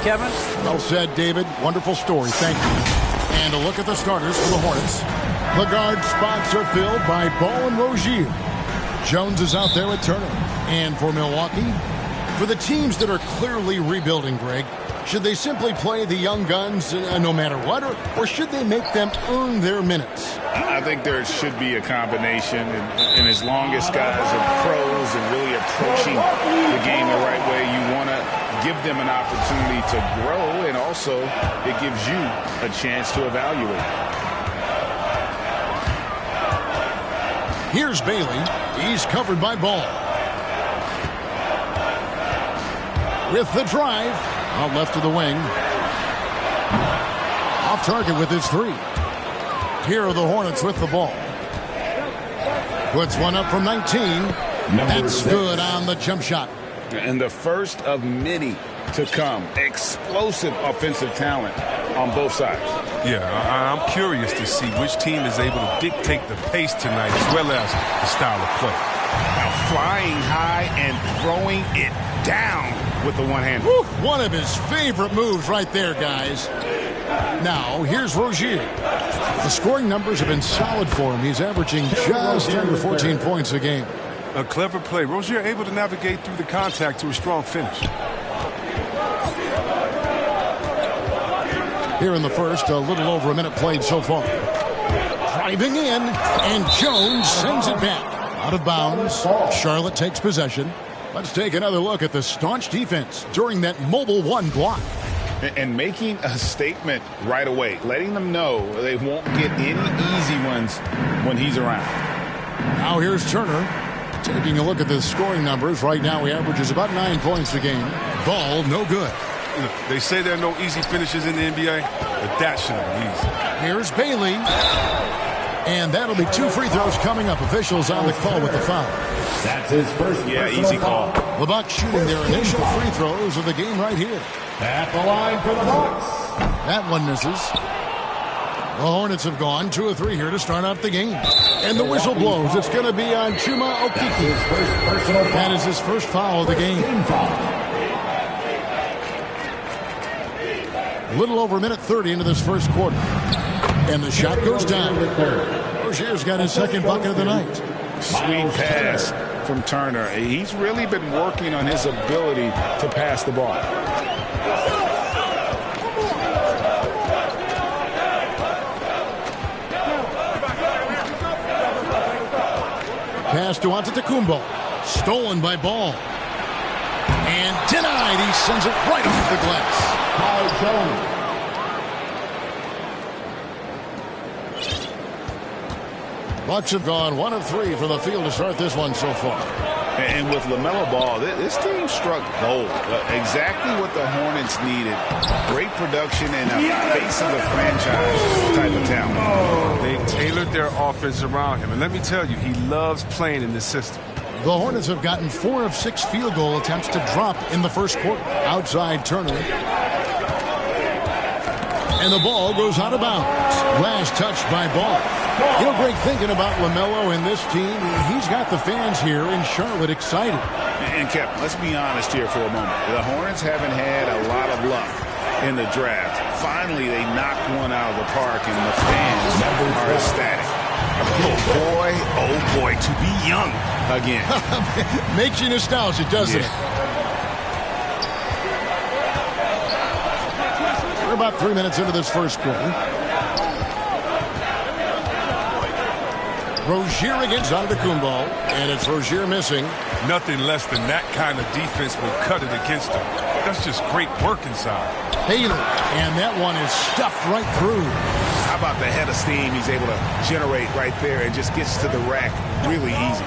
Kevin. Well said, David. Wonderful story. Thank you. And a look at the starters for the Hornets. The guard spots are filled by Ball and Rozier. Jones is out there with Turner. And for Milwaukee, for the teams that are clearly rebuilding, Greg, should they simply play the young guns no matter what, or should they make them earn their minutes? I think there should be a combination, and as long as guys are pros and really approaching the game the right way, you want to give them an opportunity to grow, and also it gives you a chance to evaluate. Here's Bailey. He's covered by Ball. With the drive, out left to the wing. Off target with his three. Here are the Hornets with the ball. Puts one up from 19. That's good on the jump shot. And the first of many to come. Explosive offensive talent on both sides. Yeah, I'm curious to see which team is able to dictate the pace tonight as well as the style of play. Now flying high and throwing it down with the one hand. One of his favorite moves right there, guys. Now, here's Rozier. The scoring numbers have been solid for him. He's averaging just under 14 points a game. A clever play. Rozier able to navigate through the contact to a strong finish. Here in the first, a little over a minute played so far. Driving in, and Jones sends it back. Out of bounds. Charlotte takes possession. Let's take another look at the staunch defense during that mobile one block. And making a statement right away, letting them know they won't get any easy ones when he's around. Now here's Turner. Taking a look at the scoring numbers. Right now he averages about 9 points a game. Ball, no good. They say there are no easy finishes in the NBA, but that shouldn't be easy. Here's Bailey. And that'll be 2 free throws coming up. Officials on the call with the foul. That's his first. Yeah, easy call. The Bucks shooting their initial free throws of the game right here. At the line for the Bucks. That one misses. The Hornets have gone 2 of 3 here to start out the game. And the whistle blows. It's going to be on Chuma Okeke. That is his first foul of the game. A little over a minute 30 into this first quarter. And the shot goes down. Rozier's got his second bucket of the night. Sweet pass from Turner. He's really been working on his ability to pass the ball. Pass to Antetokounmpo. Stolen by Ball. And denied. He sends it right off the glass. Bucks have gone 1 of 3 from the field to start this one so far. And with LaMelo Ball, this team struck gold. Exactly what the Hornets needed. Great production and a face of the franchise type of talent. They've tailored their offense around him. And let me tell you, he loves playing in this system. The Hornets have gotten 4 of 6 field goal attempts to drop in the first quarter. Outside Turner. And the ball goes out of bounds. Last touch by Ball. You know, Greg, thinking about LaMelo and this team, he's got the fans here in Charlotte excited. And, Kevin, let's be honest here for a moment. The Hornets haven't had a lot of luck in the draft. Finally, they knocked one out of the park, and the fans are ecstatic. Oh, boy, to be young again. Makes you nostalgic, doesn't it? We're about 3 minutes into this first quarter. Rozier against Antetokounmpo, and it's Rozier missing. Nothing less than that kind of defense will cut it against him. That's just great work inside. Taylor, and that one is stuffed right through. How about the head of steam he's able to generate right there and just gets to the rack really easy.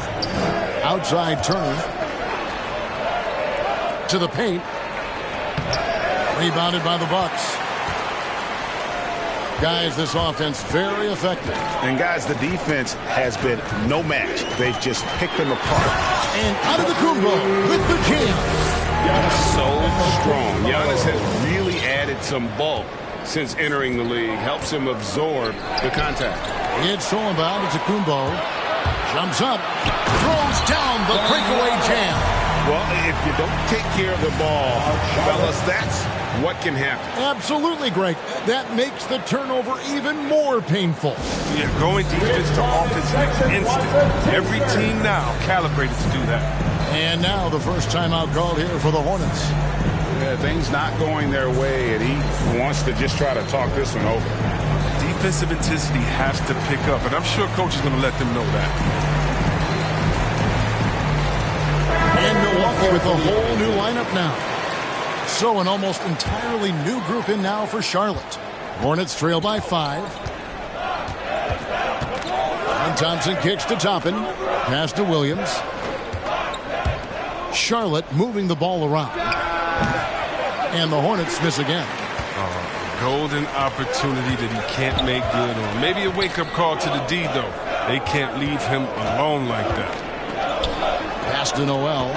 Outside Turner. To the paint. Rebounded by the Bucks. Guys, this offense very effective. And, guys, the defense has been no match. They've just picked them apart. And Antetokounmpo with the jam. So strong. Giannis has really added some bulk since entering the league. Helps him absorb the contact. It's all about Antetokounmpo. Jumps up. Throws down the breakaway jam. Well, if you don't take care of the ball, fellas, that's what can happen. Absolutely, Greg. That makes the turnover even more painful. Yeah, going defense to offense is instant. Every team now calibrated to do that. And now the first timeout called here for the Hornets. Yeah, things not going their way, and he wants to just try to talk this one over. Defensive intensity has to pick up, and I'm sure coach is going to let them know that. And Milwaukee with a whole new lineup now. So an almost entirely new group in now for Charlotte. Hornets trail by 5. And Thompson kicks to Toppin. Pass to Williams. Charlotte moving the ball around. And the Hornets miss again. Golden opportunity that he can't make good on. Maybe a wake-up call to the D, though. They can't leave him alone like that. Pass to Noel.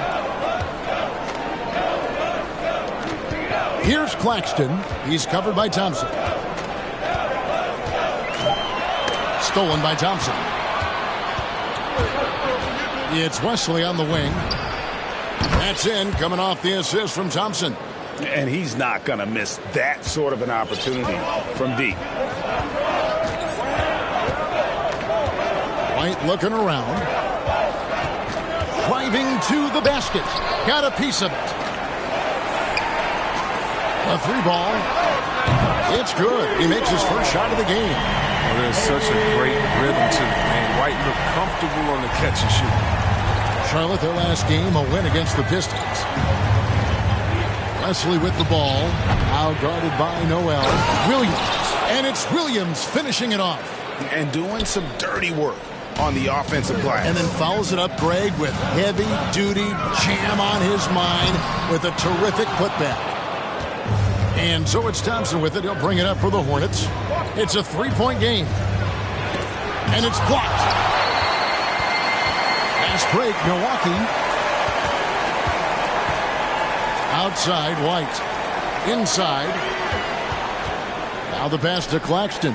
Here's Claxton. He's covered by Thompson. Stolen by Thompson. It's Wesley on the wing. That's in, coming off the assist from Thompson. And he's not going to miss that sort of an opportunity from deep. White looking around. Driving to the basket. Got a piece of it. A 3-ball. It's good. He makes his first shot of the game. Well, there's such a great rhythm to it, man. White looked comfortable on the catch and shoot. Charlotte, their last game, a win against the Pistons. Wesley with the ball. Now guarded by Noel. Williams. And it's Williams finishing it off. And doing some dirty work on the offensive glass. And then fouls it up, Greg, with heavy-duty jam on his mind with a terrific putback. And so it's Thompson with it. He'll bring it up for the Hornets. It's a 3-point game. And it's blocked. Fast break, Milwaukee. Outside, White. Inside. Now the pass to Claxton.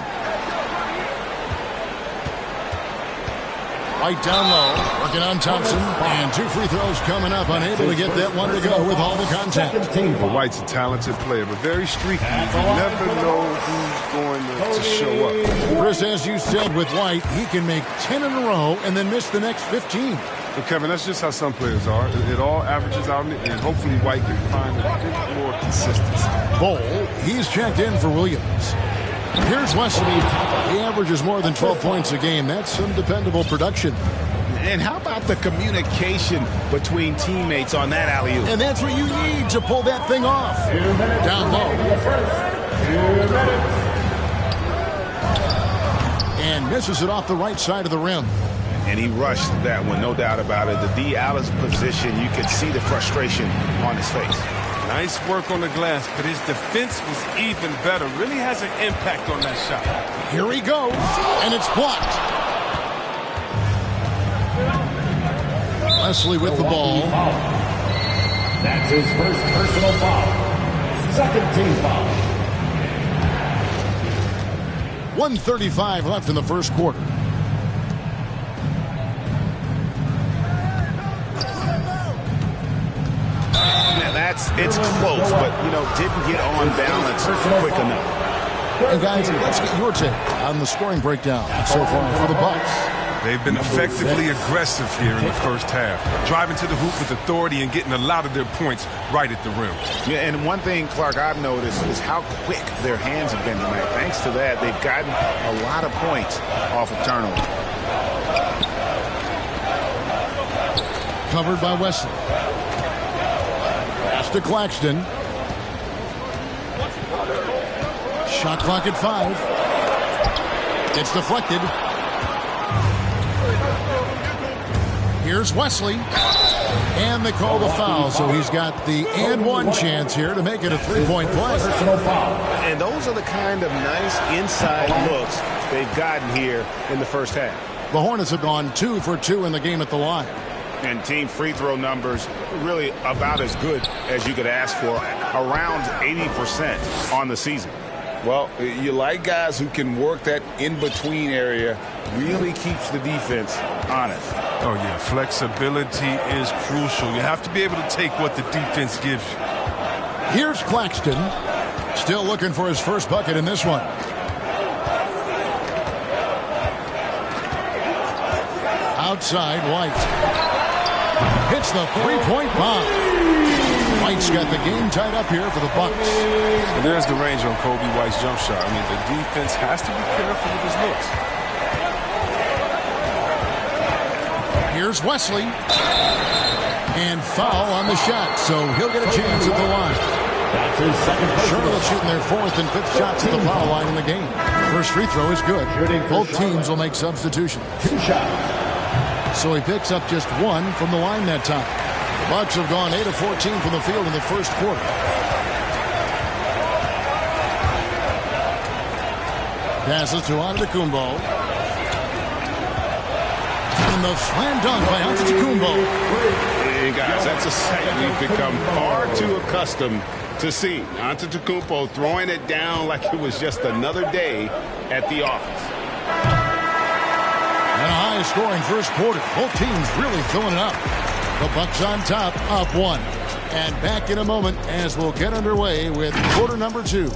White down low, working on Thompson. And 2 free throws coming up. Unable to get that one to go with all the contact. Well, White's a talented player, but very streaky. You never know who's going to show up. Chris, as you said with White, he can make 10 in a row and then miss the next 15. Well, Kevin, that's just how some players are. It all averages out, and hopefully White can find a bit more consistency. Bowl, he's checked in for Williams. Here's Wesley. He averages more than 12 points a game. That's some dependable production. And how about the communication between teammates on that alley-oop? And that's what you need to pull that thing off. Down low. And misses it off the right side of the rim. And he rushed that one, no doubt about it. The D out of position, you could see the frustration on his face. Nice work on the glass, but his defense was even better. Really has an impact on that shot. Here he goes, and it's blocked. Wesley with the ball. That's his first personal foul. Second team foul. 1:35 left in the first quarter. It's close, but, didn't get on balance quick enough. And guys, let's get your take on the scoring breakdown so far for the Bucks. They've been effectively aggressive here in the first half, driving to the hoop with authority and getting a lot of their points right at the rim. Yeah, and one thing, Clark, I've noticed is how quick their hands have been tonight. Thanks to that, they've gotten a lot of points off of turnover. Covered by Wesley. To Claxton. Shot clock at 5. It's deflected. Here's Wesley. And they call the foul, so he's got the and one chance here to make it a 3-point play. And those are the kind of nice inside looks they've gotten here in the first half. The Hornets have gone 2 for 2 in the game at the line. And team free throw numbers really about as good as you could ask for, around 80% on the season. Well, you like guys who can work that in-between area, really keeps the defense honest. Oh, yeah, flexibility is crucial. You have to be able to take what the defense gives you. Here's Claxton, still looking for his first bucket in this one. Outside, White. Hits the three-point bomb. White's got the game tied up here for the Bucks. And there's the range on Kobe White's jump shot. I mean, the defense has to be careful with his looks. Here's Wesley. And foul on the shot, so he'll get a chance at the line. That's his second Charlotte shooting their fourth and fifth shots at the foul line in the game. First free throw is good. Both teams will make substitutions. 2 shots. So he picks up just one from the line that time. The Bucks have gone 8 of 14 from the field in the first quarter. Passes to Antetokounmpo. And the slam dunk by Antetokounmpo. Hey guys, that's a sight we've become far too accustomed to seeing. Antetokounmpo throwing it down like it was just another day at the office. And a high-scoring first quarter. Both teams really filling it up. The Bucks on top, up 1. And back in a moment as we'll get underway with quarter number 2.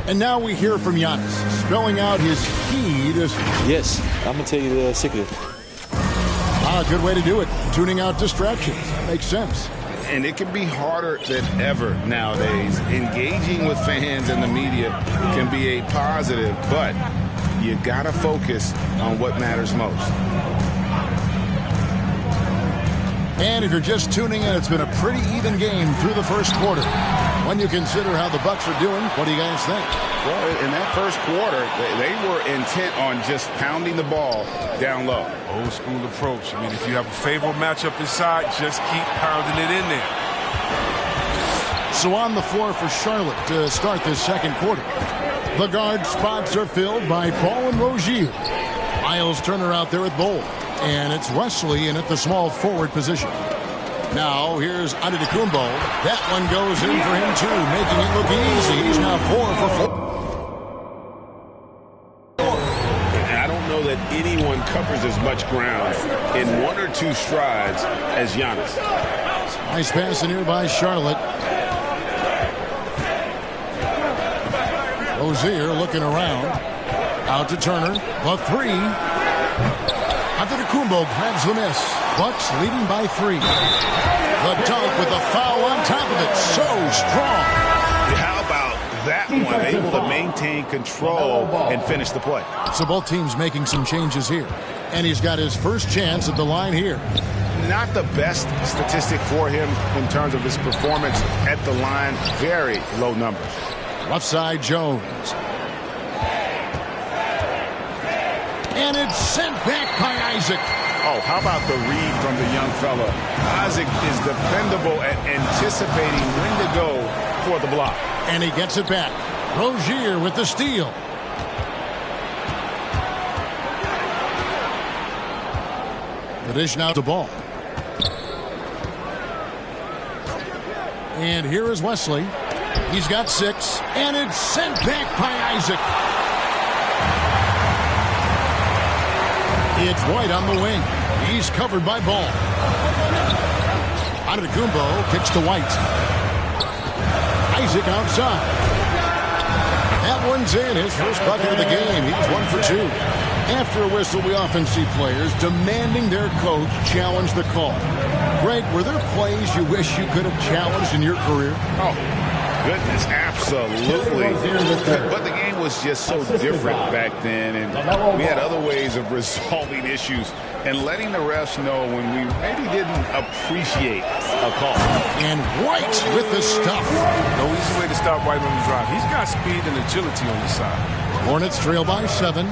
And now we hear from Giannis, spelling out his key to... Yes, I'm going to tell you the secret. Good way to do it. Tuning out distractions. Makes sense. And it can be harder than ever nowadays. Engaging with fans and the media can be a positive, but you got to focus on what matters most. And if you're just tuning in, it's been a pretty even game through the first quarter. When you consider how the Bucks are doing, what do you guys think? Well, in that first quarter, they were intent on just pounding the ball down low. Old school approach. I mean, if you have a favorable matchup inside, just keep pounding it in there. So on the floor for Charlotte to start this second quarter. The guard spots are filled by Paul and Rozier. Miles Turner out there at Bowl. And it's Wesley in at the small forward position. Now here's Antetokounmpo. That one goes in for him too, making it look easy. He's now 4 for 4. I don't know that anyone covers as much ground in 1 or 2 strides as Giannis. Nice pass in here by Charlotte. Rozier looking around. Out to Turner. The 3. Antetokounmpo grabs the miss. Bucks leading by 3. The dunk with the foul on top of it. So strong. How about that one? Able to maintain control and finish the play. So both teams making some changes here. And he's got his first chance at the line here. Not the best statistic for him in terms of his performance at the line. Very low numbers. Left side, Jones. And it's sent back by Isaac. Oh, how about the read from the young fella? Isaac is dependable at anticipating when to go for the block. And he gets it back. Rozier with the steal. The dish now to Ball. And here is Wesley. He's got 6. And it's sent back by Isaac. It's White on the wing. He's covered by Ball. Antetokounmpo kicks to White. Isaac outside. That one's in. His first bucket of the game. He's 1 for 2. After a whistle, we often see players demanding their coach challenge the call. Greg, were there plays you wish you could have challenged in your career? Oh, goodness, absolutely. But the game was just so different back then, and we had other ways of resolving issues and letting the refs know when we maybe didn't appreciate a call. And White with the stuff. No easy way to stop White on the drive. He's got speed and agility on his side. Hornets trail by 7.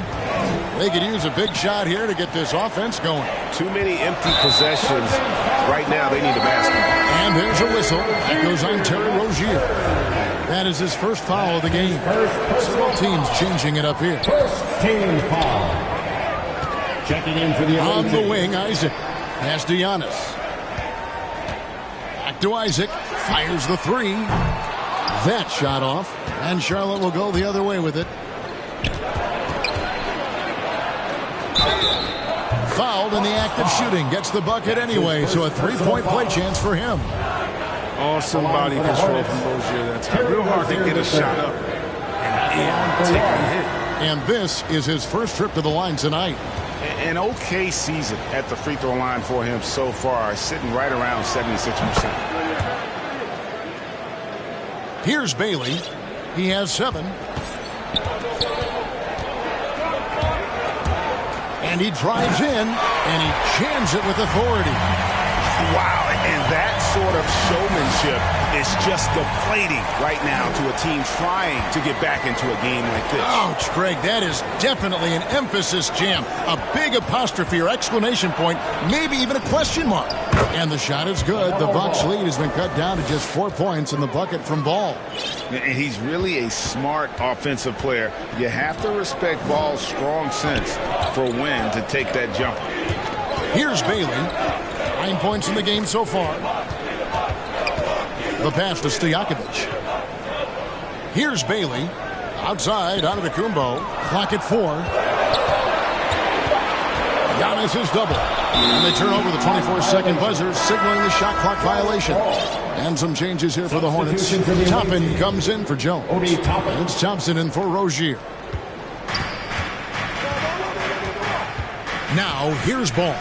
They could use a big shot here to get this offense going. Too many empty possessions. Right now, they need a basket. And there's a whistle. That goes on Terry Rozier. That is his first foul of the game. So both teams changing it up here. First team foul. Checking in for the On the team. wing, Isaac. Pass to Giannis. Back to Isaac. Fires the three. That shot off. And Charlotte will go the other way with it. Fouled in the act of shooting. Gets the bucket anyway, so a three-point play chance for him. Awesome body control from Rozier that time. Real hard to get a shot up and take a hit. And this is his first trip to the line tonight. An okay season at the free throw line for him so far, sitting right around 76%. Here's Bailey. He has 7. And he drives in, and he jams it with authority. Wow, and that sort of showmanship is just deflating right now to a team trying to get back into a game like this. Ouch, Greg, that is definitely an emphasis jam. A big apostrophe or exclamation point, maybe even a question mark. And the shot is good. The Bucks' lead has been cut down to just 4 points in the bucket from Ball. And he's really a smart offensive player. You have to respect Ball's strong sense for when to take that jumper. Here's Bailey. 9 points in the game so far. The pass to Stojakovic. Here's Bailey. Outside, Antetokounmpo. Clock at 4. Giannis is double. And they turn over the 24-second buzzer, signaling the shot clock violation. And some changes here for the Hornets. Toppin comes in for Jones. It's Thompson in for Rozier. Now, here's Ball.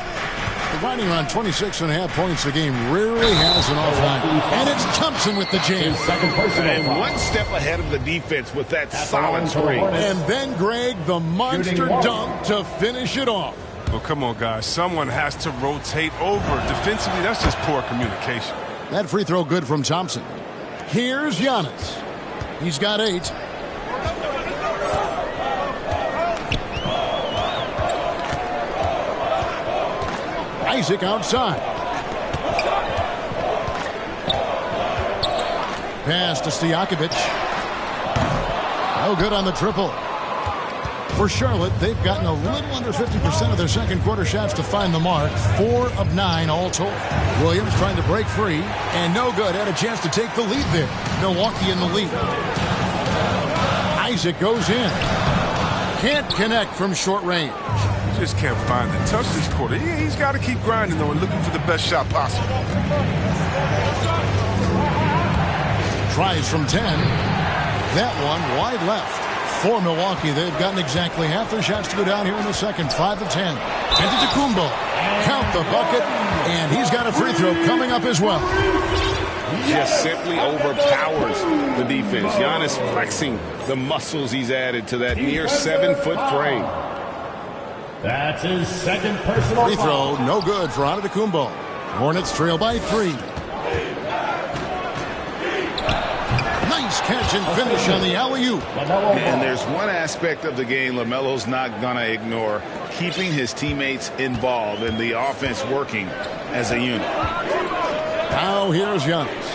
Providing around 26.5 points a game, rarely has an off night. And it's Thompson with the jam. And one step ahead of the defense with that solid screen. And then, Greg, the monster dunk to finish it off. Well, come on, guys. Someone has to rotate over. Defensively, that's just poor communication. That free throw good from Thompson. Here's Giannis. He's got 8. Isaac outside. Pass to Stojakovic. No good on the triple. For Charlotte, they've gotten a little under 50% of their second quarter shots to find the mark. 4 of 9 all told. Williams trying to break free. And no good. Had a chance to take the lead there. Milwaukee in the lead. Isaac goes in. Can't connect from short range. Just can't find the touch this quarter. He's got to keep grinding, though, and looking for the best shot possible. Tries from 10. That one wide left. For Milwaukee, they've gotten exactly half their shots to go down here in the second. 5 of 10. Antetokounmpo. Count the bucket. And he's got a free throw coming up as well. Just simply overpowers the defense. Giannis flexing the muscles he's added to that near 7-foot frame. That's his second personal Free foul. throw, no good for Antetokounmpo. Hornets trail by 3. Nice catch and finish on the alley-oop. And there's one aspect of the game LaMelo's not going to ignore, keeping his teammates involved and the offense working as a unit. Now here's Giannis.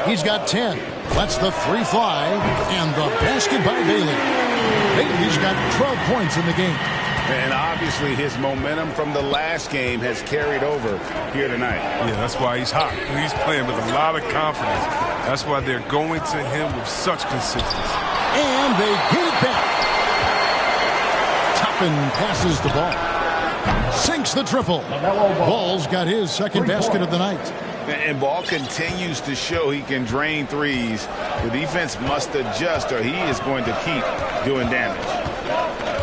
He's got 10. Lets the 3 fly. And the basket by Bailey. Bailey's got 12 points in the game. And obviously his momentum from the last game has carried over here tonight. Yeah, that's why he's hot. He's playing with a lot of confidence. That's why they're going to him with such consistency. And they get it back. Toppin passes the ball. Sinks the triple. Ball's got his second basket of the night. And Ball continues to show he can drain threes. The defense must adjust or he is going to keep doing damage.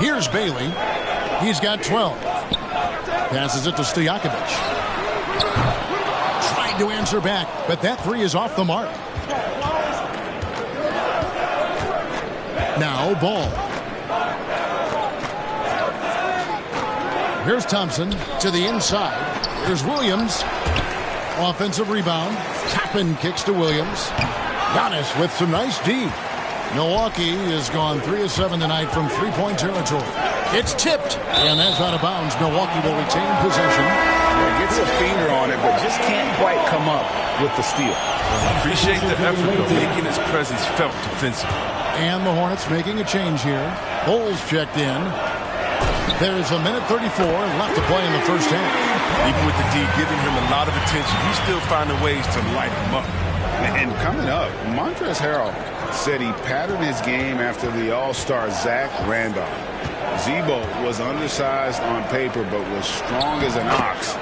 Here's Bailey. He's got 12. Passes it to Stojakovic. Tried to answer back, but that 3 is off the mark. Now Ball. Here's Thompson to the inside. Here's Williams. Offensive rebound. Toppin kicks to Williams. Giannis with some nice D. Milwaukee has gone 3 of 7 tonight from 3-point territory. It's tipped, and that's out of bounds. Milwaukee will retain possession. Gets a finger on it, but just can't quite come up with the steal. Appreciate the effort, though, making his presence felt defensively. And the Hornets making a change here. Bulls checked in. There's a minute 34 left to play in the first half. Even with the D giving him a lot of attention, he's still finding ways to light him up. And coming up, Montrezl Harrell said he patterned his game after the All-Star Zach Randolph. Zebo was undersized on paper but was strong as an ox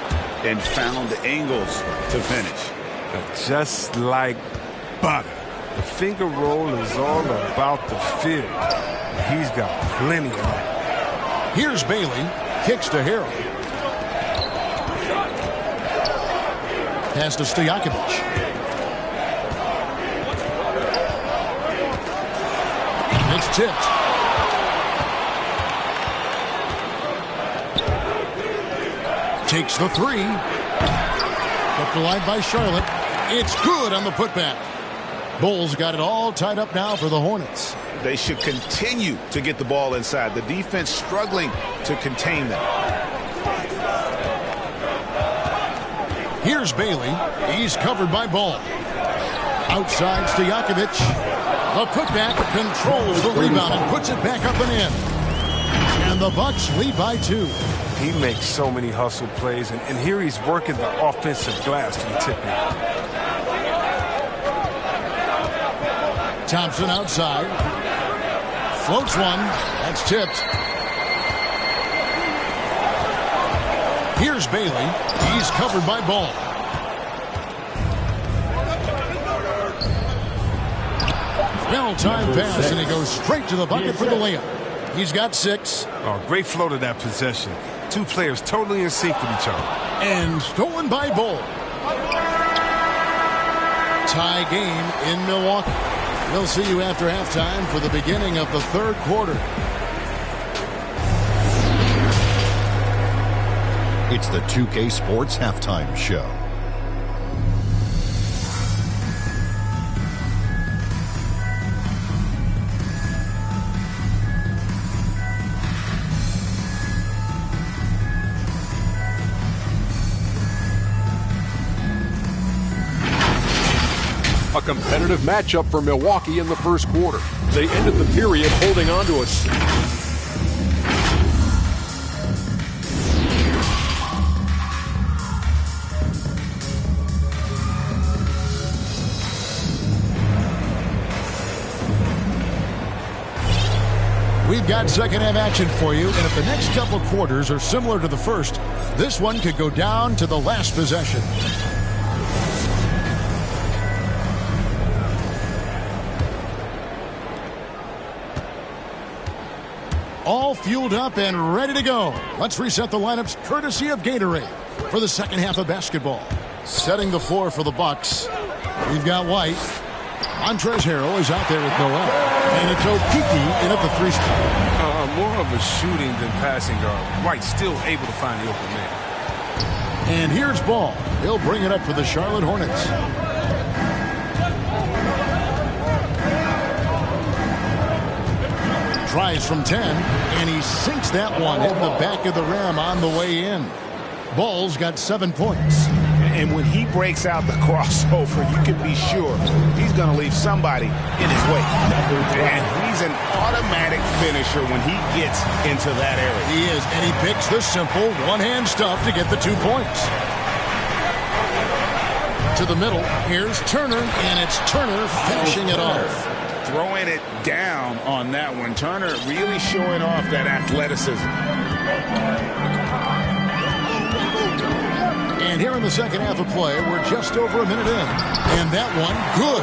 and found angles to finish. Just like butter. The finger roll is all about the feel. He's got plenty of it. Here's Bailey. Kicks to Harrell. Pass to Stojakovic. It's tipped. Takes the three. Kept alive by Charlotte. It's good on the putback. Bulls got it all tied up now for the Hornets. They should continue to get the ball inside. The defense struggling to contain them. Here's Bailey. He's covered by Ball. Outside Stojakovic. The putback controls the rebound and puts it back up and in. And the Bucks lead by 2. He makes so many hustle plays, and here he's working the offensive glass to the tip-in. Thompson outside. Floats one. That's tipped. Here's Bailey. He's covered by Ball. Well-timed pass, and he goes straight to the bucket for the layup. He's got 6. Oh, great flow to that possession. Two players totally in sync with each other. And stolen by Ball. Tie game in Milwaukee. We'll see you after halftime for the beginning of the third quarter. It's the 2K Sports Halftime Show. A competitive matchup for Milwaukee in the first quarter. They ended the period holding on to us. We've got second half action for you, and if the next couple of quarters are similar to the first, this one could go down to the last possession. All fueled up and ready to go. Let's reset the lineups courtesy of Gatorade for the second half of basketball. Setting the floor for the Bucks. We've got White. Montrezl Harrell is out there with Noel. And it's Okiki in at the 3 spot. More of a shooting than passing guard. White still able to find the open man. And here's Ball. He'll bring it up for the Charlotte Hornets. Tries from 10, and he sinks that one in the back of the rim on the way in. Ball's got 7 points. And when he breaks out the crossover, you can be sure he's going to leave somebody in his way. And he's an automatic finisher when he gets into that area. He is, and he picks the simple one-hand stuff to get the 2 points. To the middle, here's Turner, and it's Turner finishing it off. Throwing it down on that one. Turner really showing off that athleticism. And here in the second half of play, we're just over a minute in. And that one, good.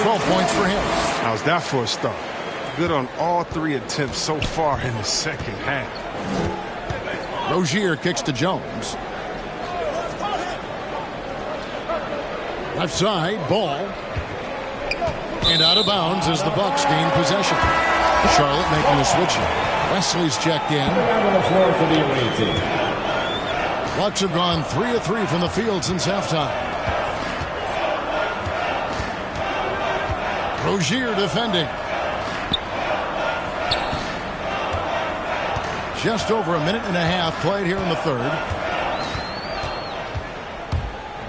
12 points for him. How's that for a start? Good on all 3 attempts so far in the second half. Rozier kicks to Jones. Left side, Ball. And out of bounds as the Bucks gain possession. Charlotte making a switch here. Wesley's checked in. On the floor for the away team. Bucks have gone 3 of 3 from the field since halftime. Rozier defending. Just over a minute and a half played here in the third.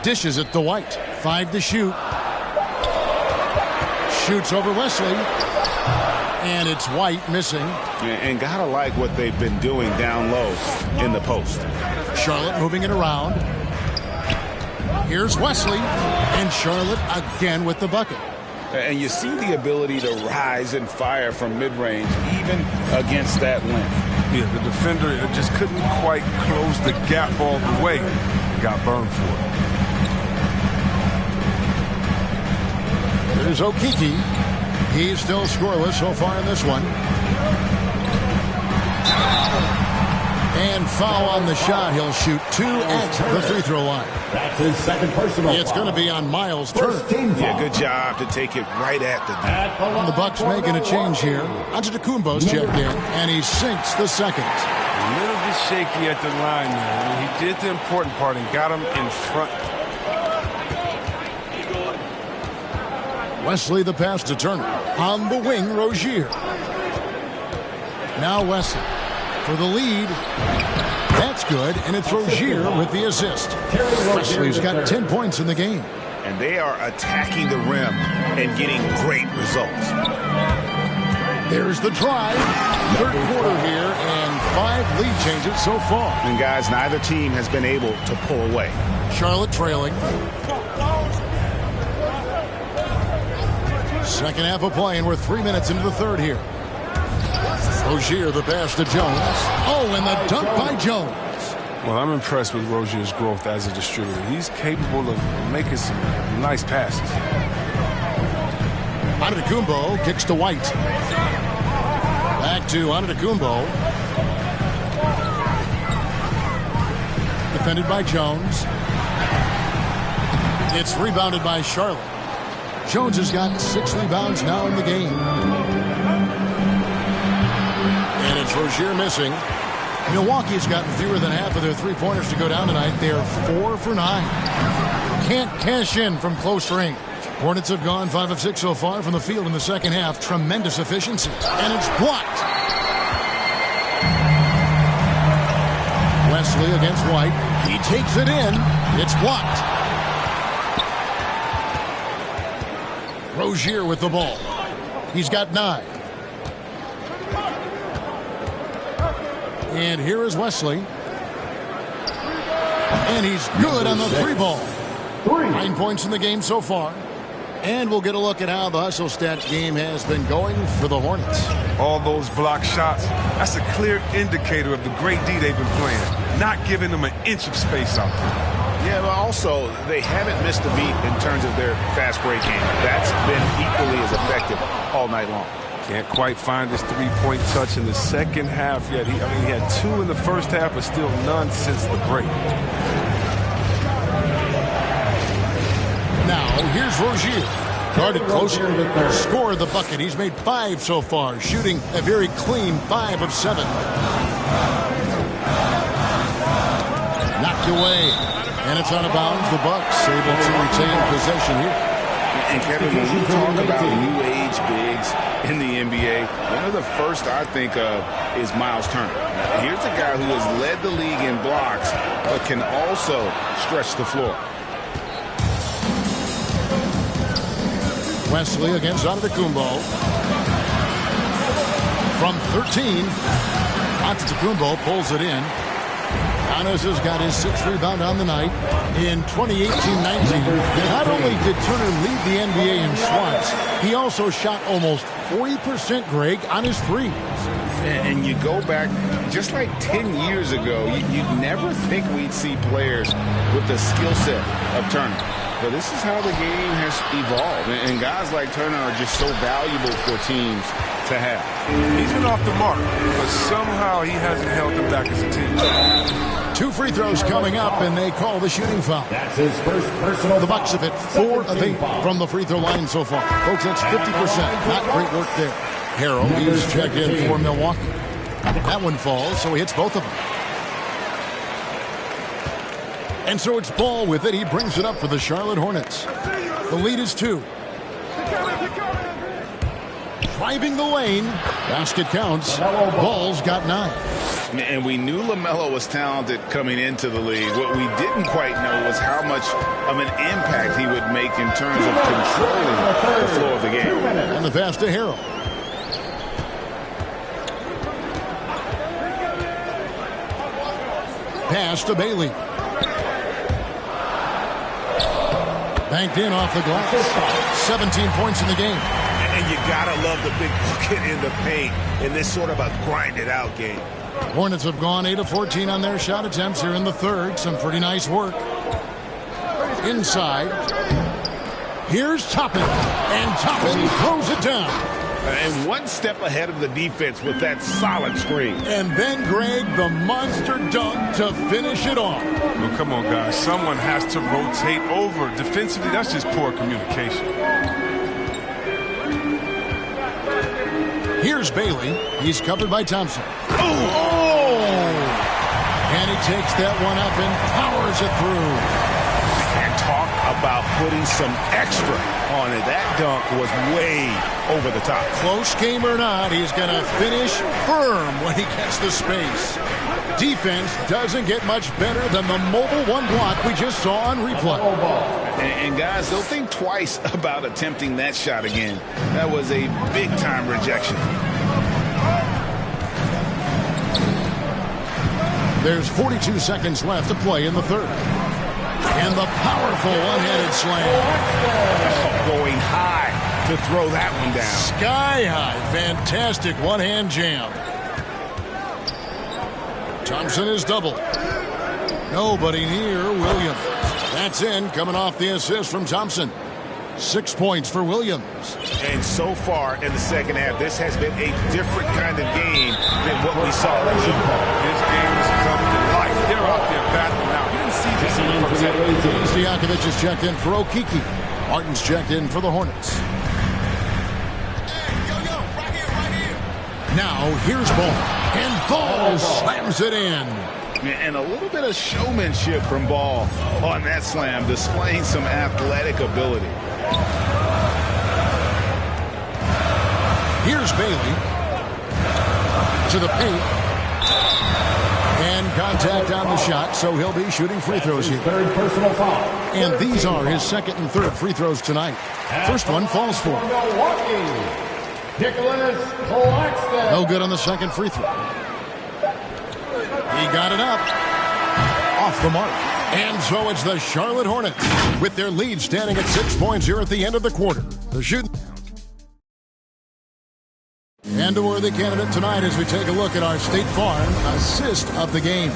Dishes it to White. 5 to shoot. Shoots over Wesley. And it's White missing. And gotta like what they've been doing down low in the post. Charlotte moving it around. Here's Wesley. And Charlotte again with the bucket. And you see the ability to rise and fire from mid-range, even against that length. Yeah, the defender just couldn't quite close the gap all the way. Got burned for it. There's Okiki. He's still scoreless so far in this one. And foul on the shot. He'll shoot 2 at the free throw line. That's his second personal It's going to be on Miles' turn. Yeah, good job to take it right at the net. And the Bucks making a change here. Antetokounmpo's checked in, and he sinks the second. A little bit shaky at the line there. I mean, he did the important part and got him in front. Wesley the pass to Turner. On the wing, Rozier. Now Wesley for the lead. That's good, and it's Rozier with the assist. Wesley's got 10 points in the game. And they are attacking the rim and getting great results. There's the drive. Third quarter here, and 5 lead changes so far. And guys, neither team has been able to pull away. Charlotte trailing. Second half of play, and we're 3 minutes into the third here. Rozier the pass to Jones. Oh, and the dunk by Jones. Well, I'm impressed with Rozier's growth as a distributor. He's capable of making some nice passes. Antetokounmpo kicks to White. Back to Antetokounmpo. Defended by Jones. It's rebounded by Charlotte. Jones has got 6 rebounds now in the game. And it's Rozier missing. Milwaukee's gotten fewer than half of their three-pointers to go down tonight. They're 4 for 9. Can't cash in from close range. Hornets have gone 5 of 6 so far from the field in the second half. Tremendous efficiency. And it's blocked. Wesley against White. He takes it in. It's blocked. Rozier with the ball. He's got 9. And here is Wesley. And he's good on the 3-ball. 9 points in the game so far. And we'll get a look at how the hustle stat game has been going for the Hornets. All those block shots, that's a clear indicator of the great D they've been playing. Not giving them an inch of space out there. Yeah, but also, they haven't missed a beat in terms of their fast break game. That's been equally as effective all night long. Can't quite find his 3-point touch in the second half yet. He had 2 in the first half, but still none since the break. Now, here's Rozier. Guarded closer. Scored the bucket. He's made 5 so far, shooting a very clean 5 of 7. Knocked away. And it's out of bounds. The Bucks able to retain possession here. And Kevin, when we talk about new age bigs in the NBA, one of the first I think of is Miles Turner. Now, here's a guy who has led the league in blocks, but can also stretch the floor. Wesley against Antetokounmpo. From 13, Antetokounmpo pulls it in. Giannis has got his 6th rebound on the night. In 2018-19, not only did Turner lead the NBA in swats, he also shot almost 40%, Greg, on his threes. And you go back just like 10 years ago, you'd never think we'd see players with the skill set of Turner. But this is how the game has evolved. And guys like Turner are just so valuable for teams to have. He's been off the mark, but somehow he hasn't held them back as a team. 2 free throws coming up, and they call the shooting foul. That's his first personal. The Bucks have hit 4 of 8 from the free throw line so far. Folks, that's 50%. Not great work there. Harrell, he's checked in for Milwaukee. That one falls, so he hits both of them. And so it's Ball with it. He brings it up for the Charlotte Hornets. The lead is 2. Driving the lane. Basket counts. Ball's got 9. And we knew LaMelo was talented coming into the league. What we didn't quite know was how much of an impact he would make in terms of controlling the flow of the game. And the pass to Harrell. Pass to Bailey. Banked in off the glass. 17 points in the game. And you gotta love the big bucket in the paint in this sort of a grinded-out game. Hornets have gone 8 of 14 on their shot attempts here in the third. Some pretty nice work. Inside. Here's Toppin. And Toppin throws it down. And one step ahead of the defense with that solid screen. And then, Greg, the monster dunk to finish it off. Well, come on, guys. Someone has to rotate over. Defensively, that's just poor communication. Here's Bailey. He's covered by Thompson. Oh! And he takes that one up and powers it through. And talk about putting some extra on it. That dunk was way over the top. Close game or not, he's going to finish firm when he gets the space. Defense doesn't get much better than the mobile one block we just saw on replay. And guys, they'll think twice about attempting that shot again. That was a big-time rejection. There's 42 seconds left to play in the third. And the powerful one-handed slam. Going high to throw that one down. Sky high. Fantastic one-hand jam. Thompson is doubled. Nobody near Williams. That's in, coming off the assist from Thompson. 6 points for Williams. And so far in the second half, this has been a different kind of game than what we saw last year. This game has come to life. They're out there battling out. You didn't see this in the first half. Stojakovic is checked in for Okiki. Martin's checked in for the Hornets. Now, here's Ball. And Ball slams it in. And a little bit of showmanship from Ball on that slam, displaying some athletic ability. Here's Bailey. To the paint. And contact on the shot, so he'll be shooting free throws here. Third personal foul. And these are his second and third free throws tonight. First one falls for him. Milwaukee, Nicholas Claxton. No good on the second free throw. He got it up. Off the mark. And so it's the Charlotte Hornets with their lead standing at 6 points here at the end of the quarter. The shooting. And a worthy candidate tonight as we take a look at our State Farm assist of the game.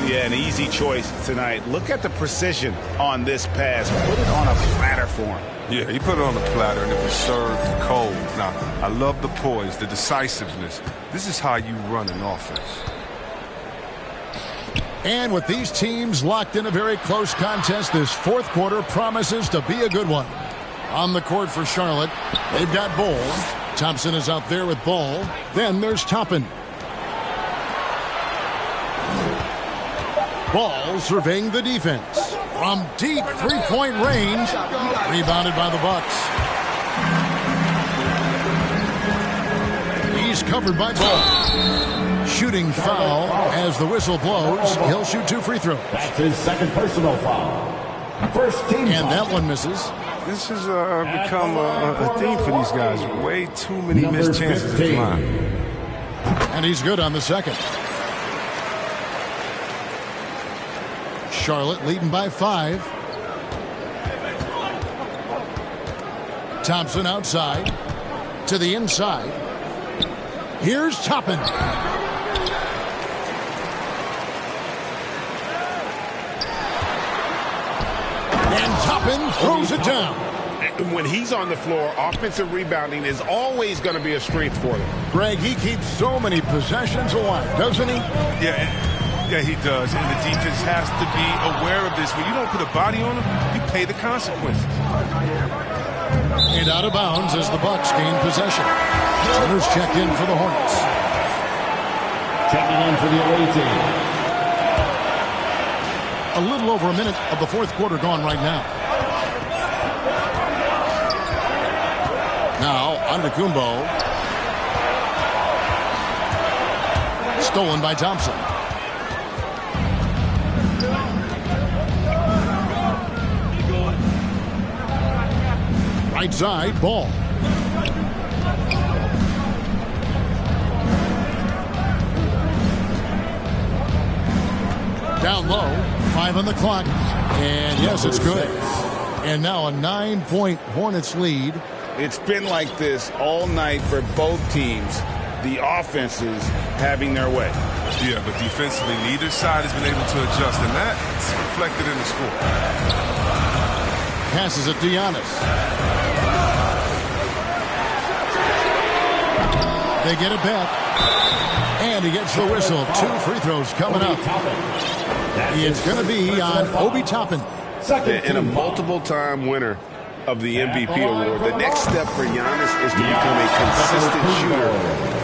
Yeah, an easy choice tonight. Look at the precision on this pass. Put it on a platter for him. Yeah, he put it on the platter and it was served cold. Now, I love the poise, the decisiveness. This is how you run an offense. And with these teams locked in a very close contest, this fourth quarter promises to be a good one. On the court for Charlotte, they've got Ball. Thompson is out there with Ball. Then there's Toppin. Ball surveying the defense. From deep three-point range, rebounded by the Bucks. He's covered by Ball. Shooting foul as the whistle blows. He'll shoot 2 free throws. That's his second personal foul. First team And foul. that one misses. This has become a theme for these guys. Way too many missed chances at the line. And he's good on the second. Charlotte leading by 5. Thompson outside. To the inside. Here's Toppin. And Toppin throws it down. And when he's on the floor, offensive rebounding is always going to be a strength for them. Greg, he keeps so many possessions alive, doesn't he? Yeah, he does. And the defense has to be aware of this. When you don't put a body on him, you pay the consequences. And out of bounds as the Bucks gain possession. Turner's checked in for the Hornets. Checking in for the away team. A little over a minute of the fourth quarter gone right now. Now, Antetokounmpo. Stolen by Thompson. Right side, Ball. Down low, 5 on the clock. And yes, it's good. And now a 9-point Hornets lead. It's been like this all night for both teams. The offenses having their way. Yeah, but defensively, neither side has been able to adjust, and that's reflected in the score. Passes it to Giannis. They get it back. And he gets the whistle. 2 free throws coming up. It's going to be on Obi Toppin. And a multiple-time winner of the MVP award. The next step for Giannis is to become a consistent shooter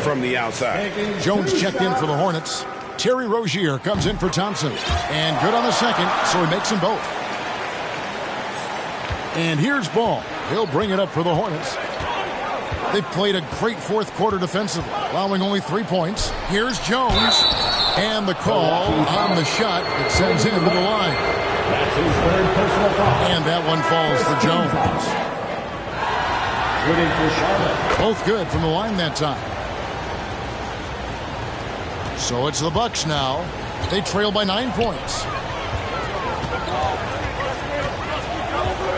from the outside. Jones checked in for the Hornets. Terry Rozier comes in for Thompson. And good on the second, so he makes them both. And here's Ball. He'll bring it up for the Hornets. They played a great fourth quarter defensively, allowing only 3 points. Here's Jones. And the call on the shot that sends him to the line. That's his third personal foul. And that one falls for Jones. Winning for Charlotte. Both good from the line that time. So it's the Bucks now. They trail by 9 points.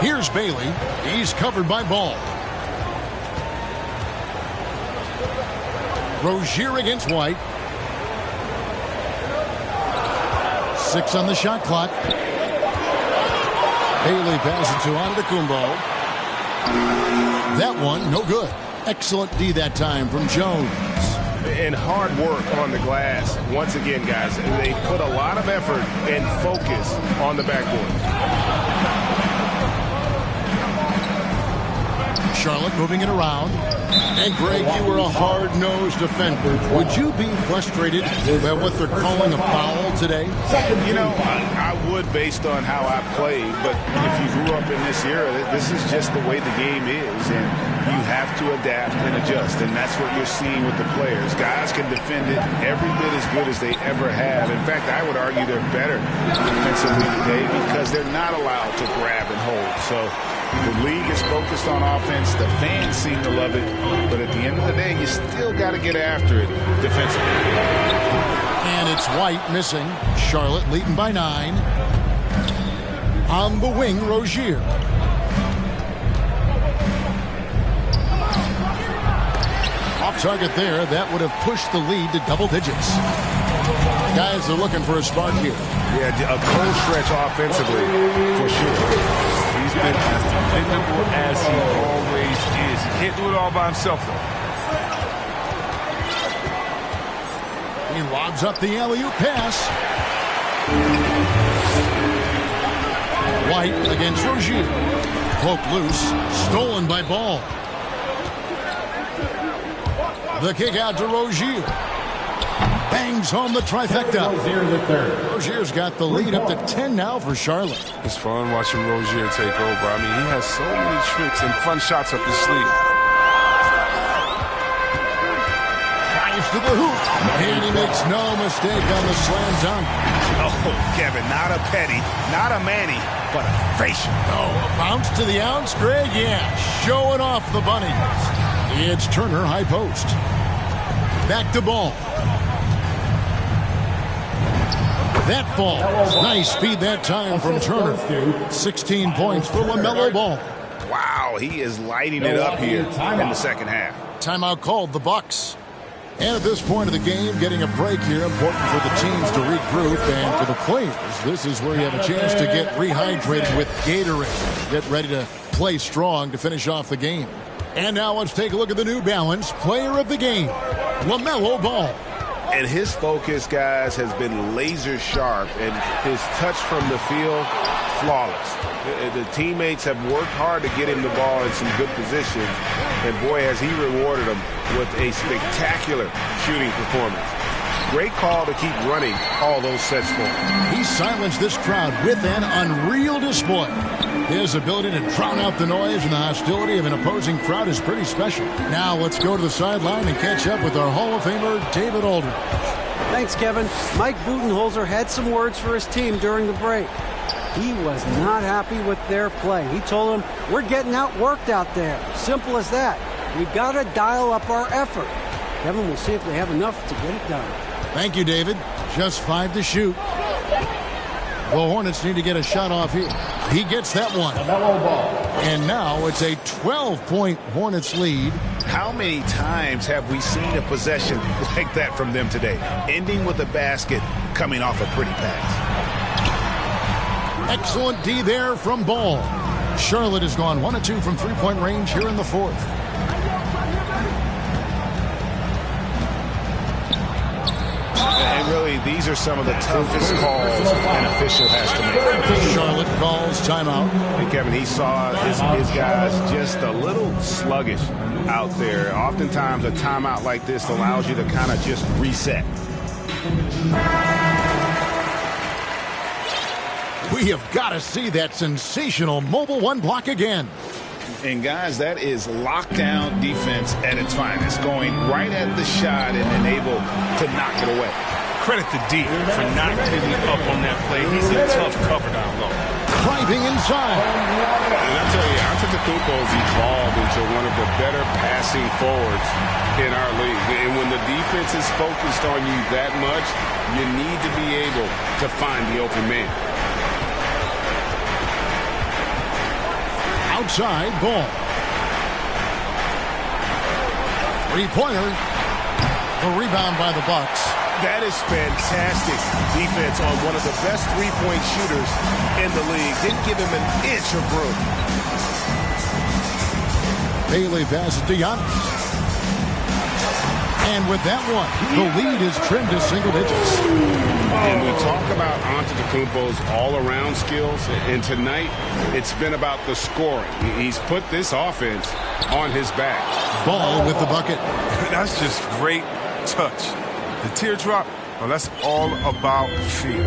Here's Bailey. He's covered by Ball. Rozier against White. 6 on the shot clock. Bailey passes to Antetokounmpo. That one, no good. Excellent D that time from Jones. And hard work on the glass. Once again, guys, they put a lot of effort and focus on the backboard. Charlotte moving it around. And Greg, you were a hard-nosed defender. Would you be frustrated by what they're calling a foul today? You know, I would based on how I played, but if you grew up in this era, this is just the way the game is, and you have to adapt and adjust, and that's what you're seeing with the players. Guys can defend it every bit as good as they ever have. In fact, I would argue they're better defensively today because they're not allowed to grab and hold. So the league is focused on offense. The fans seem to love it. But at the end of the day, you still got to get after it defensively. And it's White missing. Charlotte leading by 9. On the wing, Rozier. Off target there. That would have pushed the lead to double digits. Guys are looking for a spark here. Yeah, a cold stretch offensively, for sure. He's been as dependable as he always is. He can't do it all by himself, though. He lobs up the alley-oop pass. White against Rozier. Poked loose. Stolen by Ball. The kick out to Rozier. Bangs home the trifecta. Rozier's got the lead up to 10 now for Charlotte. It's fun watching Rozier take over. I mean, he has so many tricks and fun shots up his sleeve. Drives to the hoop. And he makes no mistake on the slam dunk. Oh, Kevin, not a petty, not a Manny, but a facial. Oh, a bounce to the ounce, Greg? Yeah, showing off the bunnies. It's Turner high post. Back to Ball. That ball. Nice speed that time from Turner. 16 points for LaMelo Ball. Wow, he is lighting it up here in the second half. Timeout called, the Bucks. And at this point of the game, getting a break here, important for the teams to regroup, and for the players, this is where you have a chance to get rehydrated with Gatorade. Get ready to play strong to finish off the game. And now let's take a look at the New Balance Player of the Game, LaMelo Ball. And his focus, guys, has been laser sharp, and his touch from the field, flawless. The teammates have worked hard to get him the ball in some good positions, and boy, has he rewarded them with a spectacular shooting performance. Great call to keep running all those sets for him. He silenced this crowd with an unreal display. His ability to drown out the noise and the hostility of an opposing crowd is pretty special. Now let's go to the sideline and catch up with our Hall of Famer, David Aldridge. Thanks, Kevin. Mike Budenholzer had some words for his team during the break. He was not happy with their play. He told them, we're getting outworked out there. Simple as that. We've got to dial up our effort. Kevin, we'll see if they have enough to get it done. Thank you, David. Just 5 to shoot. The Hornets need to get a shot off here. He gets that one. And now it's a 12-point Hornets lead. How many times have we seen a possession like that from them today? Ending with a basket, coming off a pretty pass. Excellent D there from Ball. Charlotte has gone 1 of 2 from three-point range here in the fourth. And really, these are some of the toughest calls an official has to make. Charlotte calls timeout. And Kevin, he saw his guys just a little sluggish out there. Oftentimes, a timeout like this allows you to kind of just reset. We have got to see that sensational mobile one block again. And guys, that is lockdown defense at its finest, going right at the shot and then able to knock it away. Credit to D for not giving up on that play. He's a tough cover down low. Driving inside. And I tell you, Antetokounmpo's evolved into one of the better passing forwards in our league. And when the defense is focused on you that much, you need to be able to find the open man. Outside Ball. Three-pointer. The rebound by the Bucks. That is fantastic defense on one of the best three-point shooters in the league. Didn't give him an inch of room. Bailey passes to Giannis. And with that one, the lead is trimmed to single digits. And we talk about Antetokounmpo's all-around skills, and tonight it's been about the scoring. He's put this offense on his back. Ball with the bucket. That's just great touch. The teardrop, well, that's all about feel.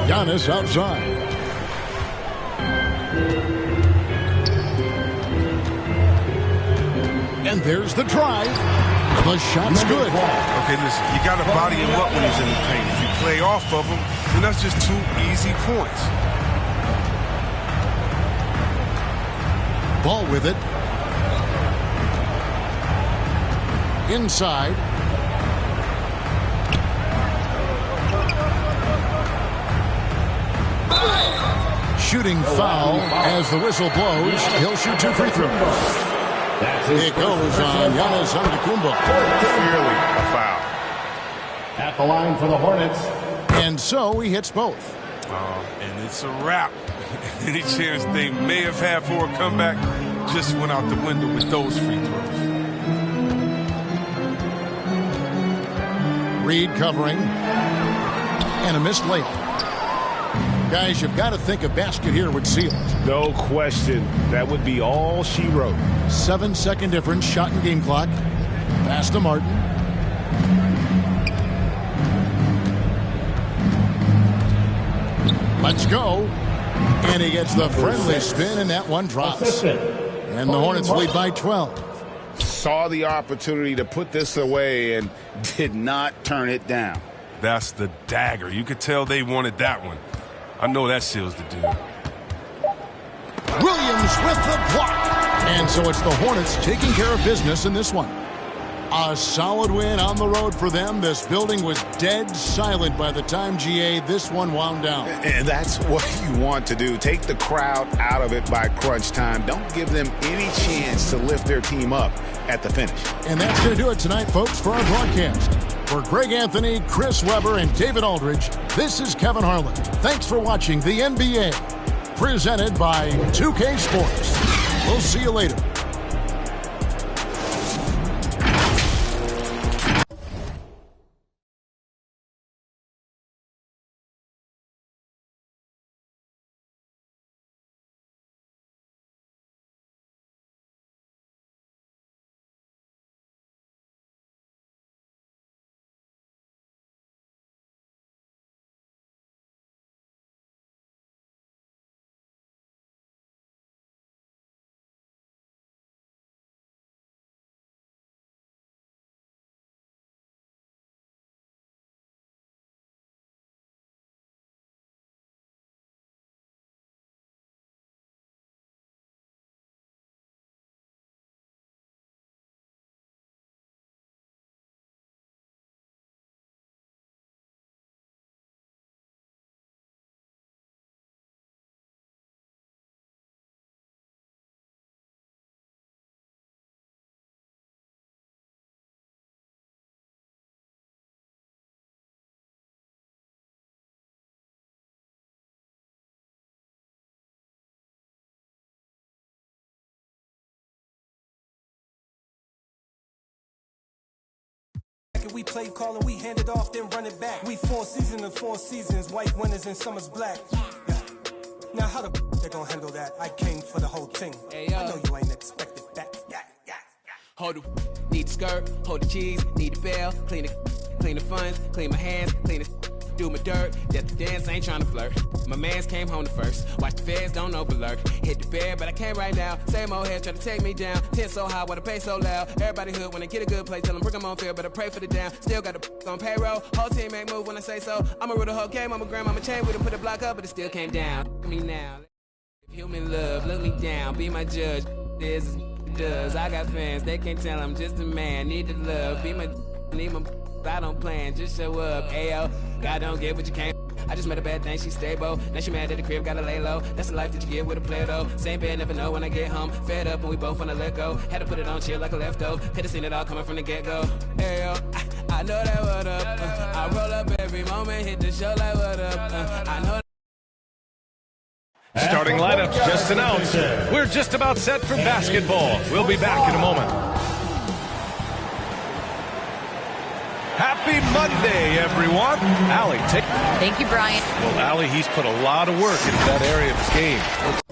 Giannis outside. And there's the drive. The shot's good. Okay, listen, you got to body him up when he's in the paint. If you play off of him, then that's just 2 easy points. Ball with it. Inside. Shooting foul as the whistle blows. He'll shoot 2 free throws. It goes on Giannis Antetokounmpo. Clearly a foul. At the line for the Hornets. And so he hits both. And it's a wrap. Any chance they may have had for a comeback just went out the window with those free throws. Reed covering. And a missed layup. Guys, you've got to think a basket here would seal it. No question. That would be all she wrote. 7-second difference, shot and game clock. Pass to Martin. Let's go. And he gets the friendly spin, and that one drops. And the Hornets lead by 12. Saw the opportunity to put this away and did not turn it down. That's the dagger. You could tell they wanted that one. I know that seals the deal. Williams with the block. And so it's the Hornets taking care of business in this one. A solid win on the road for them. This building was dead silent by the time, GA, this one wound down. And that's what you want to do. Take the crowd out of it by crunch time. Don't give them any chance to lift their team up at the finish. And that's going to do it tonight, folks, for our broadcast. For Greg Anthony, Chris Webber, and David Aldridge, this is Kevin Harlan. Thanks for watching the NBA, presented by 2K Sports. We'll see you later. it, we played call and we handed off, then run it back. We 4 seasons and 4 seasons, white winners and summer's black. Yeah. Now how the they gonna handle that? I came for the whole thing. Hey, I know you ain't expected that. Hold the need the skirt, hold the cheese, need the bell, clean the funds, clean my hands, clean the do my dirt, that the dance ain't trying to flirt. My mans came home the first, watch the feds don't overlurk. Hit the bed, but I can't right now. Same old head try to take me down. 10 so high, wanna pay so loud. Everybody hood when they get a good play, tell them bring them on field, but I pray for the down. Still got the on payroll, whole team ain't move when I say so. I'm a rule the whole game, I'm a grandmama chain with put a block up, but it still came down. Look at me now. Human love, look me down, be my judge. This is does. I got fans, they can't tell I'm just a man. Need the love, be my need my I don't plan, just show up. Ayo, God don't get what you can't. I just met a bad thing, she stable. Now she mad at the crib, gotta lay low. That's the life that you get with a player though. Same bed, never know when I get home. Fed up and we both wanna let go. Had to put it on chill like a leftover. Could've seen it all coming from the get-go. Ayo, I know that what up. I roll up every moment, hit the show like what up. I know. Starting lineup just announced. We're just about set for basketball. We'll be back in a moment. Happy Monday, everyone. Allie, take... Thank you, Brian. Well, Allie, he's put a lot of work into that area of his game.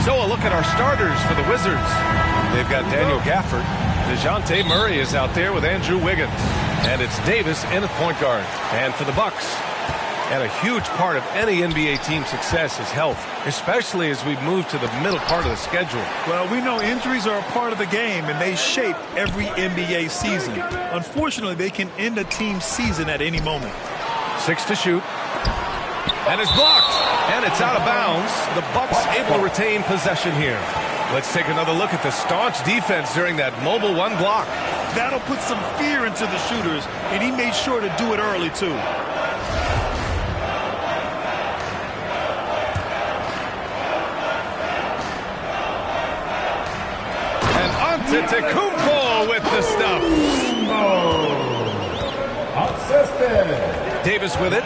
So a look at our starters for the Wizards. They've got Daniel Gafford. DeJounte Murray is out there with Andrew Wiggins. And it's Davis in at point guard. And for the Bucks, and a huge part of any NBA team's success is health, especially as we move to the middle part of the schedule. Well, we know injuries are a part of the game, and they shape every NBA season. Unfortunately, they can end a team's season at any moment. 6 to shoot. And it's blocked. And it's out of bounds. The Bucks able to retain possession here. Let's take another look at the staunch defense during that mobile one block. That'll put some fear into the shooters, and he made sure to do it early, too. And Antetokounmpo with the stuff. Assisted. Davis with it.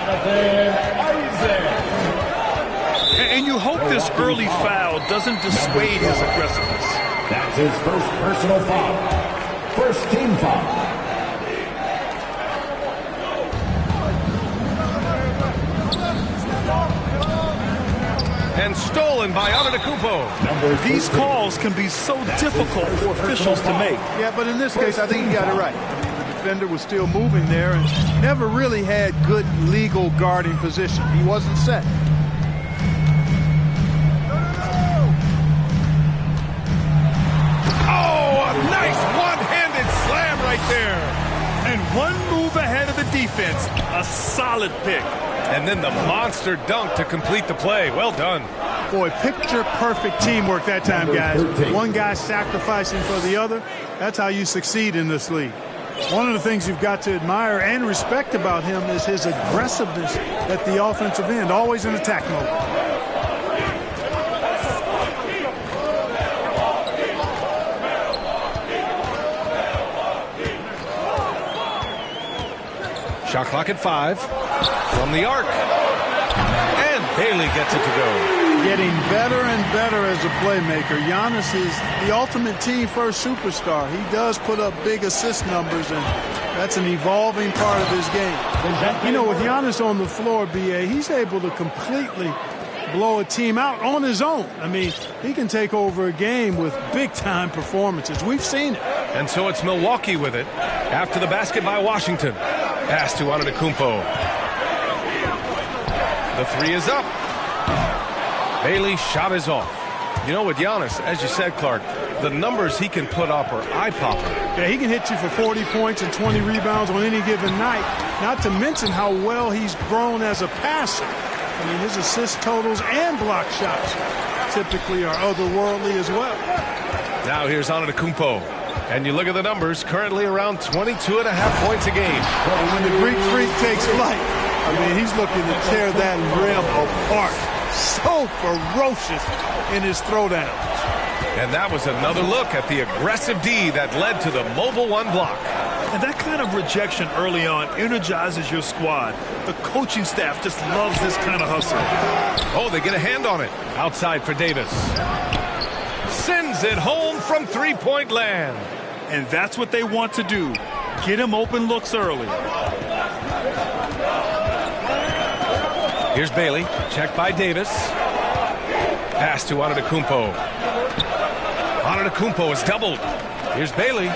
And you hope this early foul doesn't dissuade his aggressiveness. That's his first personal foul. First team foul. And stolen by Antetokounmpo. These calls can be so difficult for officials to make. Yeah, but in this case, I think he got it right. The defender was still moving there and never really had good legal guarding position. He wasn't set. Nice one-handed slam right there. And one move ahead of the defense. A solid pick. And then the monster dunk to complete the play. Well done. Boy, picture-perfect teamwork that time, guys. One guy sacrificing for the other. That's how you succeed in this league. One of the things you've got to admire and respect about him is his aggressiveness at the offensive end, always in attack mode. Shot clock at 5 from the arc. And Bailey gets it to go. Getting better and better as a playmaker. Giannis is the ultimate team-first superstar. He does put up big assist numbers, and that's an evolving part of his game. You know, with Giannis on the floor, B.A., he's able to completely blow a team out on his own. I mean, he can take over a game with big-time performances. We've seen it. And so it's Milwaukee with it after the basket by Washington. Pass to Antetokounmpo. The 3 is up. Bailey's shot is off. You know, with Giannis, as you said, Clark, the numbers he can put up are eye-popping. Yeah, he can hit you for 40 points and 20 rebounds on any given night, not to mention how well he's grown as a passer. I mean, his assist totals and block shots typically are otherworldly as well. Now here's Antetokounmpo. And you look at the numbers, currently around 22.5 points a game. Well, when the Greek Freak takes flight, I mean, he's looking to tear that rim apart. So ferocious in his throwdowns. And that was another look at the aggressive D that led to the mobile one block. And that kind of rejection early on energizes your squad. The coaching staff just loves this kind of hustle. Oh, they get a hand on it. Outside for Davis. Sends it home from three-point land. And that's what they want to do. Get him open looks early. Here's Bailey. Checked by Davis. Pass to Antetokounmpo. Antetokounmpo is doubled. Here's Bailey.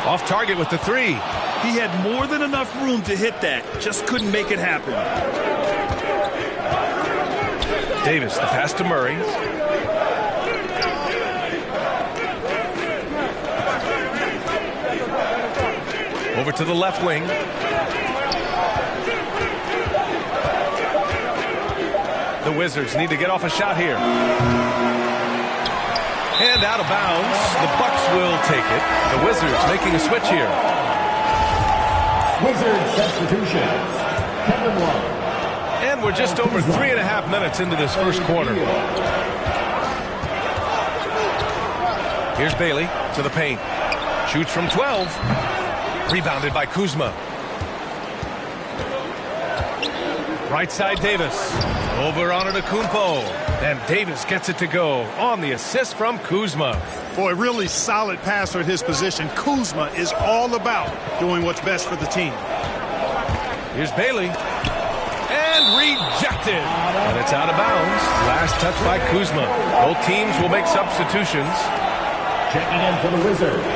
Off target with the three. He had more than enough room to hit that. Just couldn't make it happen. Davis, the pass to Murray. Over to the left wing. The Wizards need to get off a shot here. And out of bounds. The Bucks will take it. The Wizards making a switch here. Wizards substitution. Kevin Love. And we're just over 3.5 minutes into this first quarter. Here's Bailey to the paint. Shoots from 12. Rebounded by Kuzma. Right side Davis. Over on Antetokounmpo. And Davis gets it to go on the assist from Kuzma. Boy, really solid passer at his position. Kuzma is all about doing what's best for the team. Here's Bailey. And rejected. And it's out of bounds. Last touch by Kuzma. Both teams will make substitutions. Checking in for the Wizards.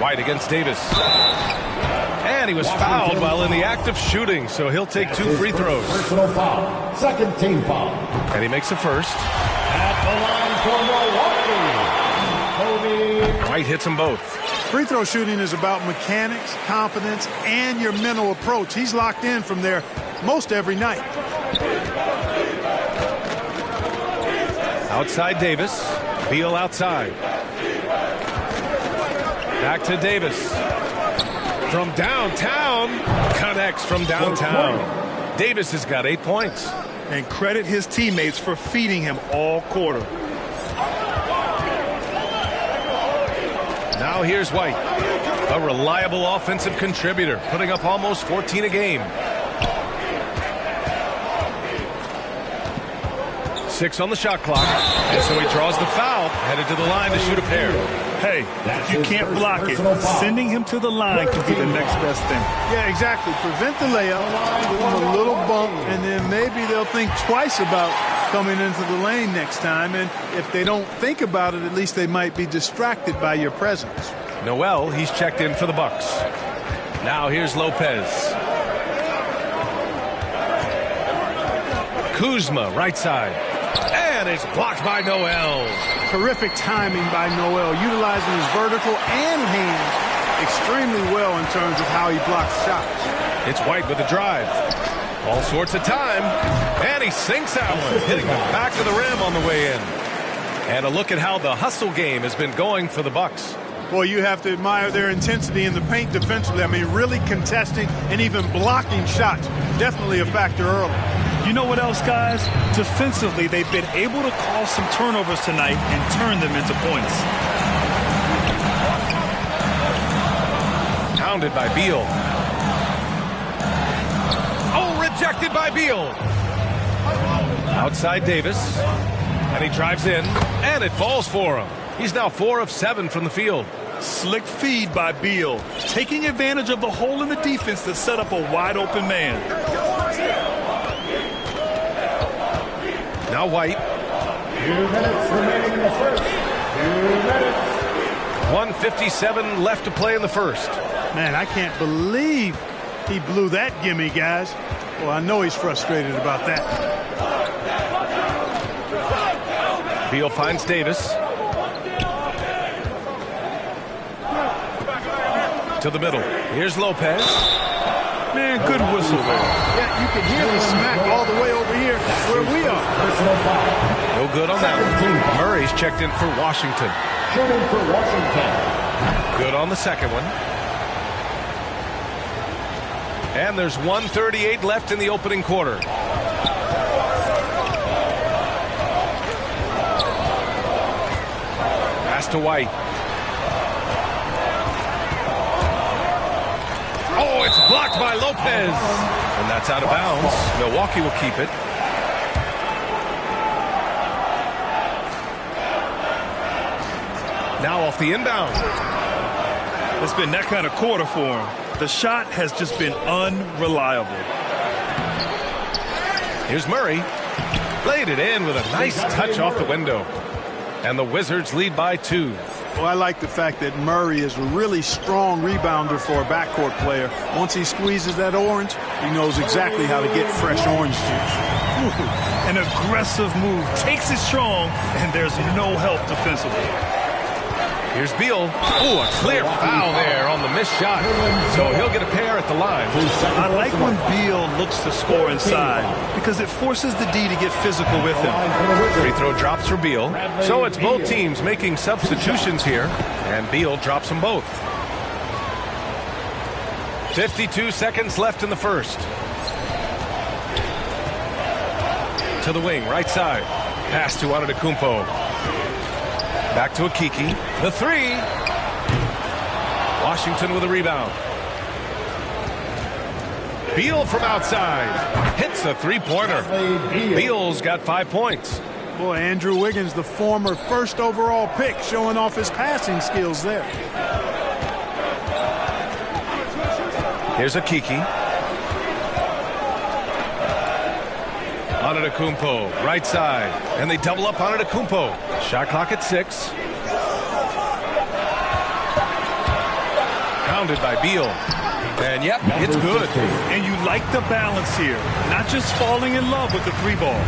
White against Davis. And he was fouled while in the act of shooting, so he'll take 2 free throws. Personal foul. Second team foul. And he makes the first. At the line for Milwaukee, Kobe. White hits them both. Free throw shooting is about mechanics, confidence, and your mental approach. He's locked in from there most every night. Outside Davis. Beal outside. Back to Davis. From downtown. Connects from downtown. Davis has got 8 points. And credit his teammates for feeding him all quarter. Now here's White. A reliable offensive contributor, putting up almost 14 a game. 6 on the shot clock. And so he draws the foul, headed to the line to shoot a pair. Hey, if you can't block it, sending him to the line could be the next best thing. Yeah, exactly. Prevent the layup, give him a little bump, and then maybe they'll think twice about coming into the lane next time. And if they don't think about it, at least they might be distracted by your presence. Noel, he's checked in for the Bucks. Now here's Lopez. Kuzma, right side. And it's blocked by Noel. Terrific timing by Noel, utilizing his vertical and hands extremely well in terms of how he blocks shots. It's White with a drive. All sorts of time. And he sinks that one, hitting the back of the rim on the way in. And a look at how the hustle game has been going for the Bucks. Well, you have to admire their intensity in the paint defensively. I mean, really contesting and even blocking shots. Definitely a factor early. You know what else, guys? Defensively, they've been able to cause some turnovers tonight and turn them into points. Pounded by Beal. Oh, rejected by Beal. Outside Davis. And he drives in, and it falls for him. He's now 4 of 7 from the field. Slick feed by Beal, taking advantage of the hole in the defense to set up a wide-open man. Now White. 2 minutes remaining in the first. 2 minutes. 1:57 left to play in the first. Man, I can't believe he blew that gimme, guys. Well, I know he's frustrated about that. Beal finds Davis. To the middle. Here's Lopez. Man, good whistle there. Yeah, you can hear the smack all the way over here where we are. No good on that one. Murray's checked in for Washington. Shooting for Washington. Good on the second one. And there's 1:38 left in the opening quarter. Pass to White. Oh, it's blocked by Lopez. And that's out of bounds. Milwaukee will keep it. Now off the inbound. It's been that kind of quarter for him. The shot has just been unreliable. Here's Murray. Played it in with a nice touch off the window. And the Wizards lead by 2. Well, I like the fact that Murray is a really strong rebounder for a backcourt player. Once he squeezes that orange, he knows exactly how to get fresh orange juice. An aggressive move. Takes it strong, and there's no help defensively. Here's Beal. Ooh, a clear foul there on the missed shot. So he'll get a pair at the line. I like when Beal looks to score inside because it forces the D to get physical with him. Free throw drops for Beal. So it's both teams making substitutions here, and Beal drops them both. 52 seconds left in the first. To the wing, right side. Pass to Antetokounmpo. Back to Akiki. The 3. Washington with a rebound. Beal from outside. Hits a three-pointer. Beal's got 5 points. Boy, Andrew Wiggins, the former first overall pick, showing off his passing skills there. Here's Akiki. Antetokounmpo, right side. And they double up Antetokounmpo. Shot clock at 6. Pounded by Beal. And yep, it's good. And you like the balance here. Not just falling in love with the 3 ball.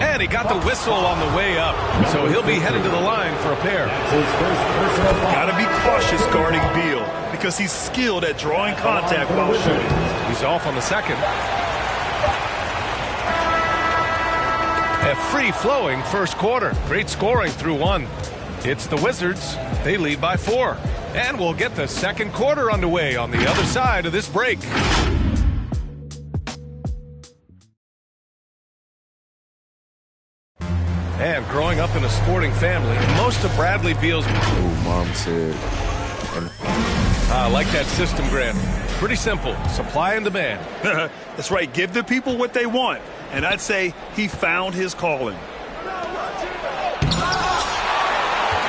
And he got the whistle on the way up. So he'll be headed to the line for a pair. Got to be cautious guarding Beal because he's skilled at drawing contact while shooting. He's off on the second. A free-flowing first quarter. Great scoring through 1. It's the Wizards. They lead by 4. And we'll get the second quarter underway on the other side of this break. And growing up in a sporting family, most of Bradley Beal's... Oh, Mom said... I like that system, Grant. Pretty simple. Supply and demand. That's right. Give the people what they want. And I'd say he found his calling.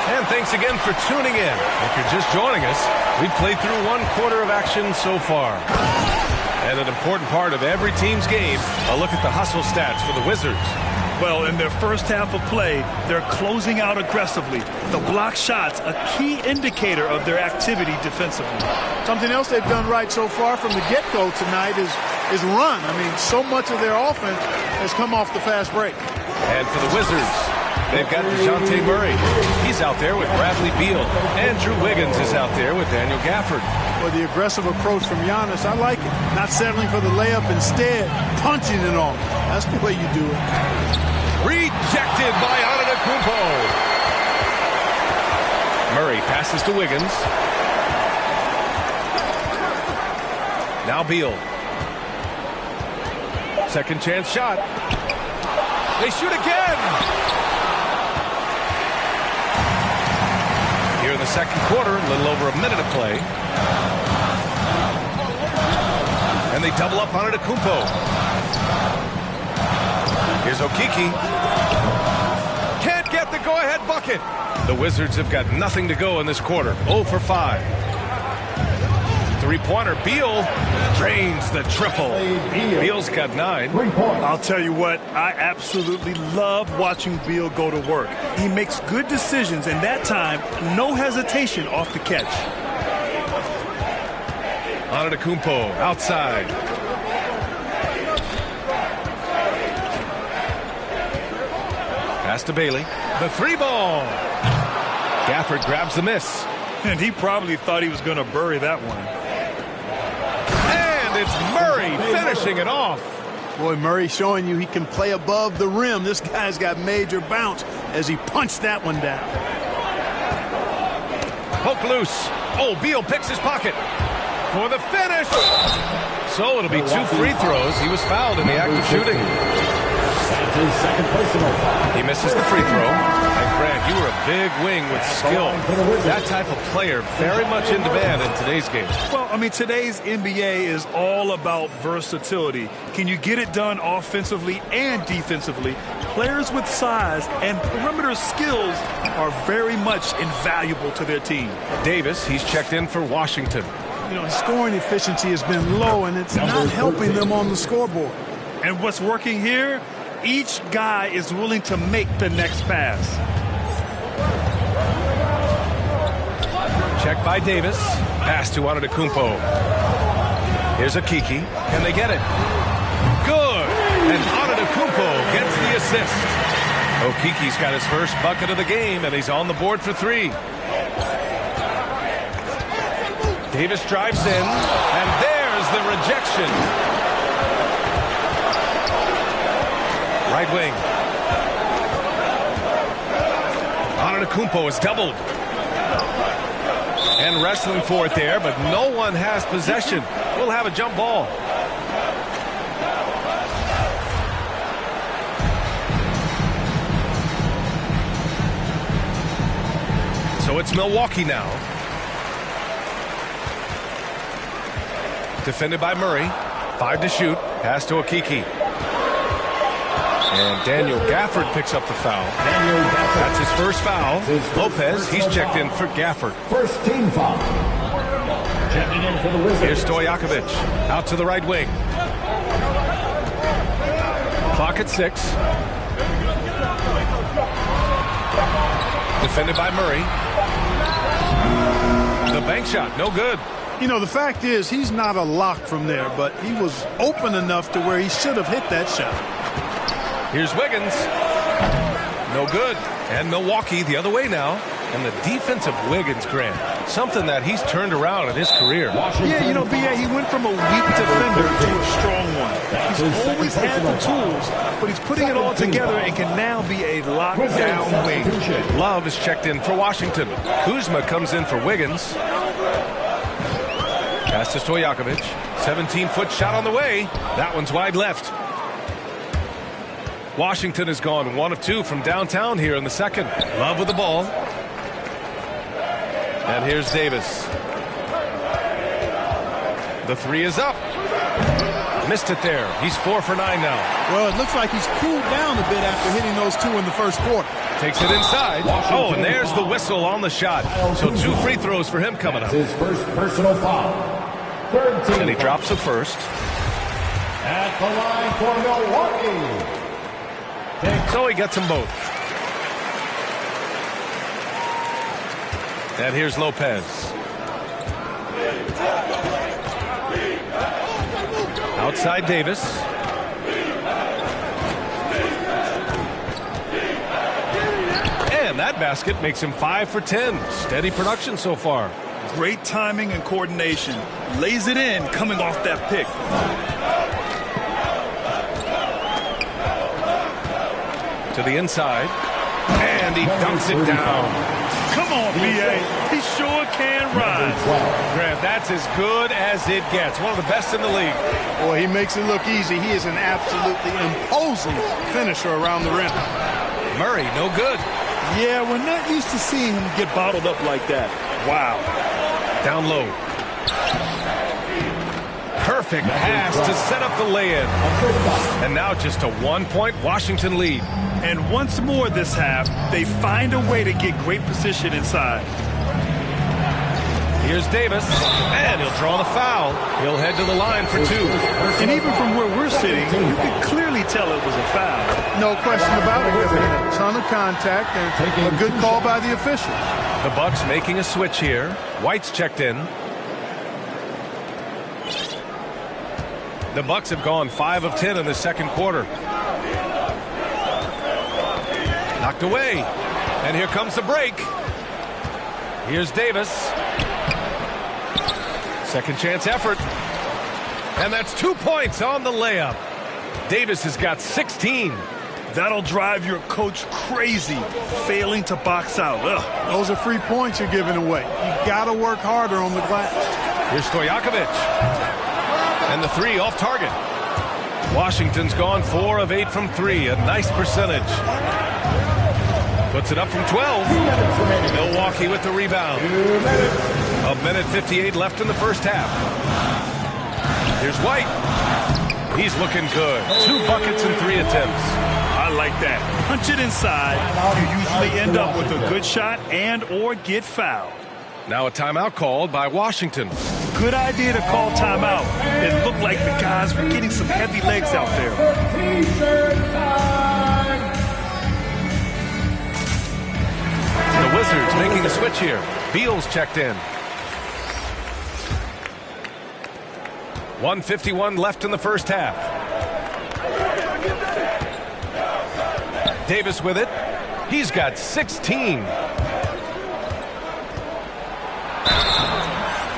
And thanks again for tuning in. If you're just joining us, we've played through 1 quarter of action so far. And an important part of every team's game, a look at the hustle stats for the Wizards. Well, in their first half of play, they're closing out aggressively. The block shots, a key indicator of their activity defensively. Something else they've done right so far from the get-go tonight is run. I mean, so much of their offense has come off the fast break. And for the Wizards, they've got DeJounte Murray. He's out there with Bradley Beal. Andrew Wiggins is out there with Daniel Gafford. Well, the aggressive approach from Giannis, I like it. Not settling for the layup, instead punching it on. That's the way you do it. Rejected by Antetokounmpo. Murray passes to Wiggins. Now Beal. Second chance shot. They shoot again. Here in the second quarter, a little over a minute of play. And they double up on Antetokounmpo. Here's Okiki. Can't get the go-ahead bucket. The Wizards have got nothing to go in this quarter. 0 for 5. Three-pointer. Beal drains the triple. Beal's got 9. I'll tell you what, I absolutely love watching Beal go to work. He makes good decisions, and that time, no hesitation off the catch. Antetokounmpo outside. Pass to Bailey. The 3-ball. Gafford grabs the miss. And he probably thought he was going to bury that one. And it's Murray finishing it off. Boy, Murray showing you he can play above the rim. This guy's got major bounce as he punched that one down. Poke loose. Oh, Beal picks his pocket for the finish. So it'll be 2 free throws. He was fouled in the act of shooting. That's his second personal foul. He misses the free throw. And Grant, you were a big wing with skill. That type of player very much in demand in today's game. Well, I mean, today's NBA is all about versatility. Can you get it done offensively and defensively? Players with size and perimeter skills are very much invaluable to their team. Davis, he's checked in for Washington. You know, his scoring efficiency has been low, and it's not helping them on the scoreboard. And what's working here? Each guy is willing to make the next pass. Check by Davis. Pass to Antetokounmpo. Here's Akiki. Can they get it? Good. And Antetokounmpo gets the assist. Okiki's got his first bucket of the game, and he's on the board for 3. Davis drives in, and there's the rejection. Right wing. Antetokounmpo is doubled. And wrestling for it there, but no one has possession. We'll have a jump ball. So it's Milwaukee now. Defended by Murray. 5 to shoot. Pass to Akiki. And Daniel Gafford picks up the foul. That's his first foul. Lopez, he's checked in for Gafford. First team foul. Checking in for the Wizards. Here's Stojakovic. Out to the right wing. Clock at 6. Defended by Murray. The bank shot, no good. You know, the fact is he's not a lock from there, but he was open enough to where he should have hit that shot. Here's Wiggins. No good. And Milwaukee the other way now. And the defensive Wiggins, Grant, something that he's turned around in his career. Yeah, you know, B.A., he went from a weak defender to a strong one. He's always had the tools, but he's putting it all together and can now be a lockdown wing. Love is checked in for Washington. Kuzma comes in for Wiggins. Pass to Stojakovic. 17-foot shot on the way. That one's wide left. Washington has gone 1 of 2 from downtown here in the second. Love with the ball. And here's Davis. The 3 is up. Missed it there. He's 4 for 9 now. Well, it looks like he's cooled down a bit after hitting those 2 in the first quarter. Takes it inside. Oh, and there's the whistle on the shot. So 2 free throws for him coming up. His first personal foul. Third team. And he drops the first. At the line for Milwaukee. So he gets them both. And here's Lopez. Outside Davis. And that basket makes him 5 for 10. Steady production so far. Great timing and coordination. Lays it in coming off that pick. To the inside. And he dunks it down. Come on, B.A. He sure can rise. Grant, that's as good as it gets. One of the best in the league. Boy, he makes it look easy. He is an absolutely imposing finisher around the rim. Murray, no good. Yeah, we're not used to seeing him get bottled up like that. Wow. Down low. Perfect pass to set up the lay-in. And now just a 1-point Washington lead. And once more this half, they find a way to get great position inside. Here's Davis, and he'll draw the foul. He'll head to the line for 2. And even from where we're sitting, you can clearly tell it was a foul. No question about it. There's been a ton of contact and a good call by the official. The Bucks making a switch here. White's checked in. The Bucks have gone 5 of 10 in the second quarter. Knocked away. And here comes the break. Here's Davis. Second chance effort. And that's 2 points on the layup. Davis has got 16. That'll drive your coach crazy, failing to box out. Ugh. Those are free points you're giving away. You got to work harder on the glass. Here's Stojakovic. And the three off target. Washington's gone 4 of 8 from 3. A nice percentage. Puts it up from 12. Milwaukee with the rebound. 1:58 left in the first half. Here's White. He's looking good. 2 buckets and 3 attempts. I like that. Punch it inside. You usually end up with a good shot and or get fouled. Now a timeout called by Washington. Good idea to call timeout. It looked like the guys were getting some heavy legs out there. The Wizards making a switch here. Beal's checked in. 1:51 left in the first half. Davis with it. He's got 16.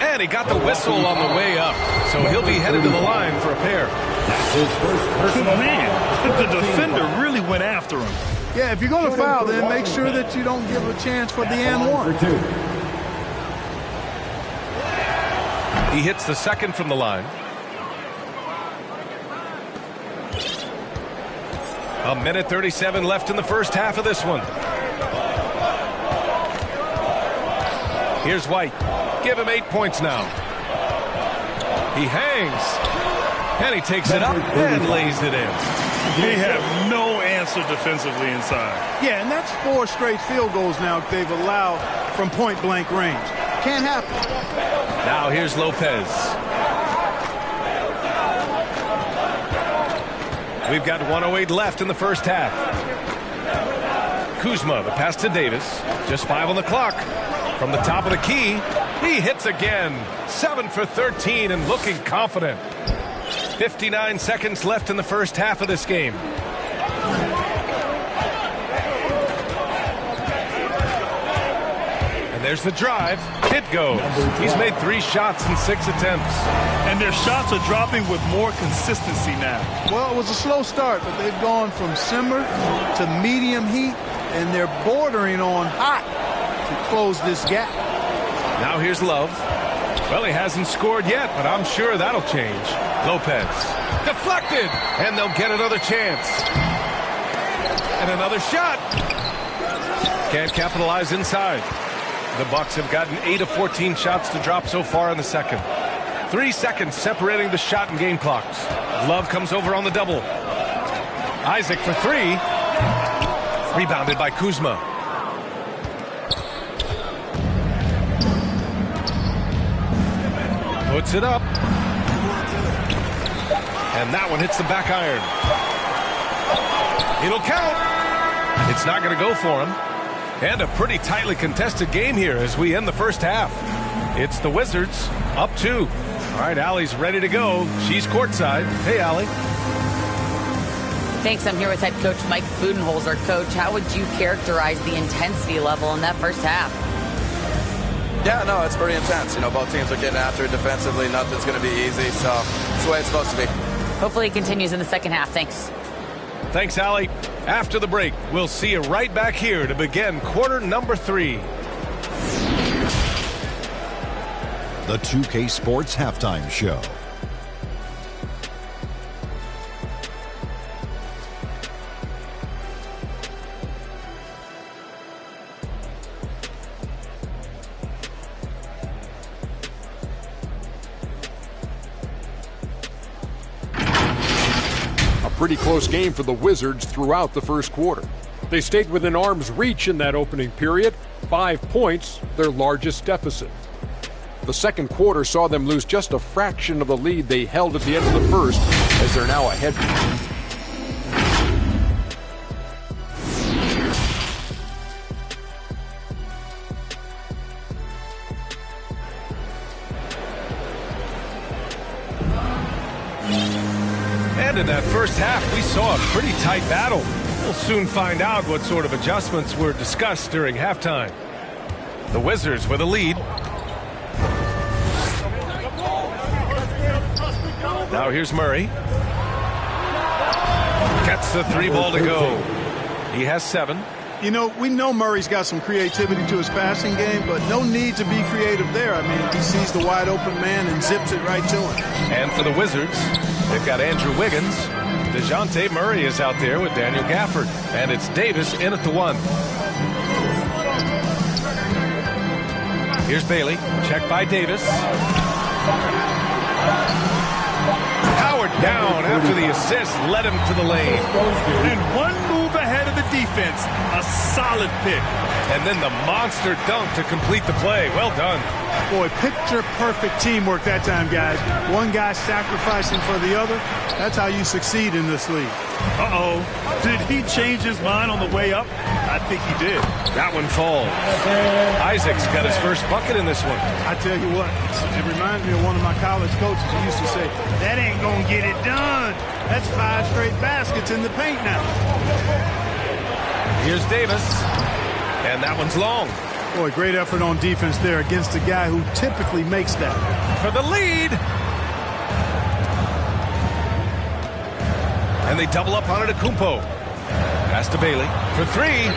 And he got the whistle on the way up. So he'll be headed to the line for a pair. That's his first personal foul. The defender really went after him. Yeah, if you're going to foul, then make sure that you don't give a chance for the and one. He hits the second from the line. 1:37 left in the first half of this one. Here's White. Give him 8 points now. He hangs. And he takes it up and lays it in. They have no answer defensively inside. Yeah, and that's 4 straight field goals now they've allowed from point-blank range. Can't happen. Now here's Lopez. We've got 1:08 left in the first half. Kuzma, the pass to Davis. Just 5 on the clock. From the top of the key, he hits again. 7 for 13 and looking confident. 59 seconds left in the first half of this game. And there's the drive. It goes. He's made 3 shots in 6 attempts. And their shots are dropping with more consistency now. Well, it was a slow start, but they've gone from simmer to medium heat, and they're bordering on hot to close this gap. Now here's Love. Well, he hasn't scored yet, but I'm sure that'll change. Lopez. Deflected! And they'll get another chance. And another shot. Can't capitalize inside. The Bucks have gotten 8 of 14 shots to drop so far in the second. 3 seconds separating the shot and game clocks. Love comes over on the double. Isaac for 3. Rebounded by Kuzma. Puts it up. And that one hits the back iron. It'll count. It's not going to go for him. And a pretty tightly contested game here as we end the first half. It's the Wizards up 2. All right, Allie's ready to go. She's courtside. Hey, Allie. Thanks. I'm here with head coach Mike Budenholzer. Coach, how would you characterize the intensity level in that first half? Yeah, no, it's pretty intense. You know, both teams are getting after it defensively. Nothing's going to be easy, so it's the way it's supposed to be. Hopefully it continues in the second half. Thanks. Thanks, Allie. After the break, we'll see you right back here to begin quarter number 3. The 2K Sports Halftime Show. Pretty close game for the Wizards throughout the first quarter. They stayed within arm's reach in that opening period. 5 points, their largest deficit. The second quarter saw them lose just a fraction of the lead they held at the end of the first, as they're now ahead. And in that first half, we saw a pretty tight battle. We'll soon find out what sort of adjustments were discussed during halftime. The Wizards with a lead. Now here's Murray. Gets the 3 ball to go. He has 7. You know, we know Murray's got some creativity to his passing game, but no need to be creative there. I mean, he sees the wide open man and zips it right to him. And for the Wizards, they've got Andrew Wiggins. DeJounte Murray is out there with Daniel Gafford. And it's Davis in at the 1. Here's Bailey. Check by Davis. Howard down after the assist. Led him to the lane. And one move ahead of the defense. A solid pick. And then the monster dunk to complete the play. Well done. Boy, picture-perfect teamwork that time, guys. One guy sacrificing for the other. That's how you succeed in this league. Uh-oh. Did he change his mind on the way up? I think he did. That one falls. Isaac's got his first bucket in this one. I tell you what, it reminds me of one of my college coaches who used to say, that ain't going to get it done. That's 5 straight baskets in the paint now. Here's Davis. And that one's long. Boy, great effort on defense there against a guy who typically makes that. For the lead. And they double up on Antetokounmpo. Pass to Bailey for 3.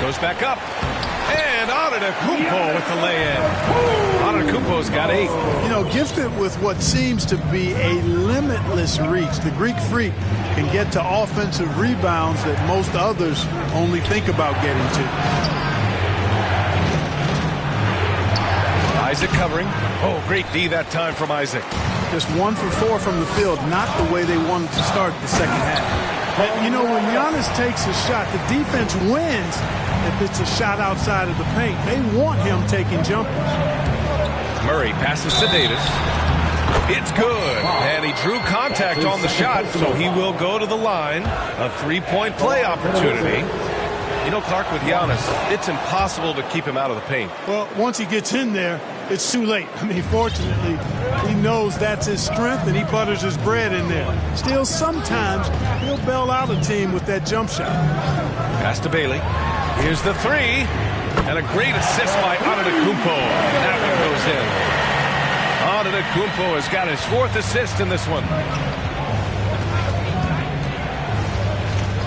Goes back up. And Antetokounmpo with the lay-in. Antetokounmpo's got 8. You know, gifted with what seems to be a limitless reach. The Greek Freak can get to offensive rebounds that most others only think about getting to. Isaac covering. Oh, great D that time from Isaac. Just 1 for 4 from the field, not the way they wanted to start the second half. But, you know, when Giannis takes a shot, the defense wins if it's a shot outside of the paint. They want him taking jumpers. Murray passes to Davis. It's good. And he drew contact on the shot, so he will go to the line. A 3-point play opportunity. You know, Clark, with Giannis, it's impossible to keep him out of the paint. Well, once he gets in there, it's too late. I mean, fortunately, he knows that's his strength, and he butters his bread in there. Still, sometimes he'll bail out a team with that jump shot. Pass to Bailey. Here's the 3. And a great assist by Antetokounmpo. That one goes in. Antetokounmpo has got his 4th assist in this one.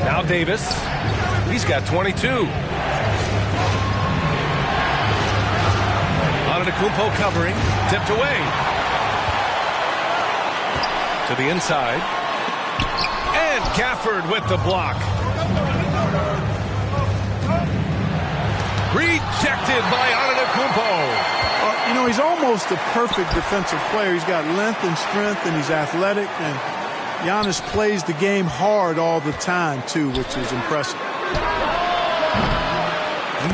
Now Davis. He's got 22. Antetokounmpo covering. Tipped away. To the inside. And Gafford with the block. Rejected by Antetokounmpo. You know, he's almost a perfect defensive player. He's got length and strength, and he's athletic. And Giannis plays the game hard all the time, too, which is impressive.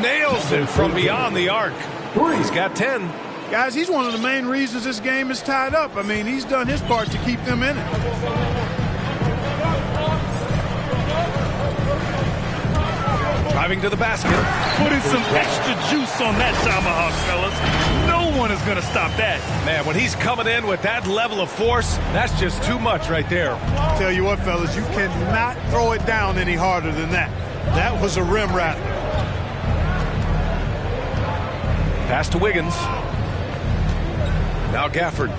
Nails it from beyond the arc. He's got 10. Guys, he's one of the main reasons this game is tied up. I mean, he's done his part to keep them in it. Driving to the basket. Putting some extra juice on that tomahawk, fellas. No one is going to stop that. Man, when he's coming in with that level of force, that's just too much right there. Tell you what, fellas, you cannot throw it down any harder than that. That was a rim rattler. Pass to Wiggins. Now Gafford.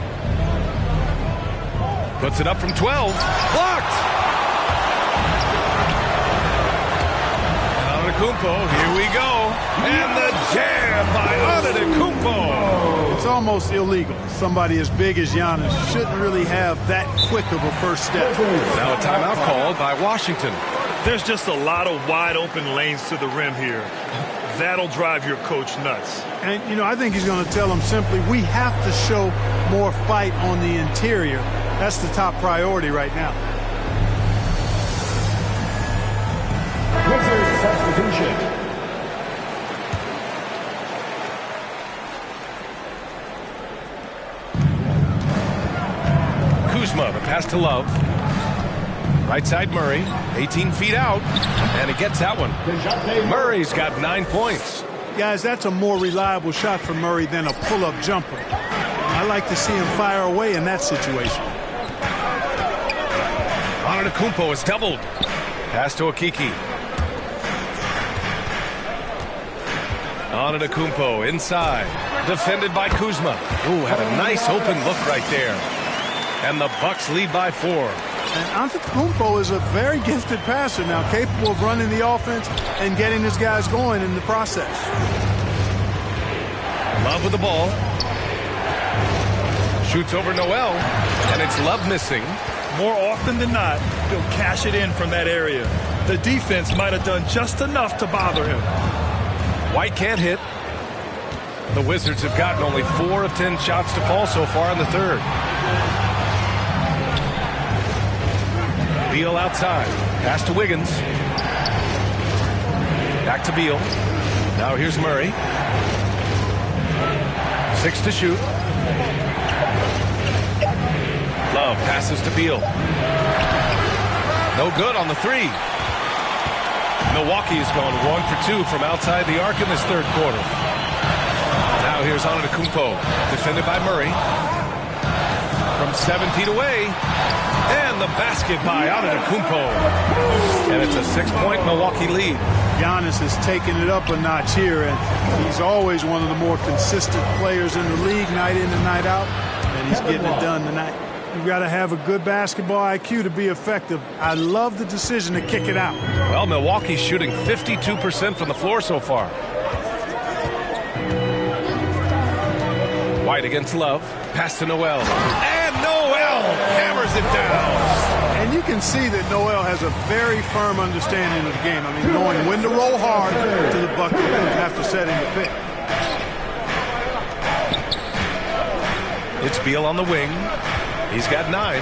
Puts it up from 12. Blocked! Antetokounmpo, here we go. And the jam by Antetokounmpo. It's almost illegal. Somebody as big as Giannis shouldn't really have that quick of a first step. Now a timeout called by Washington. There's just a lot of wide open lanes to the rim here. That'll drive your coach nuts. And, you know, I think he's going to tell them simply, we have to show more fight on the interior. That's the top priority right now. Wizards substitution. Kuzma, the pass to Love. Right side Murray, 18 feet out, and he gets that one. Murray's got 9 points. Guys, that's a more reliable shot for Murray than a pull-up jumper. I like to see him fire away in that situation. Antetokounmpo is doubled. Pass to Okiki. Antetokounmpo inside, defended by Kuzma. Ooh, had a nice open look right there. And the Bucks lead by 4. And Antetokounmpo is a very gifted passer now, capable of running the offense and getting his guys going in the process. Love with the ball. Shoots over Noel, and it's Love missing. More often than not, he'll cash it in from that area. The defense might have done just enough to bother him. White can't hit. The Wizards have gotten only 4 of 10 shots to fall so far in the third. Beal outside. Pass to Wiggins. Back to Beal. Now here's Murray. 6 to shoot. Love passes to Beal. No good on the 3. Milwaukee has gone 1 for 2 from outside the arc in this third quarter. Now here's Antetokounmpo, defended by Murray. From 7 feet away. And the basket by Antetokounmpo. And it's a 6-point Milwaukee lead. Giannis is taking it up a notch here, and he's always one of the more consistent players in the league, night in and night out, and he's getting it done tonight. You've got to have a good basketball IQ to be effective. I love the decision to kick it out. Well, Milwaukee's shooting 52% from the floor so far. White against Love. Pass to Noel. And Noel hammers it down. And you can see that Noel has a very firm understanding of the game. I mean, knowing when to roll hard to the bucket after setting the pick. It's Beal on the wing. He's got 9.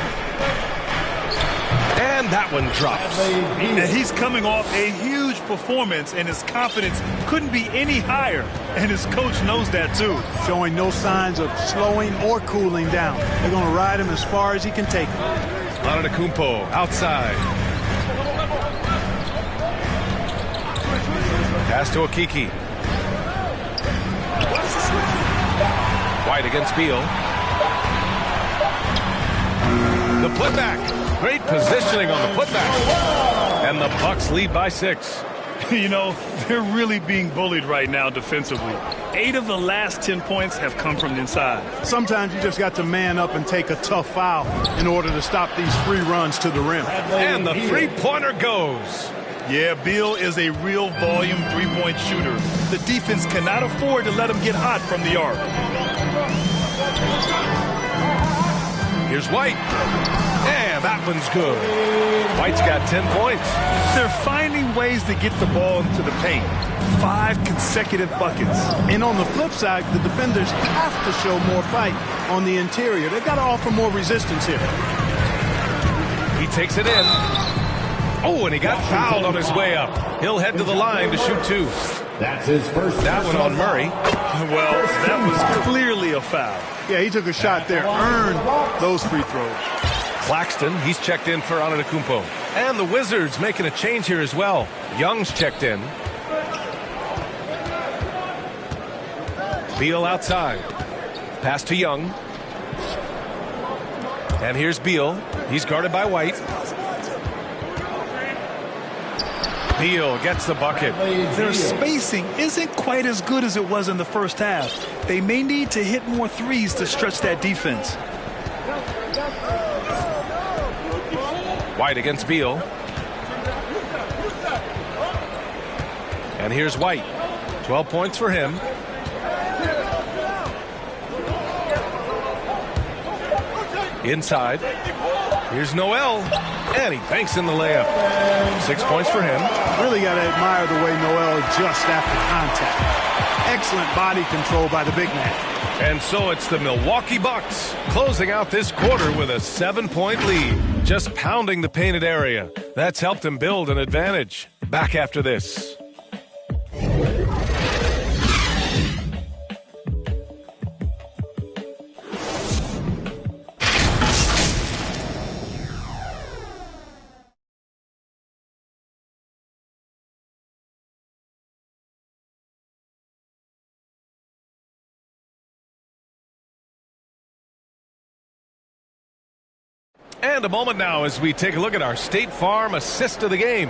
And that one drops. And he's coming off a huge performance, and his confidence couldn't be any higher. And his coach knows that, too. Showing no signs of slowing or cooling down. They're going to ride him as far as he can take him. Antetokounmpo outside. Pass to Okiki. White against Beal. The putback. Great positioning on the putback. And the Bucks lead by 6. You know, they're really being bullied right now defensively. 8 of the last 10 points have come from inside. Sometimes you just got to man up and take a tough foul in order to stop these free runs to the rim. And the three-pointer goes. Yeah, Beal is a real volume three-point shooter. The defense cannot afford to let him get hot from the arc. Here's White. And that one's good. White's got 10 points. They're finding ways to get the ball into the paint. 5 consecutive buckets. And on the flip side, the defenders have to show more fight on the interior. They've got to offer more resistance here. He takes it in. Oh, and he got fouled on his way up. He'll head to the line to shoot 2. That's his first. That one on Murray. Well, that was clearly a foul. Yeah, he took a shot there, earned those free throws. Claxton, he's checked in for Antetokounmpo. And the Wizards making a change here as well. Young's checked in. Beal outside. Pass to Young. And here's Beal. He's guarded by White. Beal gets the bucket. Their spacing isn't quite as good as it was in the first half. They may need to hit more threes to stretch that defense. White against Beal. And here's White. 12 points for him. Inside. Here's Noel. And he banks in the layup. 6 points for him. Really got to admire the way Noel adjusts after contact. Excellent body control by the big man. And so it's the Milwaukee Bucks closing out this quarter with a 7-point lead. Just pounding the painted area. That's helped him build an advantage. Back after this. And a moment now as we take a look at our State Farm assist of the game.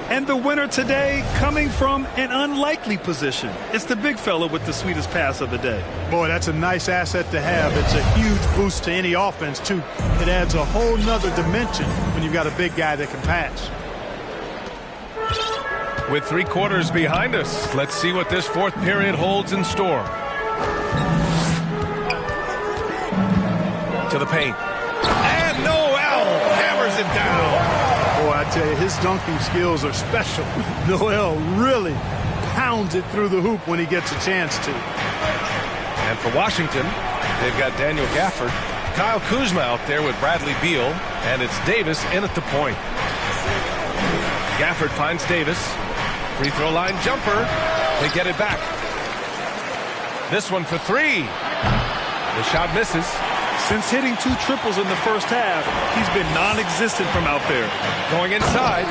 And the winner today coming from an unlikely position. It's the big fella with the sweetest pass of the day. Boy, that's a nice asset to have. It's a huge boost to any offense, too. It adds a whole nother dimension when you've got a big guy that can pass. With 3 quarters behind us, let's see what this fourth period holds in store. To the paint. And Noel hammers it down. Boy, I tell you, his dunking skills are special. Noel really pounds it through the hoop when he gets a chance to. And for Washington, they've got Daniel Gafford, Kyle Kuzma out there with Bradley Beal, and it's Davis in at the point. Gafford finds Davis. Free throw line jumper. They get it back. This one for 3. The shot misses. Since hitting 2 triples in the first half, he's been non-existent from out there. Going inside.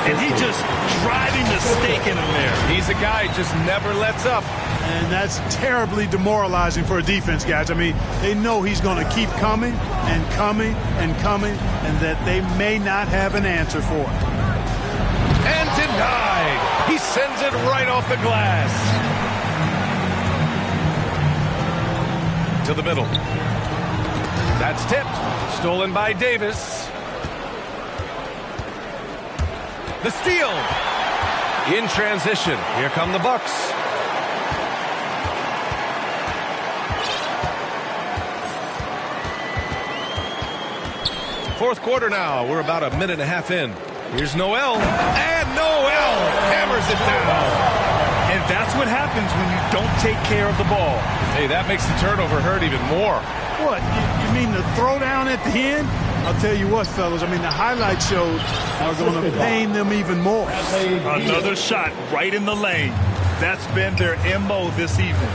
And he just driving the stake in him there. He's a guy who just never lets up. And that's terribly demoralizing for a defense, guys. I mean, they know he's going to keep coming and coming and coming, and that they may not have an answer for it. And denied. He sends it right off the glass. To the middle. That's tipped. Stolen by Davis. The steal. In transition. Here come the Bucks. Fourth quarter now. We're about a minute and a half in. Here's Noel. And Noel hammers it down. And that's what happens when you don't take care of the ball. Hey, that makes the turnover hurt even more. What? You mean the throwdown at the end? I'll tell you what, fellas. I mean, the highlight shows are going to pain them even more. Another shot right in the lane. That's been their MO this evening.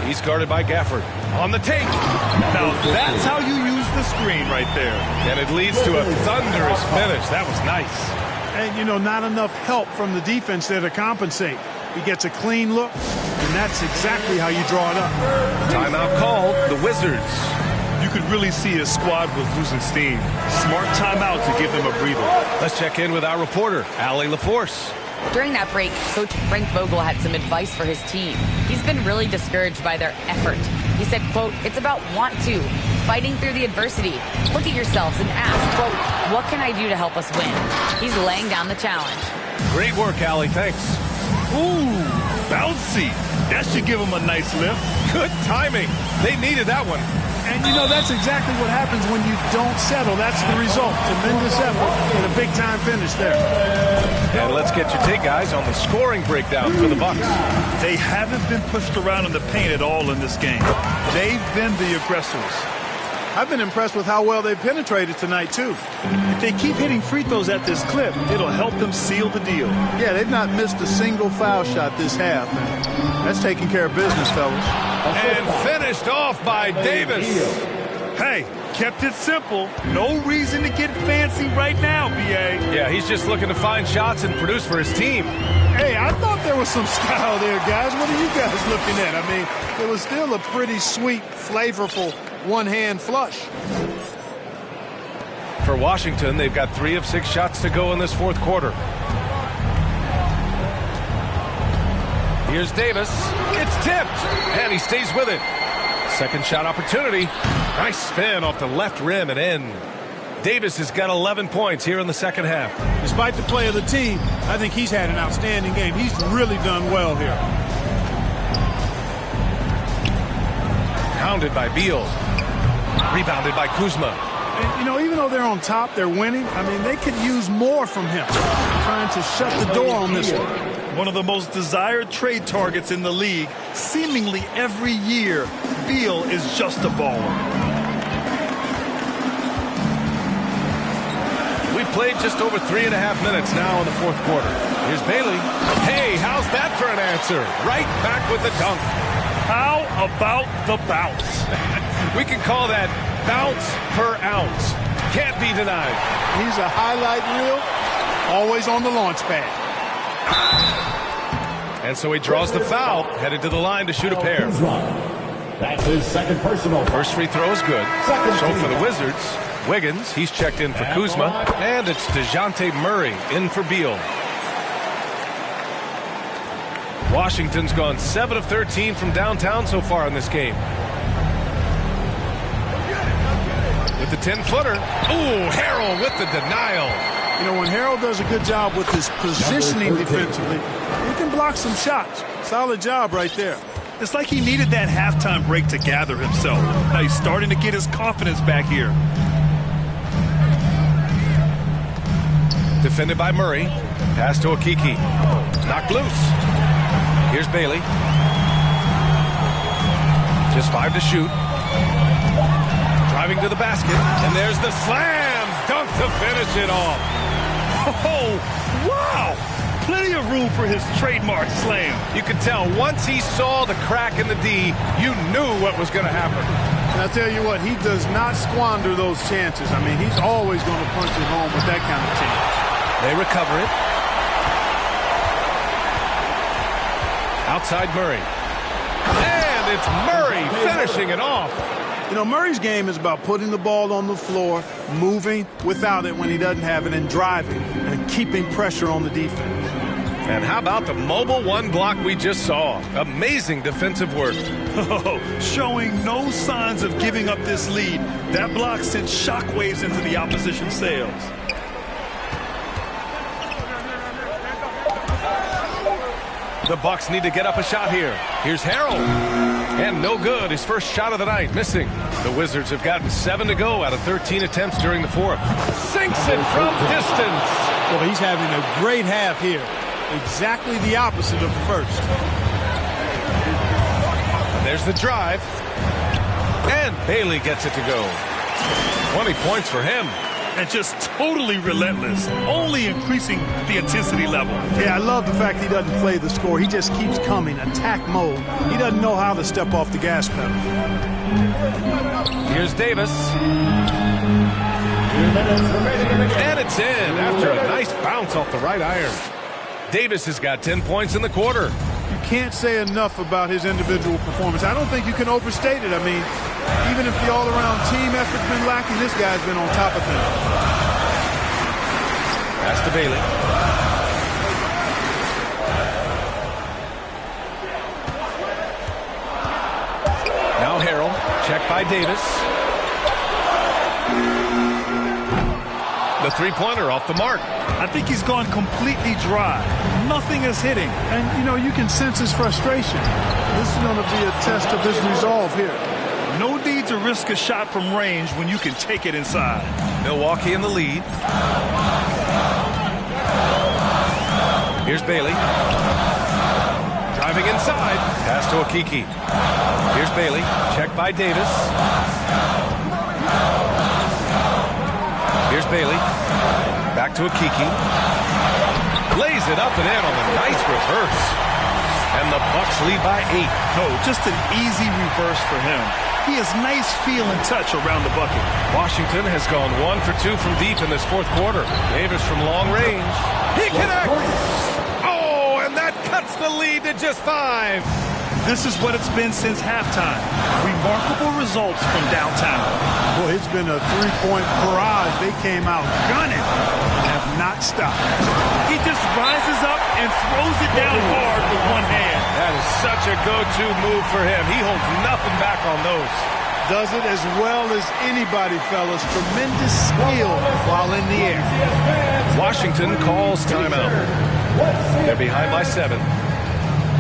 He's guarded by Gafford. On the take. Now, that's how you use the screen right there. And it leads to a thunderous finish. That was nice. And, you know, not enough help from the defense there to compensate. He gets a clean look, and that's exactly how you draw it up. Timeout called. The Wizards. You could really see his squad was losing steam. Smart timeout to give them a breather. Let's check in with our reporter, Allie LaForce. During that break, Coach Frank Vogel had some advice for his team. He's been really discouraged by their effort. He said, quote, "It's about want to, fighting through the adversity. Look at yourselves and ask, quote, what can I do to help us win?" He's laying down the challenge. Great work, Allie. Thanks. Ooh, bouncy. That should give him a nice lift. Good timing. They needed that one. And, you know, that's exactly what happens when you don't settle. That's the result. Tremendous effort and a big-time finish there. And let's get your take, guys, on the scoring breakdown for the Bucks. They haven't been pushed around in the paint at all in this game. They've been the aggressors. I've been impressed with how well they've penetrated tonight, too. If they keep hitting free throws at this clip, it'll help them seal the deal. Yeah, they've not missed a single foul shot this half. And that's taking care of business, fellas. And finished off by Davis. Hey, kept it simple. No reason to get fancy right now, B.A. Yeah, he's just looking to find shots and produce for his team. Hey, I thought there was some style there, guys. What are you guys looking at? I mean, it was still a pretty sweet, flavorful one-hand flush. For Washington, they've got 3 of 6 shots to go in this fourth quarter. Here's Davis. It's tipped, and he stays with it. Second shot opportunity. Nice spin off the left rim and in. Davis has got 11 points here in the second half. Despite the play of the team, I think he's had an outstanding game. He's really done well here. Pounded by Beal. Rebounded by Kuzma. And, you know, even though they're on top, they're winning. I mean, they could use more from him. Trying to shut the door on this one. One of the most desired trade targets in the league. Seemingly every year, Beal is just a baller. We played just over 3.5 minutes now in the fourth quarter. Here's Bailey. Hey, how's that for an answer? Right back with the dunk. How about the bounce? We can call that bounce per ounce. Can't be denied. He's a highlight reel, always on the launch pad. And so he draws the foul, headed to the line to shoot a pair. That's his second personal. First free throw is good. So for the Wizards, Wiggins, he's checked in for Kuzma. And it's DeJounte Murray in for Beal. Washington's gone 7 of 13 from downtown so far in this game. With the 10-footer. Ooh, Harrell with the denial. You know, when Harrell does a good job with his positioning defensively, he can block some shots. Solid job right there. It's like he needed that halftime break to gather himself. Now he's starting to get his confidence back here. Defended by Murray. Pass to Okiki. Knocked loose. Here's Bailey. Just 5 to shoot. Driving to the basket. And there's the slam dunk to finish it off. Oh, wow. Plenty of room for his trademark slam. You could tell once he saw the crack in the D, you knew what was going to happen. And I'll tell you what, he does not squander those chances. I mean, he's always going to punch it home with that kind of team. They recover it. Outside Murray. And it's Murray finishing it off. You know, Murray's game is about putting the ball on the floor, moving without it when he doesn't have it, and driving and keeping pressure on the defense. And how about the mobile one block we just saw? Amazing defensive work. Oh, showing no signs of giving up this lead. That block sent shockwaves into the opposition sails. The Bucks need to get up a shot here. Here's Harrell. And no good. His first shot of the night, missing. The Wizards have gotten 7 to go out of 13 attempts during the fourth. Sinks it from distance. Well, he's having a great half here. Exactly the opposite of the first. And there's the drive. And Bailey gets it to go. 20 points for him. And just totally relentless, only increasing the intensity level. Yeah, I love the fact he doesn't play the score. He just keeps coming, attack mode. He doesn't know how to step off the gas pedal. Here's Davis. And it's in after a nice bounce off the right iron. Davis has got 10 points in the quarter. You can't say enough about his individual performance. I don't think you can overstate it. I mean, even if the all-around team effort's been lacking, this guy's been on top of things. Pass to Bailey. Now Harrell, checked by Davis. The three-pointer off the mark. I think he's gone completely dry. Nothing is hitting. And, you know, you can sense his frustration. This is going to be a test of his resolve here. No need to risk a shot from range when you can take it inside. Milwaukee in the lead. Here's Bailey. Driving inside. Pass to Okiki. Here's Bailey. Checked by Davis. Here's Bailey. Back to Okiki. Lays it up and in on a nice reverse. And the Bucks lead by 8. No, just an easy reverse for him. He has nice feel and touch around the bucket. Washington has gone 1 for 2 from deep in this fourth quarter. Davis from long range. He connects! Oh, and that cuts the lead to just 5. This is what it's been since halftime. Remarkable results from downtown. Boy, it's been a three-point barrage. They came out gunning and have not stopped. He just rises up and throws it down hard with one hand. That is such a go-to move for him. He holds nothing back on those. Does it as well as anybody, fellas. Tremendous skill while in the air. Washington calls timeout. They're behind by 7.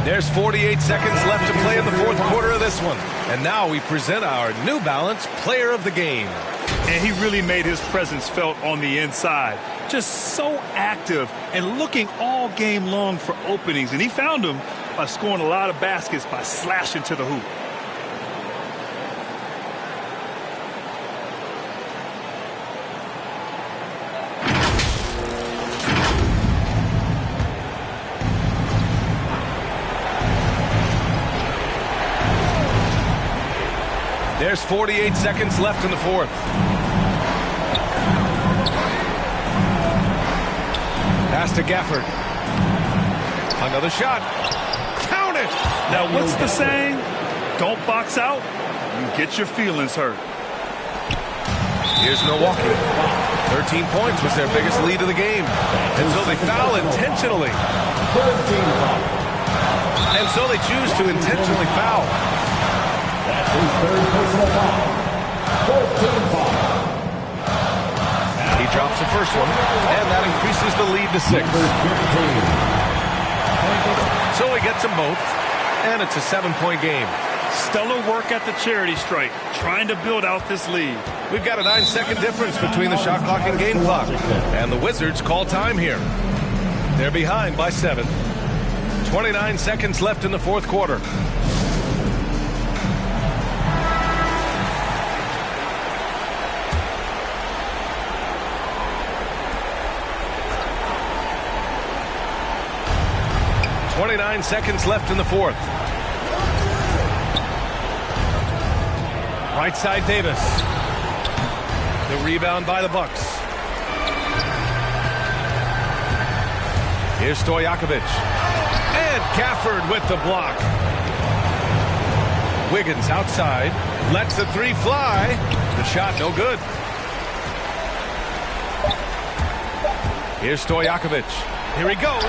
There's 48 seconds left to play in the fourth quarter of this one. And now we present our New Balance Player of the Game. And he really made his presence felt on the inside. Just so active and looking all game long for openings. And he found them by scoring a lot of baskets by slashing to the hoop. There's 48 seconds left in the fourth. Pass to Gafford. Another shot. Count it! Now, what's the saying? Don't box out, you get your feelings hurt. Here's Milwaukee. 13 points was their biggest lead of the game. And so they foul intentionally. And so they choose to intentionally foul. That's his third personal foul. 14 foul. He drops the first one, and that increases the lead to 6. So he gets them both, and it's a 7-point game. Stellar work at the charity stripe, trying to build out this lead. We've got a 9-second difference between the shot clock and game clock. And the Wizards call time here. They're behind by 7. 29 seconds left in the fourth quarter. Seconds left in the fourth. Right side Davis. The rebound by the Bucks. Here's Stojakovic. And Gafford with the block. Wiggins outside. Lets the three fly. The shot no good. Here's Stojakovic. Here he goes.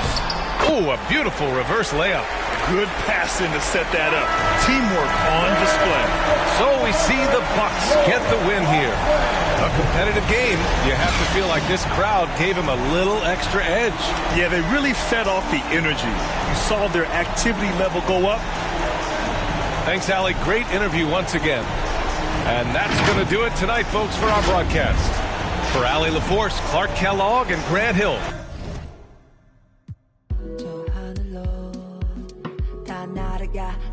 Ooh, a beautiful reverse layup. Good passing to set that up. Teamwork on display. So we see the Bucks get the win here. A competitive game. You have to feel like this crowd gave him a little extra edge. Yeah, they really fed off the energy. You saw their activity level go up. Thanks, Allie. Great interview once again. And that's going to do it tonight, folks, for our broadcast. For Allie LaForce, Clark Kellogg, and Grant Hill.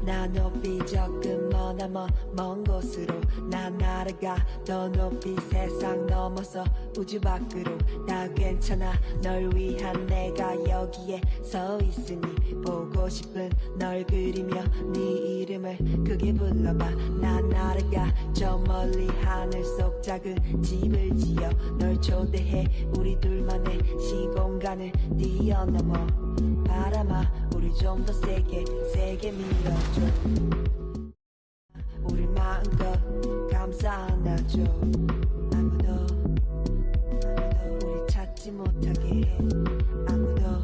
나 높이 조금 먼 곳으로 나 날아가 더 높이 세상 넘어서 우주 밖으로 다 괜찮아 널 위한 내가 여기에 서 있으니 보고 싶은 널 그리며 네 이름을 크게 불러봐 나 날아가 저 멀리 하늘 속 작은 집을 지어 널 초대해 우리 둘만의 시공간을 뛰어넘어 바람아 우리 좀 더 세게 밀어줘 우리 마음껏 감싸 안아줘 아무도 우리 찾지 못하게 해 아무도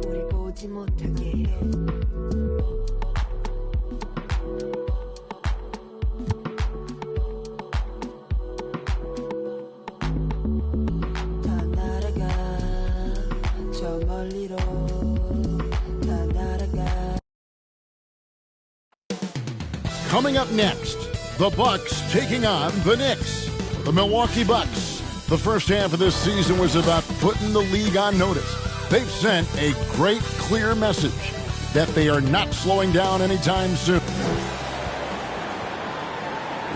우리 보지 못하게 해 다 날아가 저 멀리로 Coming up next, the Bucks taking on the Knicks. The Milwaukee Bucks. The first half of this season was about putting the league on notice. They've sent a great, clear message that they are not slowing down anytime soon.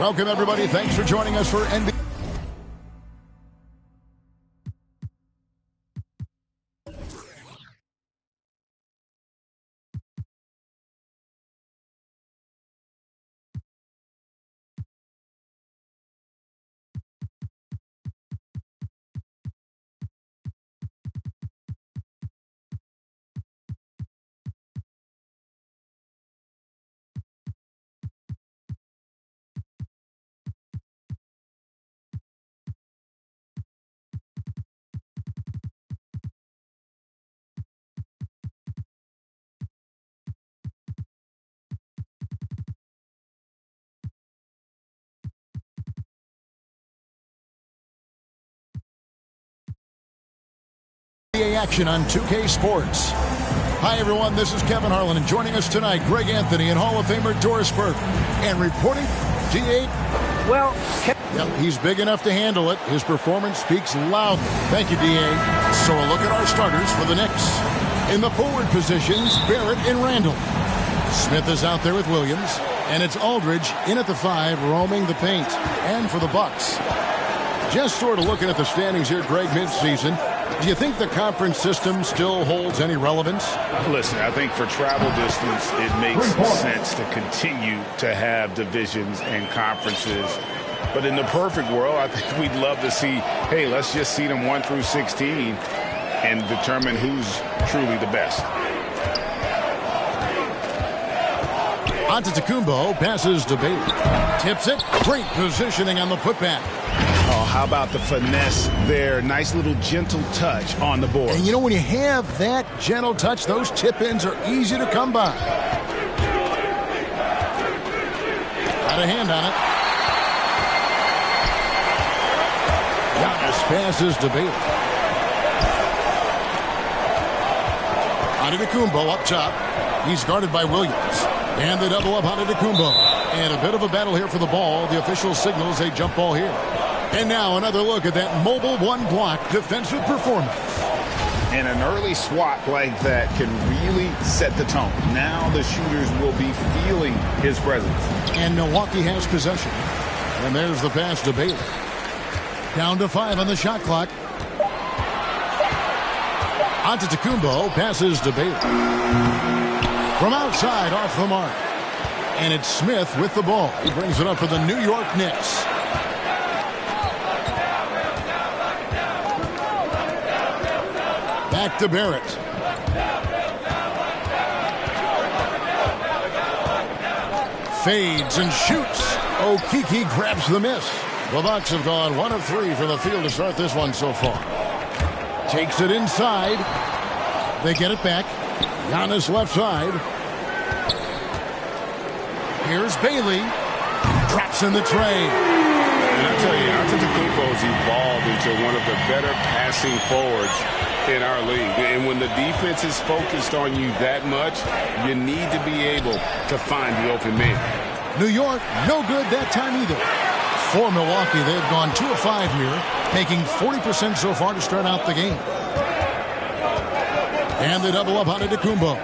Welcome, everybody. Thanks for joining us for NBA. Action on 2K Sports. Hi, everyone. This is Kevin Harlan, and joining us tonight, Greg Anthony and Hall of Famer Doris Burke. And reporting, D8. Well, he's big enough to handle it. His performance speaks loudly. Thank you, D8. So a look at our starters for the Knicks. In the forward positions, Barrett and Randall. Smith is out there with Williams, and it's Aldridge in at the 5, roaming the paint. And for the Bucks, just sort of looking at the standings here, Greg, midseason. Do you think the conference system still holds any relevance? Listen, I think for travel distance, it makes sense to continue to have divisions and conferences. But in the perfect world, I think we'd love to see, hey, let's just seed them 1 through 16 and determine who's truly the best. Antetokounmpo passes to Bailey. Tips it. Great positioning on the putback. Oh, how about the finesse there? Nice little gentle touch on the board. And you know, when you have that gentle touch, those tip-ins are easy to come by. Got a hand on it. Giannis passes to Bailey. Antetokounmpo up top. He's guarded by Williams. And they double up Antetokounmpo. And a bit of a battle here for the ball. The official signals a jump ball here. And now another look at that mobile one-block defensive performance. And an early swat like that can really set the tone. Now the shooters will be feeling his presence. And Milwaukee has possession. And there's the pass to Bailey. Down to 5 on the shot clock. Antetokounmpo passes to Bailey. From outside, off the mark. And it's Smith with the ball. He brings it up for the New York Knicks. Back to Barrett. Fades and shoots. Okeke grabs the miss. The Bucks have gone 1 of 3 from the field to start this one so far. Takes it inside. They get it back. Giannis left side. Here's Bailey. Drops in the tray. And I tell you, Antetokounmpo's evolved into one of the better passing forwards in our league. And when the defense is focused on you that much, you need to be able to find the open man. New York, no good that time either. For Milwaukee, they've gone 2 of 5 here, taking 40% so far to start out the game. And they double up Antetokounmpo.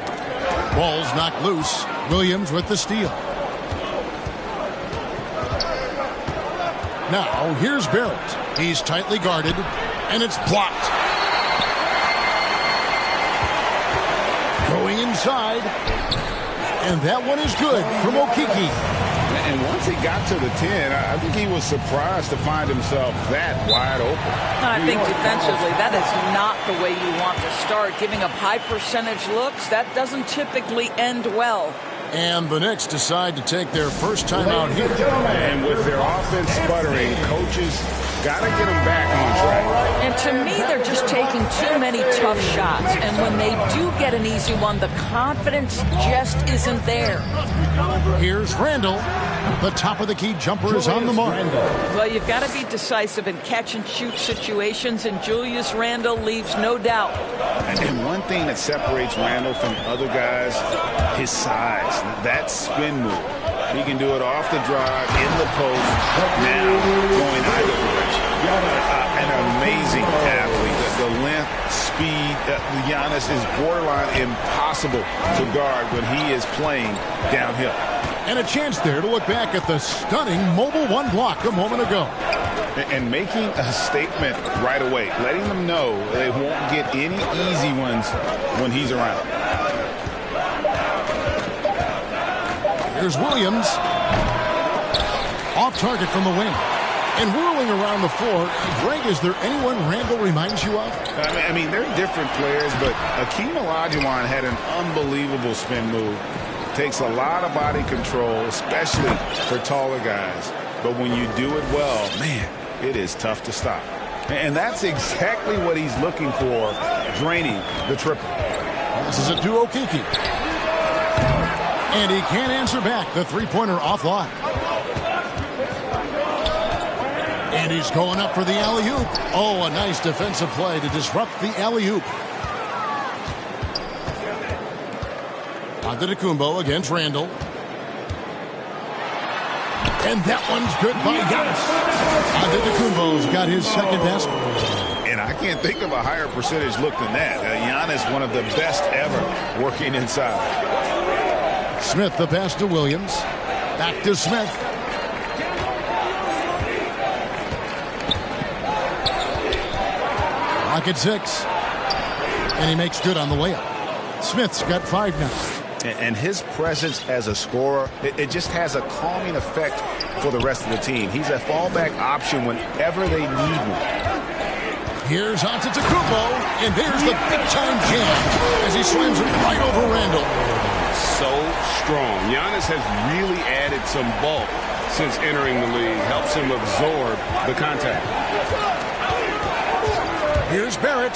Ball's knocked loose. Williams with the steal. Now, here's Barrett. He's tightly guarded, and it's blocked. Going inside, and that one is good from Okeke. And once he got to the 10, I think he was surprised to find himself that wide open. I think defensively, that is not the way you want to start. Giving up high percentage looks, that doesn't typically end well. And the Knicks decide to take their first time out here. And with their offense sputtering, coaches got to get them back on track. And to me, they're just taking too many tough shots. And when they do get an easy one, the confidence just isn't there. Here's Randall. The top of the key jumper is on the mark. Well, you've got to be decisive in catch-and-shoot situations, and Julius Randle leaves no doubt. And one thing that separates Randle from other guys, his size. That spin move. He can do it off the drive, in the post, now going either direction. An amazing athlete. The length, speed, Giannis is borderline impossible to guard when he is playing downhill. And a chance there to look back at the stunning mobile one block a moment ago. And making a statement right away, letting them know they won't get any easy ones when he's around. Here's Williams. Off target from the wing. And whirling around the floor. Greg, is there anyone Randall reminds you of? I mean, they're different players, but Akeem Olajuwon had an unbelievable spin move. Takes a lot of body control, especially for taller guys. But when you do it well, man, it is tough to stop. And that's exactly what he's looking for, draining the triple. This is a to Okeke. And he can't answer back. The three-pointer offline. And he's going up for the alley-oop. Oh, a nice defensive play to disrupt the alley-oop. Antetokounmpo against Randall. And that one's good by Giannis. Antetokounmpo's got his second basket. And I can't think of a higher percentage look than that. Giannis, one of the best ever working inside. Smith, the pass to Williams. Back to Smith. Lock at 6. And he makes good on the layup. Smith's got 5 now. And his presence as a scorer, it just has a calming effect for the rest of the team. He's a fallback option whenever they need one. Here's Antetokounmpo, and there's the big-time jam as he slams it right over Randall. so strong. Giannis has really added some bulk since entering the league. Helps him absorb the contact. Here's Barrett.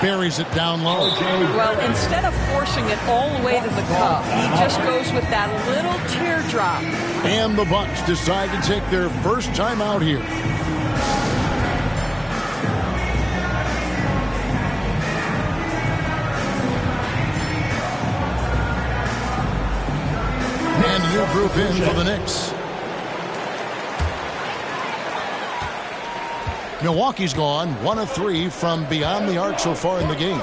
Buries it down low. Well, instead of forcing it all the way to the cup, he just goes with that little teardrop. And the Bucks decide to take their first time out here. And a new group in for the Knicks. Milwaukee's gone 1 of 3 from beyond the arc so far in the game.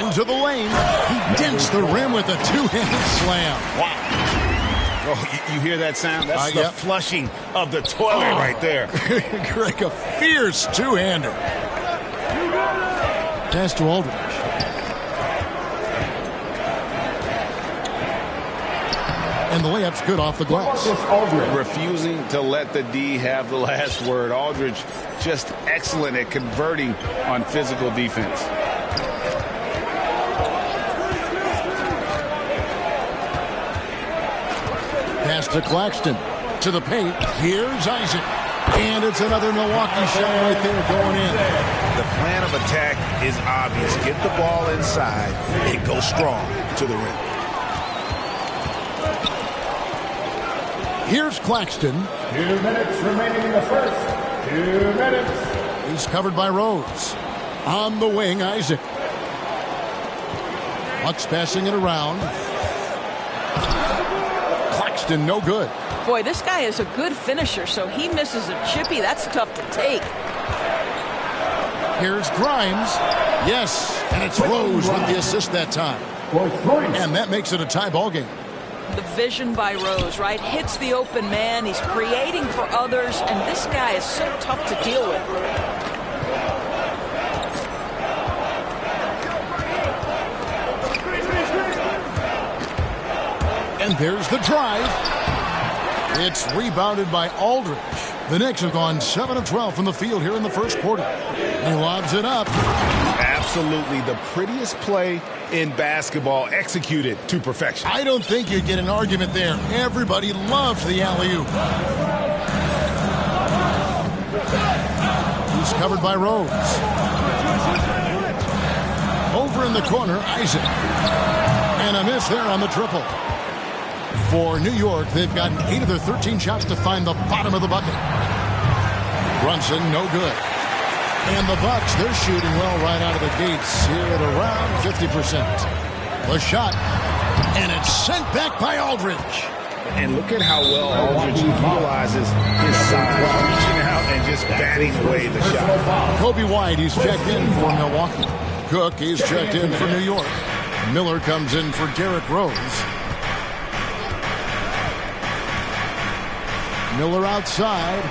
Into the lane. He dents the rim with a two-handed slam. Wow. Oh, you hear that sound? That's the flushing of the toilet right there. Greg, a fierce two-hander. Pass to Aldridge. And the layup's good off the glass. Refusing to let the D have the last word. Aldridge just excellent at converting on physical defense. Pass to Claxton. To the paint. Here's Isaac. And it's another Milwaukee shot right there going in. The plan of attack is obvious. Get the ball inside and go strong to the rim. Here's Claxton. 2 minutes remaining in the first. 2 minutes. He's covered by Rose. On the wing, Isaac. Bucks passing it around. Claxton, no good. Boy, this guy is a good finisher, so he misses a chippy. That's tough to take. Here's Grimes. Yes, and it's Rose with the assist that time. And that makes it a tie ball game. The vision by Rose, right? Hits the open man. He's creating for others, and this guy is so tough to deal with. And there's the drive. It's rebounded by Aldridge. The Knicks have gone 7 of 12 from the field here in the first quarter. He lobs it up. Absolutely the prettiest play in basketball, executed to perfection. I don't think you'd get an argument there. Everybody loves the alley-oop. He's covered by Rose. Over in the corner, Isaac. And a miss there on the triple. For New York, they've gotten 8 of their 13 shots to find the bottom of the bucket. Brunson, no good. And the Bucks, they're shooting well right out of the gates here at around 50%. The shot, and it's sent back by Aldridge. And look at how well Aldridge utilizes his size, reaching out and just batting away the shot. Kobe White, he's checked in for Milwaukee. Cook, he's checked in for New York. Miller comes in for Derrick Rose. Miller outside.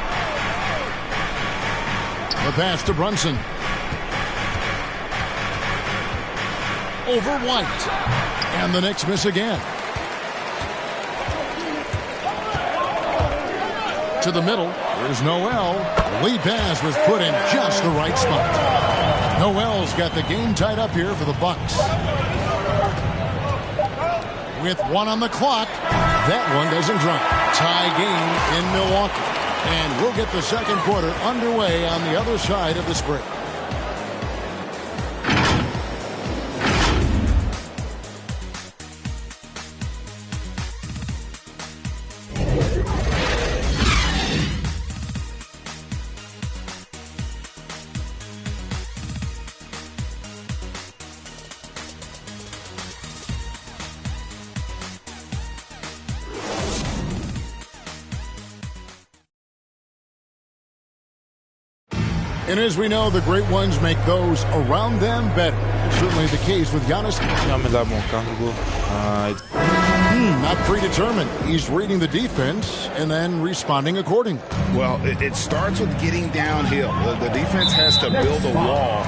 The pass to Brunson. Over White. And the Knicks miss again. To the middle. Here's Noel. The lead pass was put in just the right spot. Noel's got the game tied up here for the Bucks. With 1 on the clock, that one doesn't drop. Tie game in Milwaukee. And we'll get the second quarter underway on the other side of this break. And as we know, the great ones make those around them better. It's certainly the case with Giannis. Not predetermined. He's reading the defense and then responding accordingly. Well, it starts with getting downhill. The defense has to build a wall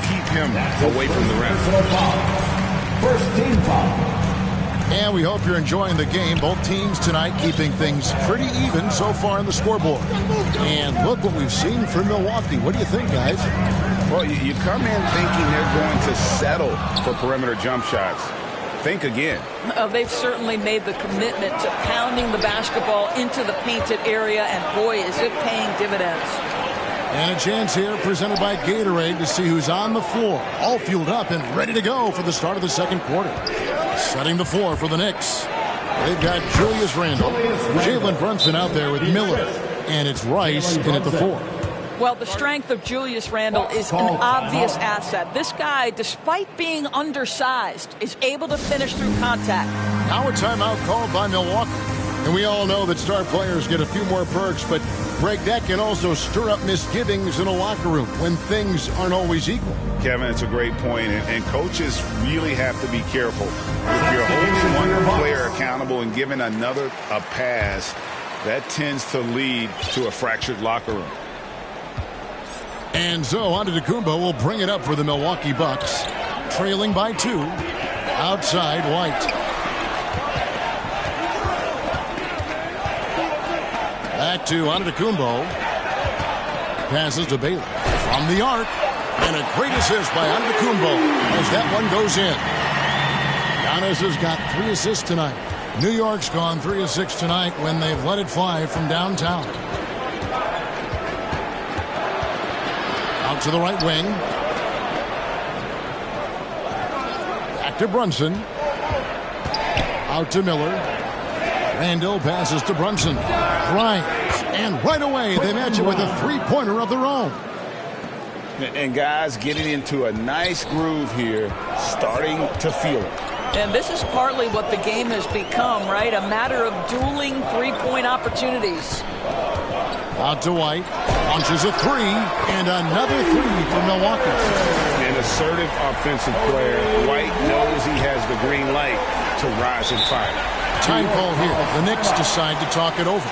keep him away from the rim. First team foul. And we hope you're enjoying the game. Both teams tonight keeping things pretty even so far on the scoreboard. And look what we've seen from Milwaukee. What do you think, guys? Well, you come in thinking they're going to settle for perimeter jump shots. Think again. They've certainly made the commitment to pounding the basketball into the painted area, and boy, is it paying dividends. And a chance here presented by Gatorade to see who's on the floor. All fueled up and ready to go for the start of the second quarter. Setting the floor for the Knicks. They've got Julius Randle, Jalen Brunson out there with Miller, and it's Rice in at the 4. Well, the strength of Julius Randle is an obvious asset. This guy, despite being undersized, is able to finish through contact. Now a timeout called by Milwaukee. And we all know that star players get a few more perks, but Greg, that can also stir up misgivings in a locker room when things aren't always equal. Kevin, it's a great point, and coaches really have to be careful. If you're holding one player accountable and giving another a pass, that tends to lead to a fractured locker room. And so Antetokounmpo will bring it up for the Milwaukee Bucks, trailing by 2. Outside White. Back to Antetokounmpo. Passes to Bailey. From the arc. And a great assist by Antetokounmpo as that one goes in. Giannis has got 3 assists tonight. New York's gone 3 of 6 tonight when they've let it fly from downtown. Out to the right wing. Back to Brunson. Out to Miller. Randle passes to Brunson. Grimes. And right away, they match it with a 3-pointer of their own. And guys getting into a nice groove here, starting to feel it. And this is partly what the game has become, right? A matter of dueling 3-point opportunities. Out to White. Launches a 3. And another 3 for Milwaukee. An assertive offensive player. White knows he has the green light to rise and fire. Time call here. The Knicks decide to talk it over.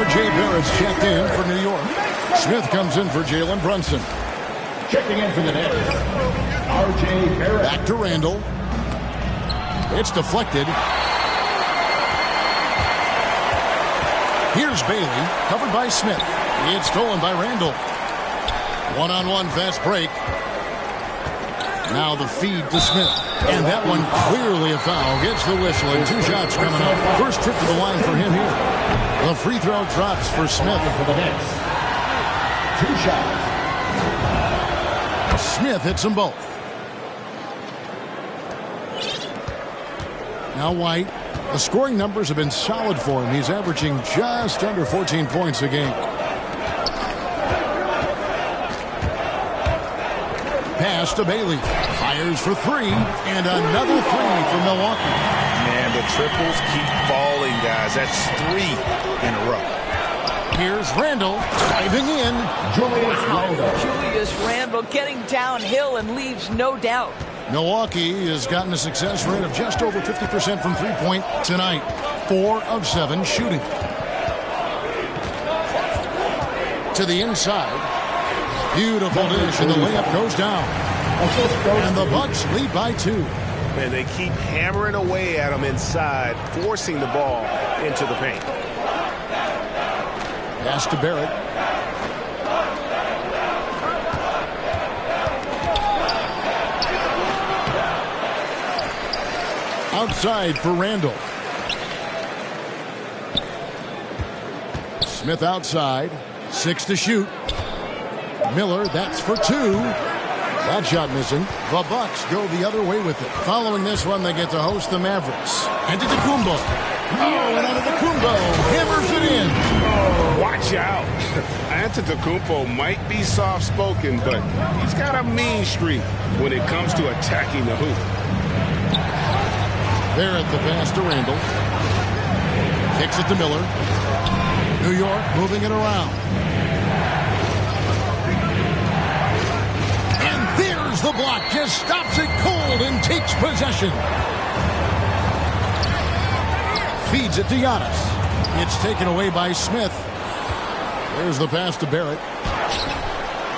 R.J. Barrett's checked in for New York. Smith comes in for Jalen Brunson. Checking in for the Knicks, R.J. Barrett. Back to Randle. It's deflected. Here's Bailey, covered by Smith. It's stolen by Randle. One-on-one fast break. Now the feed to Smith. And that one clearly a foul. Gets the whistle and 2 shots coming up. First trip to the line for him here. The free throw drops for Smith. For the Knicks. 2 shots. Smith hits them both. Now White. The scoring numbers have been solid for him. He's averaging just under 14 points a game. Pass to Bailey. Fires for 3. And another 3 for Milwaukee. Man, the triples keep falling, guys. That's 3 in a row. Here's Randle diving in. Julius Randle getting downhill and leaves no doubt. Milwaukee has gotten a success rate of just over 50% from 3-point tonight. 4 of 7 shooting. To the inside. Beautiful dish, and the layup goes down. And the Bucks lead by 2. Man, they keep hammering away at them inside, forcing the ball into the paint. Pass to Barrett. Outside for Randle. Smith outside. 6 to shoot. Miller, that's for 2. That shot missing. The Bucks go the other way with it. Following this one, they get to host the Mavericks. Antetokounmpo. Oh, and Antetokounmpo hammers it in. Watch out. Antetokounmpo might be soft-spoken, but he's got a mean streak when it comes to attacking the hoop. Barrett the pass to Randle. Kicks it to Miller. New York moving it around. The block just stops it cold and takes possession. Feeds it to Giannis. It's taken away by Smith. There's the pass to Barrett.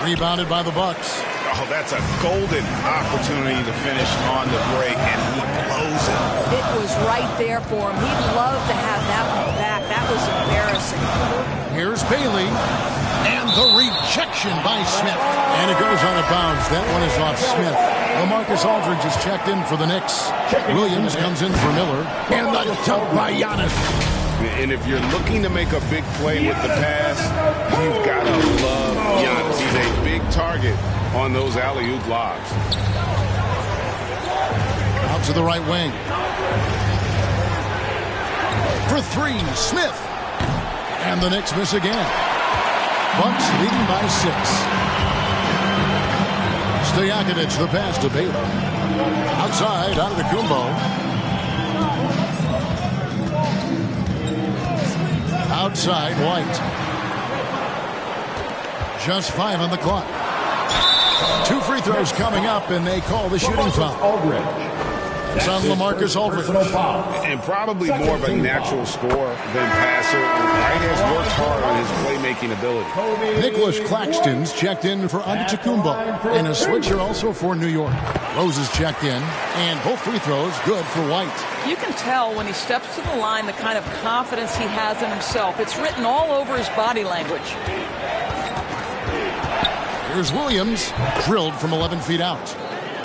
Rebounded by the Bucks. Oh, that's a golden opportunity to finish on the break, and he blows it. It was right there for him. He'd love to have that one back. That was embarrassing. Here's Bailey. And the rejection by Smith. And it goes out of bounds. That one is off Smith. LaMarcus Aldridge is checked in for the Knicks. Williams comes in for Miller. And the dunk by Giannis. And if you're looking to make a big play with the pass, you've got to love Giannis. He's a big target on those alley-oop lobs. Out to the right wing. For three, Smith. And the Knicks miss again. Bucks leading by 6. Stojakovic, the pass to Bailey. Outside, out of the Kumbo. Outside, White. Just 5 on the clock. 2 free throws coming up, and they call the shooting foul. It's on LaMarcus Aldridge. And probably more of a natural scorer than passer. White has worked hard on his playmaking ability. Nicholas Claxton's checked in for Antetokounmpo. And a switcher also for New York. Rose is checked in, and both free throws good for White. You can tell when he steps to the line the kind of confidence he has in himself. It's written all over his body language. Here's Williams, drilled from 11 feet out.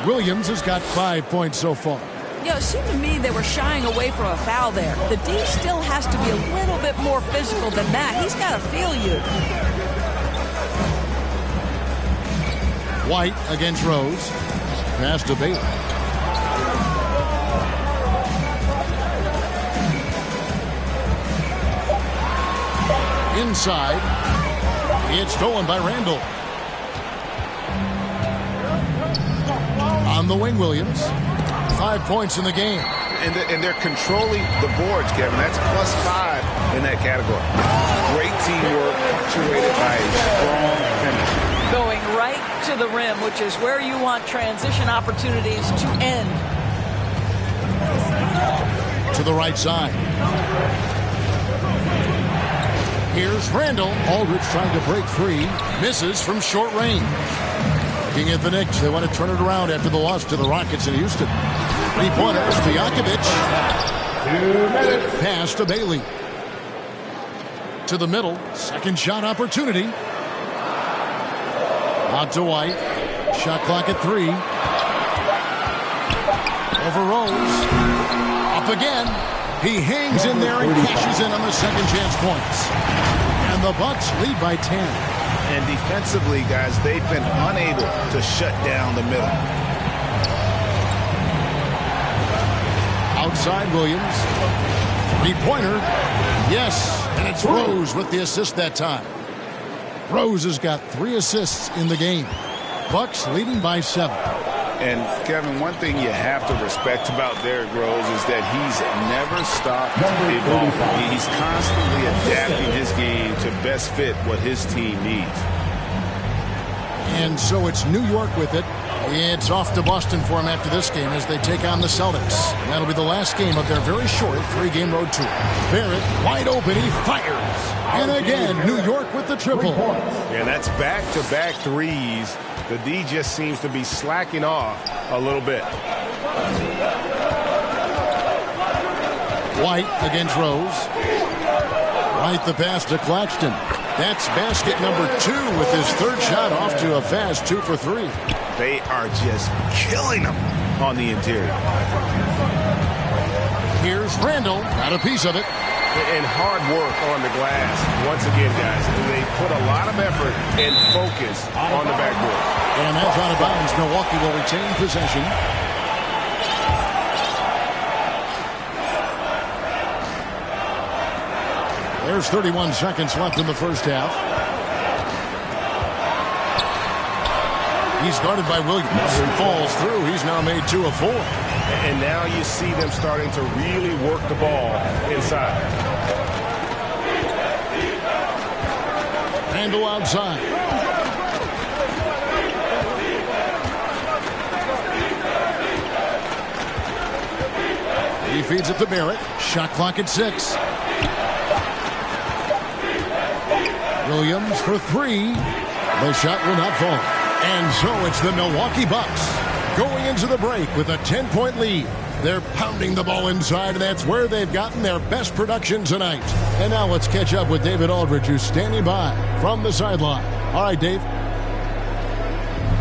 Williams has got 5 points so far. You know, it seemed to me they were shying away from a foul there. The D still has to be a little bit more physical than that. He's got to feel you. White against Rose. Pass to Bailey. Inside. It's stolen by Randall. On the wing, Williams. 5 points in the game. And they're controlling the boards, Kevin. That's +5 in that category. Great teamwork, punctuated by a strong finish. Going right to the rim, which is where you want transition opportunities to end. To the right side. Here's Randall. Aldridge trying to break free. Misses from short range. Looking at the Knicks, they want to turn it around after the loss to the Rockets in Houston. 3-pointer, Stojakovic. Pass to Bailey. To the middle, second shot opportunity. Out to White. Shot clock at 3. Over Rose. Up again. He hangs in there and cashes in on the second chance points. And the Bucks lead by 10. And defensively, guys, they've been unable to shut down the middle. Outside Williams. 3-pointer. Yes, and it's Rose with the assist that time. Rose has got 3 assists in the game. Bucks leading by 7. And, Kevin, one thing you have to respect about Derrick Rose is that he's never stopped evolving. He's constantly adapting his game to best fit what his team needs. And so it's New York with it. It's off to Boston for him after this game as they take on the Celtics. That'll be the last game of their very short 3-game road tour. Barrett, wide open, he fires. And again, New York with the triple. And that's back-to-back threes. The D just seems to be slacking off a little bit. White against Rose. White the pass to Claxton. That's basket number 2 with his third shot off to a fast 2 for 3. They are just killing them on the interior. Here's Randall. Got a piece of it. And hard work on the glass. Once again, guys, they put a lot of effort and focus on the backboard. And that's out of bounds. Milwaukee will retain possession. There's 31 seconds left in the first half. He's guarded by Williams. Falls through. He's now made 2 of 4. And now you see them starting to really work the ball inside. Randall outside. He feeds it to Barrett. Shot clock at 6. Williams for 3. The shot will not fall. And so it's the Milwaukee Bucks going into the break with a 10-point lead. They're pounding the ball inside, and that's where they've gotten their best production tonight. And now let's catch up with David Aldridge, who's standing by from the sideline. All right, Dave.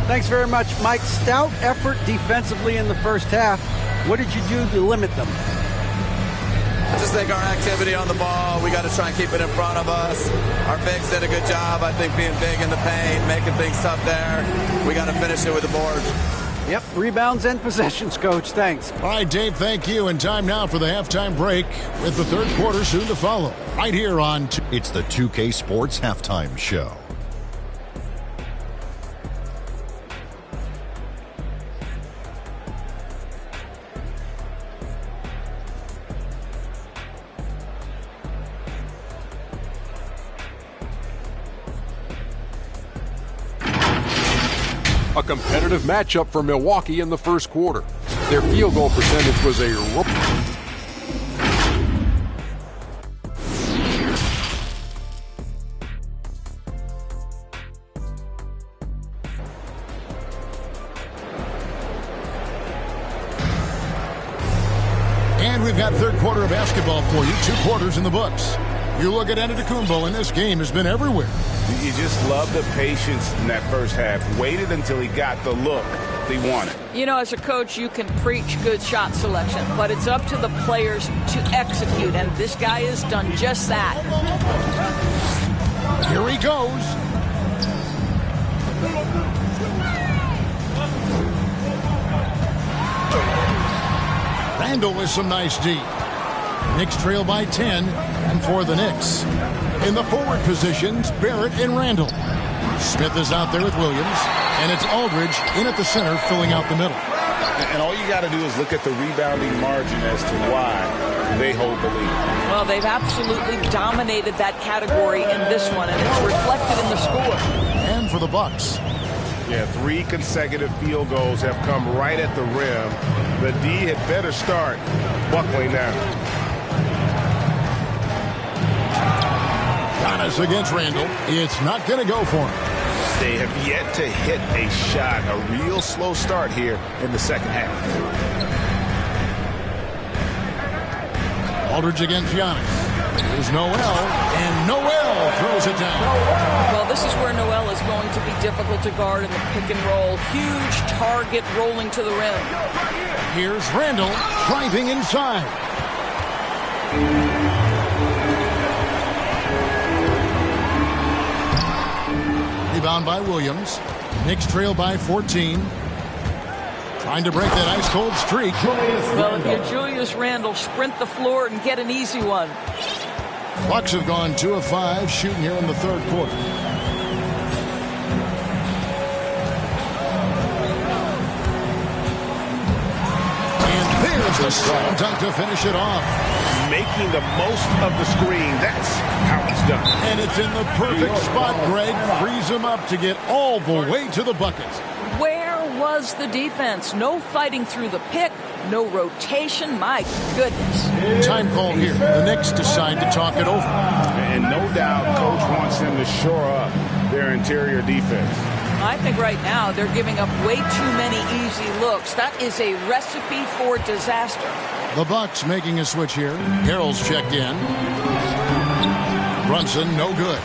Thanks very much, Mike. Stout effort defensively in the first half. What did you do to limit them? I just think our activity on the ball, we got to try and keep it in front of us. Our bigs did a good job, I think, being big in the paint, making things tough there. We got to finish it with the board. Yep, rebounds and possessions, Coach. Thanks. All right, Dave, thank you. And time now for the halftime break with the third quarter soon to follow. Right here on... It's the 2K Sports Halftime Show. A competitive matchup for Milwaukee in the first quarter. Their field goal percentage was a whoop. And we've got third quarter of basketball for you. 2 quarters in the books. You look at Antetokounmpo, and this game has been everywhere. You just love the patience in that first half. Waited until he got the look they wanted. You know, as a coach, you can preach good shot selection, but it's up to the players to execute, and this guy has done just that. Here he goes. Randall with some nice D. Knicks trail by 10, and for the Knicks. In the forward positions, Barrett and Randall. Smith is out there with Williams, and it's Aldridge in at the center, filling out the middle. And all you got to do is look at the rebounding margin as to why they hold the lead. Well, they've absolutely dominated that category in this one, and it's reflected in the score. And for the Bucks. Yeah, 3 consecutive field goals have come right at the rim. The D had better start buckling down. Giannis against Randall. It's not going to go for him. They have yet to hit a shot. A real slow start here in the second half. Aldridge against Giannis. Here's Noel, and Noel throws it down. Well, this is where Noel is going to be difficult to guard in the pick and roll. Huge target rolling to the rim. Here's Randall driving inside. Rebound by Williams. Knicks trail by 14. Trying to break that ice-cold streak. Well, if you're Julius Randle, sprint the floor and get an easy one. Bucks have gone 2 of 5 shooting here in the third quarter. And there's the slam dunk to finish it off. Making the most of the screen. That's how it's done. And it's in the perfect spot, Greg. Frees him up to get all the way to the bucket. Where was the defense? No fighting through the pick, no rotation. My goodness. Time call here. The Knicks decide to talk it over. And no doubt Coach wants them to shore up their interior defense. I think right now they're giving up way too many easy looks. That is a recipe for disaster. The Bucks making a switch here. Harrell's checked in. Brunson, no good.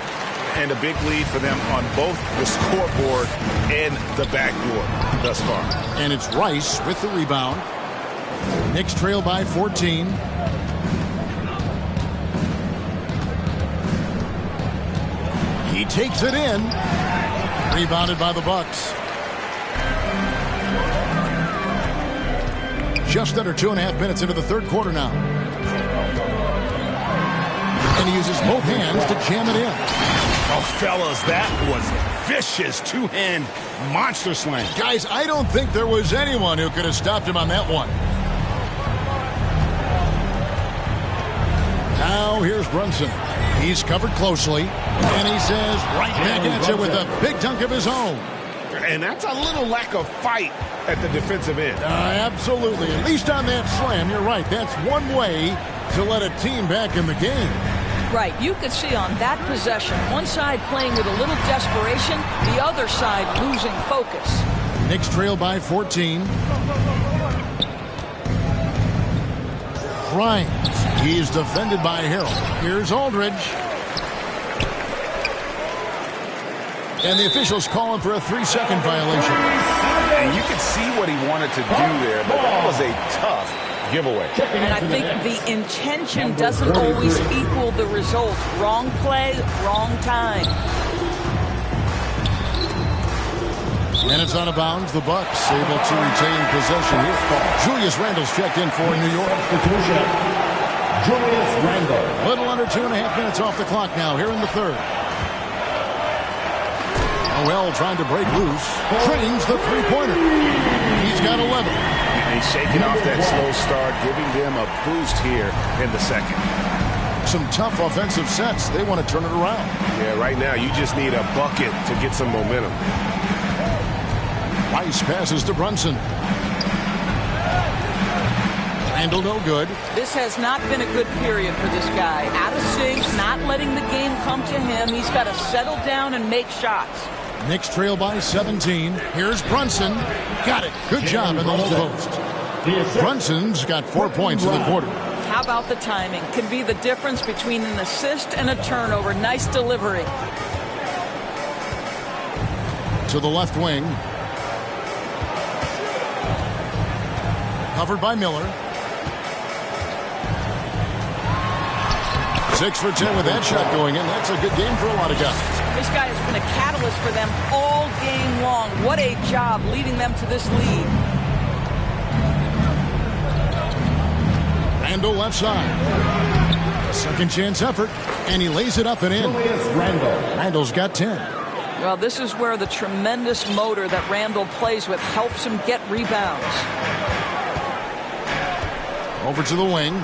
And a big lead for them on both the scoreboard and the backboard thus far. And it's Rice with the rebound. Knicks trail by 14. He takes it in. Rebounded by the Bucks. Just under 2.5 minutes into the third quarter now. And he uses both hands to jam it in. Oh, fellas, that was vicious two-hand monster slam. Guys, I don't think there was anyone who could have stopped him on that one. Now here's Brunson. He's covered closely, and he says right back at you with a big dunk of his own. and that's a little lack of fight at the defensive end. Absolutely. At least on that slam, you're right. That's one way to let a team back in the game. Right. You could see on that possession, one side playing with a little desperation, the other side losing focus. Knicks trail by 14. Grimes. He's defended by Harrell. Here's Aldridge. And the officials calling for a 3-second violation. And you can see what he wanted to do there, but that was a tough giveaway. And I think the intention doesn't always equal the result. Wrong play, wrong time. And it's out of bounds. The Bucks able to retain possession here. Julius Randle's checked in for New York. Julius Randle. Little under 2.5 minutes off the clock now here in the third. Noel trying to break loose. Trains the three-pointer. He's got 11. And he's shaking off that slow start, giving them a boost here in the second. Some tough offensive sets. They want to turn it around. Yeah, right now you just need a bucket to get some momentum. Rice passes to Brunson. Randle no good. This has not been a good period for this guy. Out of sync, not letting the game come to him. He's got to settle down and make shots. Knicks trail by 17. Here's Brunson. Got it. Good job in the low post. Brunson's got 4 points in the quarter. How about the timing? Can be the difference between an assist and a turnover. Nice delivery. To the left wing. Covered by Miller. 6 for 10 with that shot going in. That's a good game for a lot of guys. This guy has been a catalyst for them all game long. What a job leading them to this lead. Randle left side. A second chance effort, and he lays it up and in. Randle's got 10. Well, this is where the tremendous motor that Randle plays with helps him get rebounds. Over to the wing.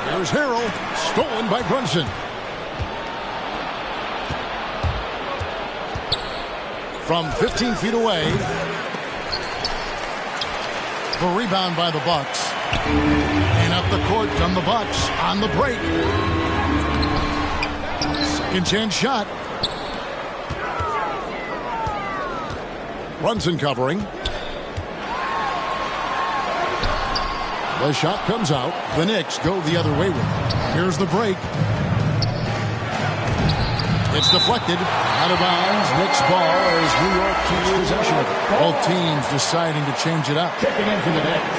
There's Harrell, stolen by Brunson. From 15 feet away. The rebound by the Bucks. And up the court come the Bucks on the break. Second chance shot. Brunson covering. The shot comes out. The Knicks go the other way with it. Here's the break. It's deflected. Out of bounds. Knicks ball as New York keeps possession. Both teams deciding to change it up. Checking in for the Knicks.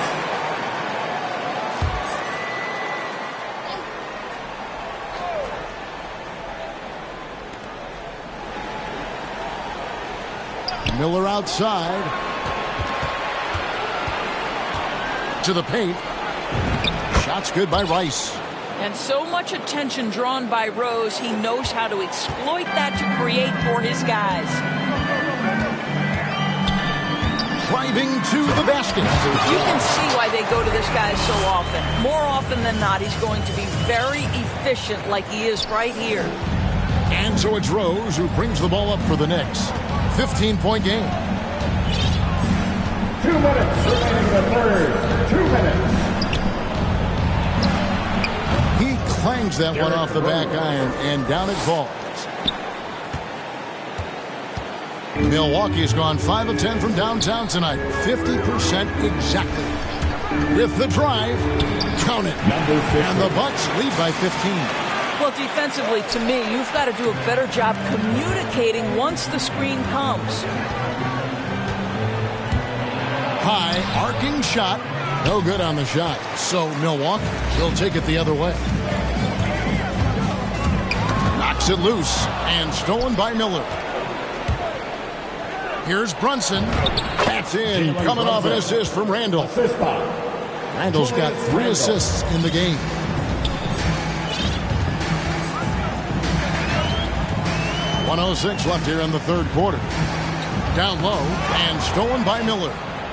Miller outside. To the paint. Shot's good by Rice. And so much attention drawn by Rose, he knows how to exploit that to create for his guys. Driving to the basket. You can see why they go to this guy so often. More often than not, he's going to be very efficient like he is right here. And so it's Rose who brings the ball up for the Knicks. 15-point game. 2 minutes remaining in the third. 2 minutes. He clangs that one off the back iron, and down it falls. Milwaukee's gone 5 of 10 from downtown tonight. 50% exactly. With the drive, count it. And the Bucks lead by 15. Well, defensively, to me, you've got to do a better job communicating once the screen comes. High, arcing shot. No good on the shot. So Milwaukee will take it the other way. Knocks it loose and stolen by Miller. Here's Brunson. That's in. Coming off an assist from Randle. Randle's got 3 assists in the game. .106 left here in the third quarter. Down low and stolen by Miller.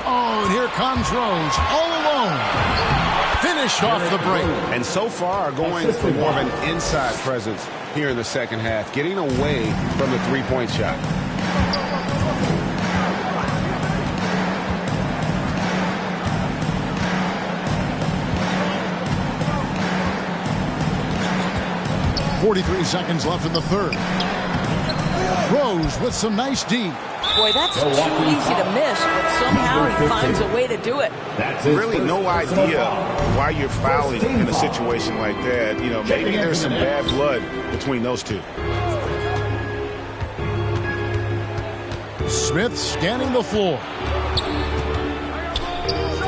Oh, and here comes Rose all alone. finished off the break. And so far, going for more of an inside presence here in the second half, getting away from the three-point shot. .43 seconds left in the third. Rose with some nice D. Boy, that's too easy to miss, but somehow he finds a way to do it. Really no idea why you're fouling in a situation like that. You know, maybe there's some bad blood between those two. Smith scanning the floor.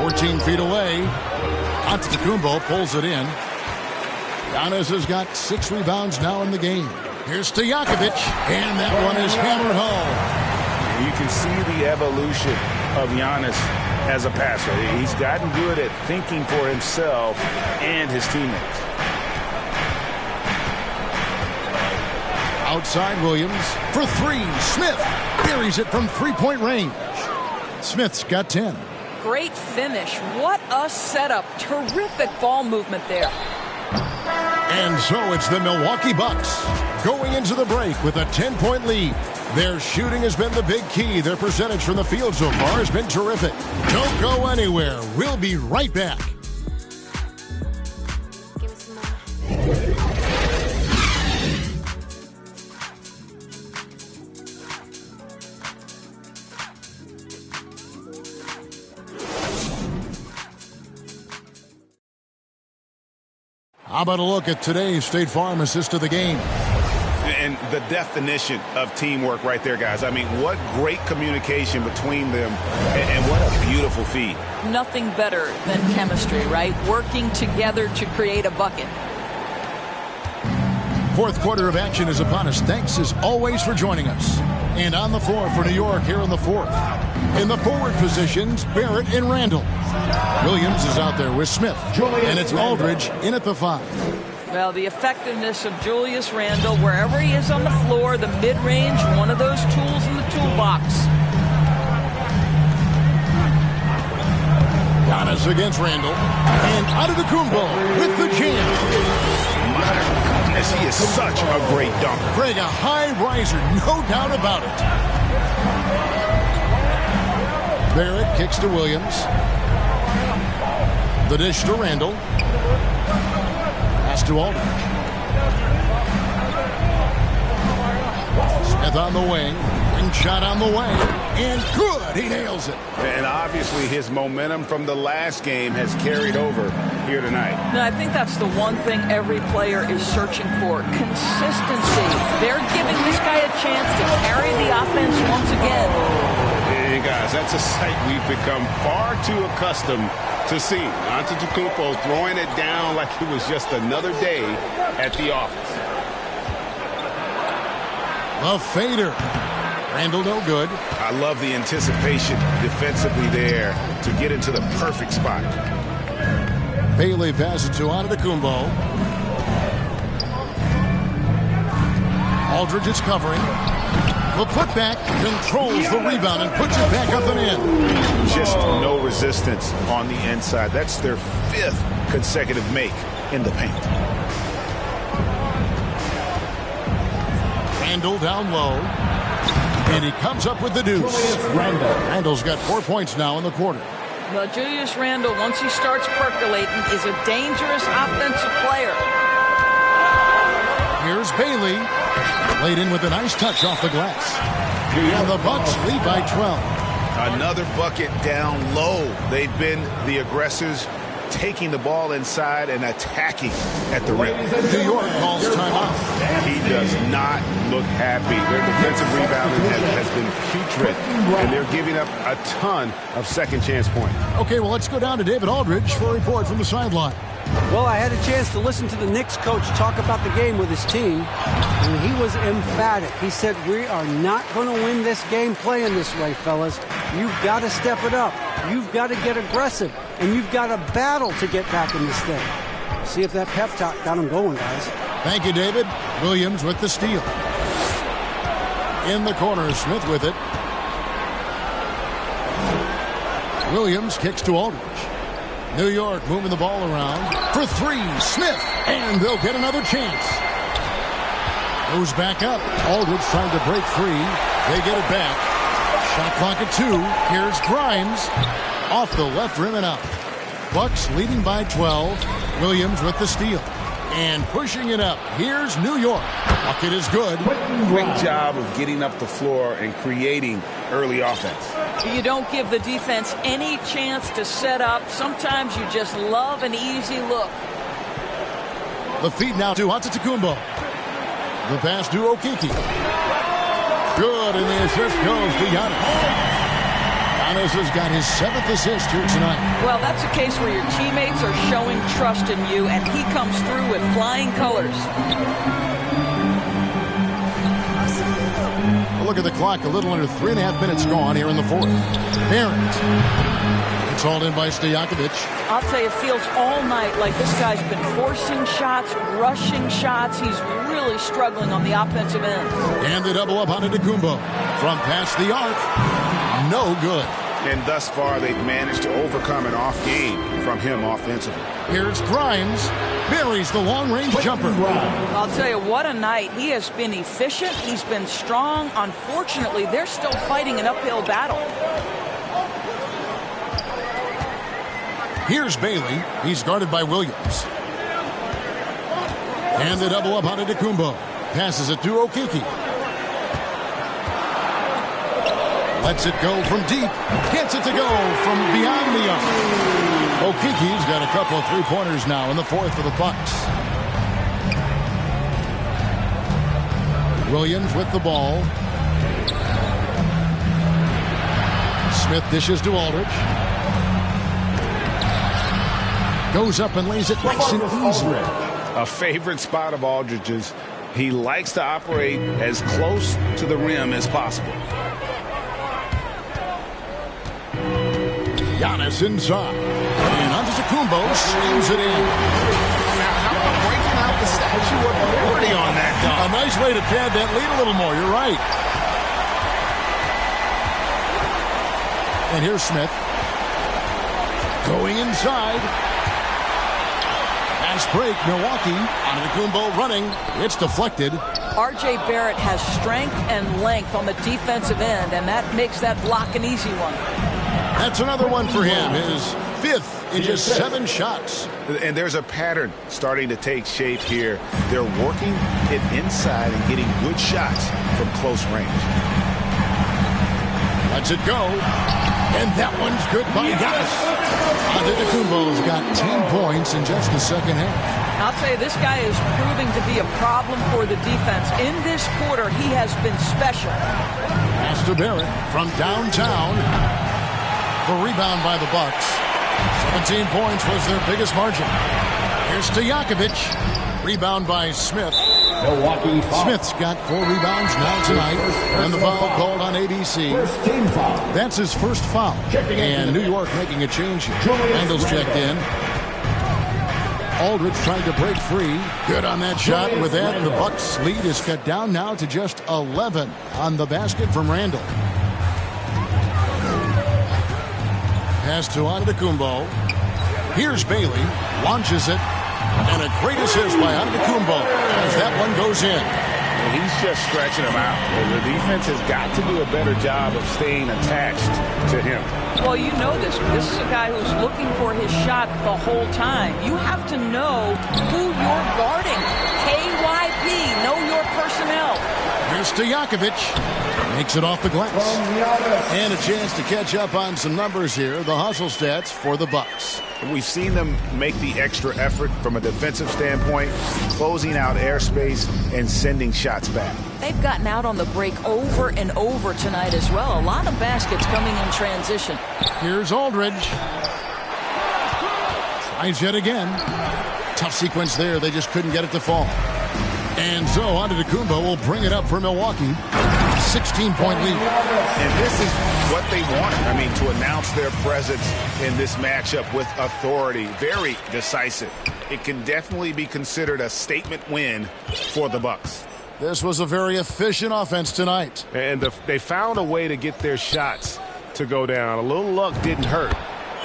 14 feet away. Antetokounmpo pulls it in. Giannis has got 6 rebounds now in the game. Here's Stojakovic, and that one is hammered home. You can see the evolution of Giannis as a passer. He's gotten good at thinking for himself and his teammates. Outside Williams for 3. Smith buries it from three-point range. Smith's got 10. Great finish. What a setup. Terrific ball movement there. And so it's the Milwaukee Bucks going into the break with a 10-point lead. Their shooting has been the big key. Their percentage from the field so far has been terrific. Don't go anywhere. We'll be right back. How about a look at today's State Farm assist of the game? And the definition of teamwork right there, guys. I mean, what great communication between them, and what a beautiful feed. Nothing better than chemistry, right? Working together to create a bucket. Fourth quarter of action is upon us. Thanks as always for joining us. And on the floor for New York here in the fourth. In the forward positions, Barrett and Randall. Williams is out there with Smith. And it's Aldridge in at the 5. Well, the effectiveness of Julius Randle, wherever he is on the floor, the mid-range, one of those tools in the toolbox. Giannis against Randle. And Antetokounmpo with the jam. My goodness, he is such a great dunker. Greg, a high riser, no doubt about it. Barrett kicks to Williams. The dish to Randle. Pass to Aldridge. Smith on the wing. Wing shot on the way. And good. He nails it. And obviously his momentum from the last game has carried over here tonight. No, I think that's the one thing every player is searching for. Consistency. They're giving this guy a chance to carry the offense once again. And guys, that's a sight we've become far too accustomed to seeing. Antetokounmpo throwing it down like it was just another day at the office. The fader. Randle no good. I love the anticipation defensively there to get into the perfect spot. Bailey passes to Antetokounmpo. Aldridge is covering. The putback controls the rebound and puts it back up and in. Just no resistance on the inside. That's their 5th consecutive make in the paint. Randle down low. And he comes up with the deuce. Randle's got 4 points now in the quarter. Well, Julius Randle, once he starts percolating, is a dangerous offensive player. Here's Bailey. Laid in with a nice touch off the glass. And the Bucks lead by 12. Another bucket down low. They've been the aggressors, taking the ball inside and attacking at the rim. New York calls timeout. He does not look happy. Their defensive rebounding has been putrid, and they're giving up a ton of second chance points. Okay, well, let's go down to David Aldridge for a report from the sideline. Well, I had a chance to listen to the Knicks coach talk about the game with his team, and he was emphatic. He said, we are not going to win this game playing this way, fellas. You've got to step it up. You've got to get aggressive, and you've got to battle to get back in this thing. See if that pep talk got him going, guys. Thank you, David. Williams with the steal. In the corner, Smith with it. Williams kicks to Aldridge. New York moving the ball around. For three, Smith. And they'll get another chance. Goes back up. Aldridge trying to break free. They get it back. Shot clock at 2. Here's Grimes. Off the left rim and up. Bucks leading by 12. Williams with the steal. And pushing it up. Here's New York. Bucket is good. Great job of getting up the floor and creating early offense. You don't give the defense any chance to set up. Sometimes you just love an easy look. The feed now to Antetokounmpo. The pass to Okeke. Good, and the assist goes to Giannis. Giannis has got his 7th assist here tonight. Well, that's a case where your teammates are showing trust in you, and he comes through with flying colors. Look at the clock, a little under 3.5 minutes gone here in the 4th. Barrett. It's hauled in by Stojakovic. I'll tell you, it feels all night like this guy's been forcing shots, rushing shots. He's really struggling on the offensive end. And they double up on Antetokounmpo. From past the arc, no good. And thus far, they've managed to overcome an off game from him offensively. Here's Grimes. Buries the long-range jumper. I'll tell you, what a night. He has been efficient. He's been strong. Unfortunately, they're still fighting an uphill battle. Here's Bailey. He's guarded by Williams. And they double up on Antetokounmpo. Passes it to Okeke. Lets it go from deep. Gets it to go from beyond the arc. Okeke's got a couple of three-pointers now in the 4th for the Bucks. Williams with the ball. Smith dishes to Aldridge. Goes up and lays it nice and easy. A favorite spot of Aldridge's. He likes to operate as close to the rim as possible. Giannis inside. And Antetokounmpo slams it in. Breaking out the Statue of Liberty on that dunk. A nice way to pad that lead a little more. You're right. And here's Smith. Going inside. Fast break, Milwaukee. Antetokounmpo running. It's deflected. R.J. Barrett has strength and length on the defensive end, and that makes that block an easy one. That's another one for him. His 5th in just 7 shots. And there's a pattern starting to take shape here. They're working it inside and getting good shots from close range. Lets it go. And that one's good by Giannis. Antetokounmpo's got 10 points in just the second half. I'll tell you, this guy is proving to be a problem for the defense. In this quarter, he has been special. Pass to Barrett from downtown. The rebound by the Bucks. 17 points was their biggest margin. Here's Stojakovic. Rebound by Smith. Milwaukee foul. Smith's got 4 rebounds now tonight. And the foul called on ABC. First team foul. That's his first foul. And New York making a change here. Randall's checked in. Aldridge trying to break free. Good on that shot. With that, the Bucks lead is cut down now to just 11 on the basket from Randall. Pass to Antetokounmpo. Here's Bailey. Launches it. And a great assist by Antetokounmpo as that one goes in. He's just stretching him out. The defense has got to do a better job of staying attached to him. Well, you know this. This is a guy who's looking for his shot the whole time. You have to know who you're guarding. KYP, know your personnel. Here's Stojakovic. Makes it off the glass. And a chance to catch up on some numbers here. The hustle stats for the Bucks. We've seen them make the extra effort from a defensive standpoint, closing out airspace and sending shots back. They've gotten out on the break over and over tonight as well. A lot of baskets coming in transition. Here's Aldridge. Tries yet again. Tough sequence there. They just couldn't get it to fall. And so Antetokounmpo will bring it up for Milwaukee. 16-point lead. And this is what they wanted. I mean, to announce their presence in this matchup with authority. Very decisive. It can definitely be considered a statement win for the Bucks. This was a very efficient offense tonight. And they found a way to get their shots to go down. A little luck didn't hurt.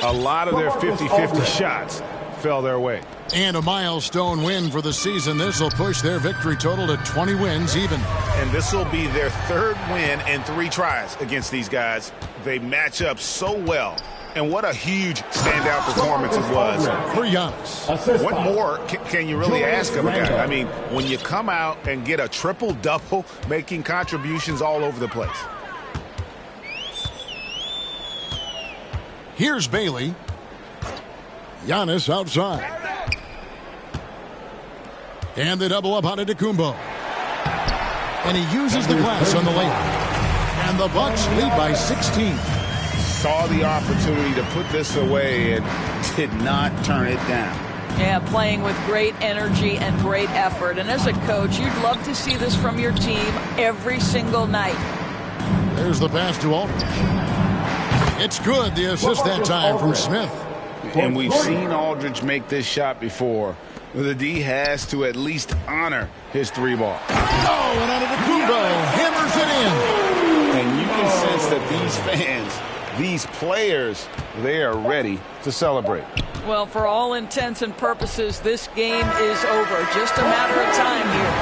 A lot of their 50-50 shots fell their way. And a milestone win for the season. This will push their victory total to 20 wins even. And this will be their third win in 3 tries against these guys. They match up so well. And what a huge standout performance it was for Giannis. What more can you really ask of a guy? I mean, when you come out and get a triple-double, making contributions all over the place. Here's Bailey. Giannis outside. And they double up on Antetokounmpo. And he uses the glass on the layup. And the Bucks lead by 16. Saw the opportunity to put this away and did not turn it down. Yeah, playing with great energy and great effort. And as a coach, you'd love to see this from your team every single night. There's the pass to Aldridge. It's good. The assist that time from Smith. And we've seen Aldridge make this shot before. The D has to at least honor his 3-ball. Oh, and Antetokounmpo hammers it in. And you can sense that these fans, these players, they are ready to celebrate. Well, for all intents and purposes, this game is over. Just a matter of time here.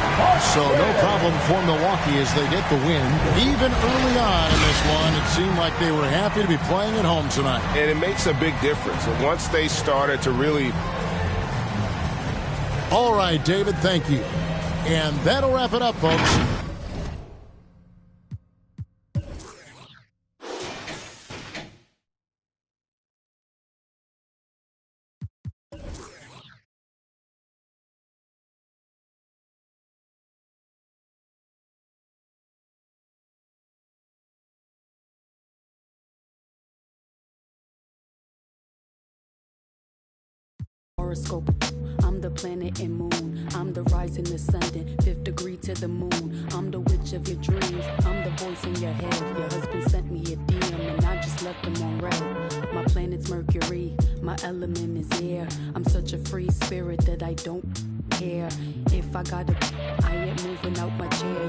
So no problem for Milwaukee as they get the win. Even early on in this one, it seemed like they were happy to be playing at home tonight. And it makes a big difference. And once they started to really... All right, David, thank you. And that'll wrap it up, folks. Horoscope. I'm the planet and moon. I'm the rising, the sun, 5th degree to the moon. I'm the witch of your dreams. I'm the voice in your head. Your husband sent me a DM and I just left him on red. My planet's Mercury. My element is air. I'm such a free spirit that I don't care. If I gotta, I ain't moving out my chair.